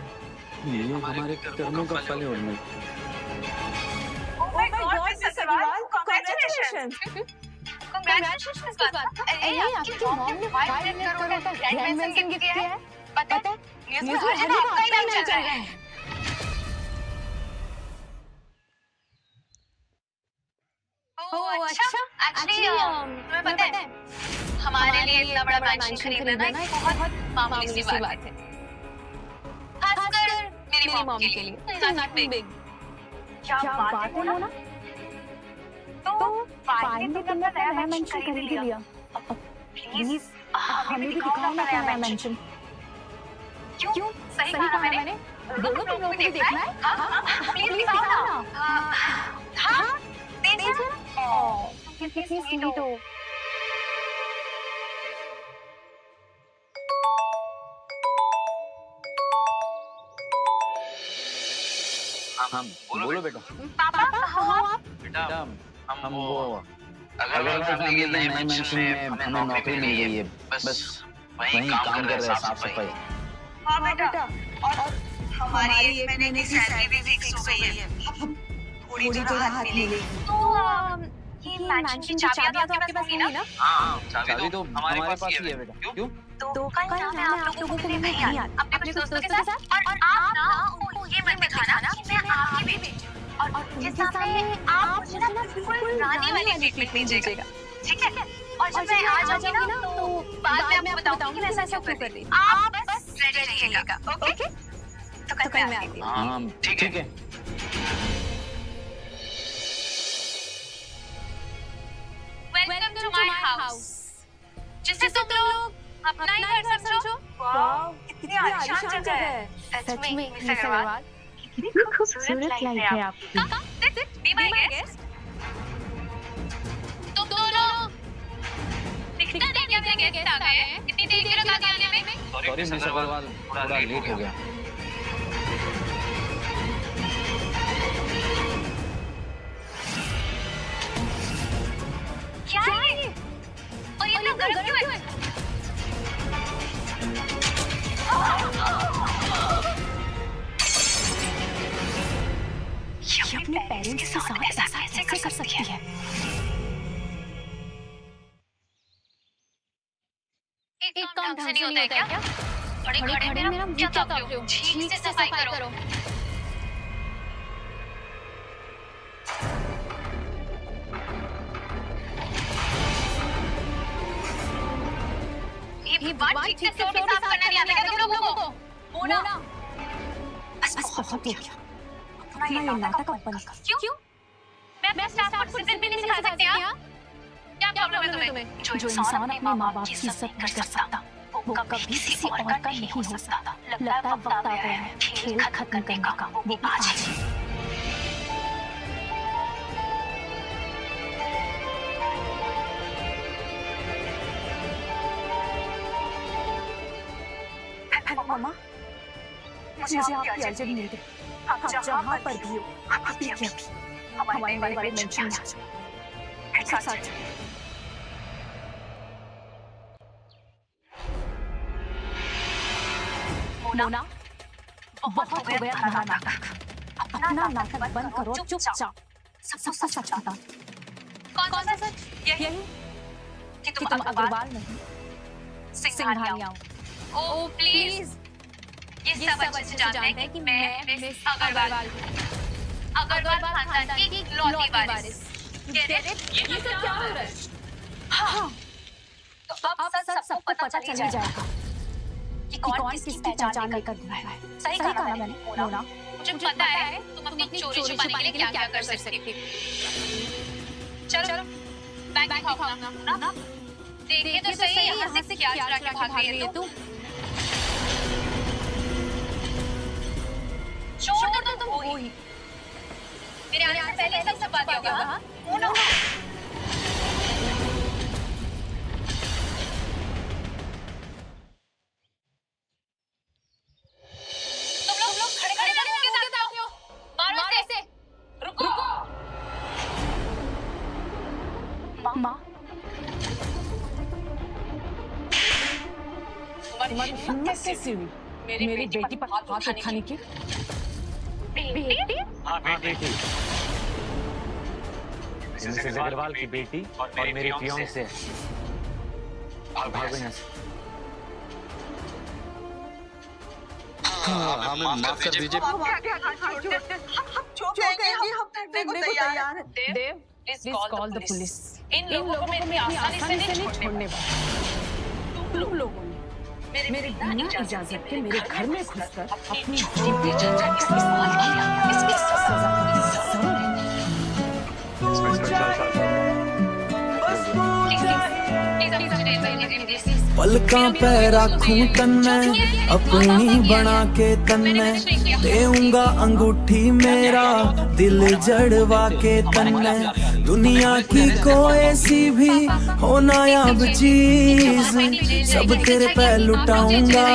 ये हमारे कर्मों का फल है उनमें। Congratulations किस बात? अरे आपकी मॉम ने 5 करोड़ का ग्रैंड मेंशन गिफ्ट किया है। पता है? न्यूज़ में हर आपका ही नाम चल रहा है। ओह अच्छा, एक्चुअली तुम्हें पता है हमारे लिए इतना बड़ा मैंशन खरीदना ना बहुत मामूली सी बात है, खासकर मेरी मॉम के लिए। Not big. क्या बात है मोना? तो फाइनली तुमने अपना नया मेंशन खरीद लिया। प्लीज हमें भी दिखाओ ना नया मेंशन। क्यों? सही कहा मैंने। दोनों तुम लोग भी देखना है? हाँ, प्लीज दिखाओ ना। हाँ, देखो। ओह, कितनी स्वीट हो। हाँ, बोलो बेटा। पापा कहाँ हो आप? बेटा, हम वो अग्रवाल फैमिली के नए मेंशन में हमें नौकरी मिल गई है, बस वहीं काम कर रहे हैं, साफ सफाई। हाँ बेटा, और हमारी 1 महीने की सैलरी भी फिक्स हो गई है। थोड़ी तो राहत मिलेगी। तो ये मैंशन की चाबियां तो आपके पास होंगी ना? हाँ, चाबी तो हमारे पास ही है बेटा। क्यों? तो कल मैं आप लोगों को मिलने नहीं आती अपने कुछ दोस्तों के साथ, और आप ना उनको ये मत दिखाना कि मैं आपकी बेटी हूँ, और उनके सामने आप मुझे ना बिल्कुल रानी वाली ट्रीटमेंट दीजिएगा, ठीक है? और जब मैं आ जाऊंगी ना तो बाद में आपको बताऊंगी मैं ऐसा क्यों कर रही हूँ। आप बस रेडी रहिएगा, ओके? तो कल मैं आती हूँ। हाँ, ठीक है। वेलकम टू माय हाउस, जिसे तुम लोग अपना ही घर समझो। वाओ, कितनी आलीशान जगह है। सच में मिस अग्रवाल, कितनी खूबसूरत लाइफ है आपकी। Be my guest. तुम दोनों दिखता नहीं कि अपने गेस्ट आ गए हैं। कितनी देर की लगा दी आने में? सॉरी मिस अग्रवाल, थोड़ा लेट हो गया। क्या है ये? और ये इतना गर्म क्यों है? ये अपने पेरेंट्स के साथ ऐसा कैसे कर सकती है? एक काम ढंग से नहीं होता है क्या? खड़े खड़े मेरा मुंह क्या ताप रहे हो? ठीक से सफाई करो। ये बात ठीक से फ्लोर साफ करना नहीं आता क्या तुम लोगों को? मोना, बस बहुत हो गया। अपना ये नाटक बंद कर। क्यों? मैं अपने स्टाफ को डिसिप्लिन भी नहीं सिखा सकती क्या? क्या प्रॉब्लम है तुम्हें? जो इंसान अपने माँ बाप की इज्जत नहीं कर सकता, वो कभी किसी और का नहीं हो सकता। लगता है वक्त आ गया है खेल खत्म करने का, वो आज ही। मामा, मुझे आपकी अर्जेंट नीड है। आप जहाँ पर भी हो, अभी के अभी हमारे बारे में मेंशन ना करो। एक साथ मोना, बहुत हो गया तुम्हारा नाटक। अपना नाटक बंद करो चुपचाप। सबको सच बता। कौन सा सच? यही कि तुम अग्रवाल नहीं सिंघानिया हो। ओह प्लीज, ये सब अच्छे से जानते हैं कि मैं मिस अग्रवाल खानदान की इकलौती वारिस। ये सब क्या हो रहा है? हाँ, तो अब सबको पता चल ही जाएगा कि कौन किसकी पहचान लेकर दिया है। सही कहा मैंने मोना। मुझे पता है तुम अपनी चोरी छुपाने के लिए क्या कर सकती थी। चलो बैग दिखाओ ना। देखिए तो सही यहाँ से क्या चुरा के भाग रही है तू। चोर तो तुम हो ही। मेरे आने से पहले सब बात होगा। हाँ? मोना। तुम लोग खड़े होके जाते हो। मारो इसे। रुको। माँ, तुम्हारी हिम्मत कैसे हुई मेरी बेटी पर हाथ उठाने की? बेटी? हाँ बेटी। मिसेस अग्रवाल की बेटी और मेरी फियांसे। भागो यहाँ से। हमें माफ कर दीजिए। हम करने को तैयार हैं। देव, प्लीज कॉल द पुलिस। इन लोगों को मैं इतनी आसानी से नहीं छोड़ने वाला। तुम लोगों ने मेरे बिना इजाजत के मेरे घर में घुसकर अपनी इस्तेमाल किया। इसकी सजा पलकां पे रखूं तन्ने अपनी बना के तन्ने देऊंगा अंगूठी मेरा दिल जड़वा के तन्ने दुनिया की कोई सी भी हो नायाब चीज सब तेरे पे लुटाऊंगा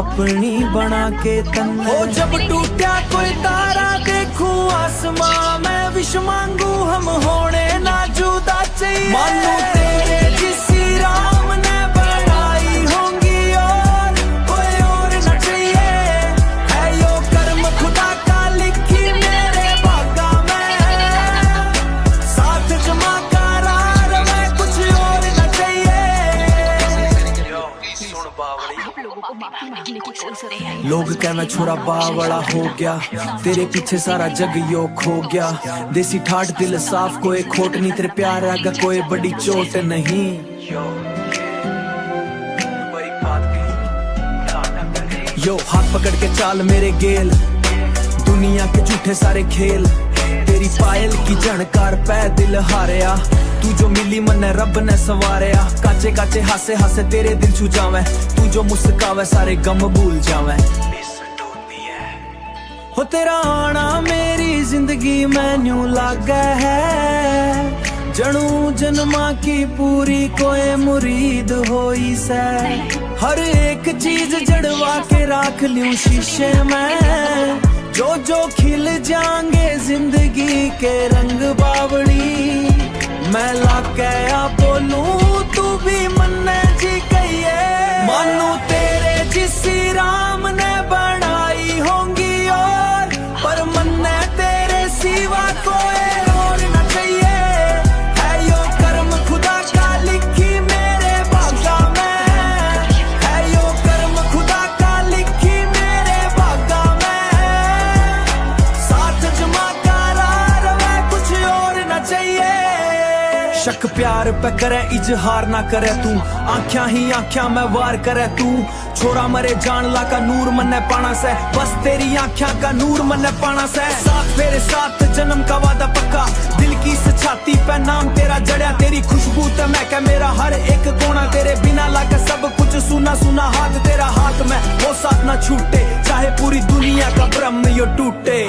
अपनी बना के तन्ने। हो जब टूटा कोई तारा देखूं आसमां में विश मांगू हम होने ना जुदा चाहिए मानू तेरे जिसी राम ने बनाई होंगी और कोई और न चाहिए है यो कर्म खुदा का लिखी मेरे भागा में लोगों को माफी मांगने की जरूरत है। लोग कहना छोरा बावड़ा हो गया, तेरे पीछे सारा जग यो खो गया। देसी ठाट दिल साफ, कोई खोट नहीं, तेरे प्यार आगा कोई बड़ी चोट नहीं। यो हाथ पकड़ के चाल मेरे गेल, दुनिया के झूठे सारे खेल। तेरी पायल की झणकार पै दिल हारिया, तू जो मिली मन रब ने सवारिया। काचे काचे हासे हासे तेरे दिल छू जावे, तू जो मुस्कावे सारे गम भूल जावे। हो तेरा आना मेरी जिंदगी में न्यू लागा है, जणू जन्मा की पूरी कोई मुरीद होई से। हर एक चीज जड़वा के राख लूं शीशे में, जो जो खिल जाएंगे जिंदगी के रंग बावड़ी। मैं लाके बोलूं तू भी मन्ने जी कहिए, मानू तेरे जिसी राम ने बनाई होंगी और, पर मन्ने तेरे सिवा कोई और न चाहिए। है यो कर्म खुदा का लिखी मेरे भागा में, है यो कर्म खुदा का लिखी मेरे भागा में। साथ जमा करार में कुछ और न चाहिए। शक प्यार पे करे इजहार ना करे तू, आँख्या ही आँख्या में वार करे तू। छोरा मरे जान ला का नूर मन्ने पाना से, बस तेरी आँख्या का नूर मन्ने पाना से। साथ मेरे साथ जन्म का वादा पक्का, दिल की इस छाती पे नाम तेरा जड़िया। तेरी खुशबू ते मैं क्या मेरा हर एक कोना, तेरे बिना लाके सब कुछ सुना सुना। हाथ तेरा हाथ में वो साथ ना छूटे, चाहे पूरी दुनिया का ब्रह्म यो टूटे।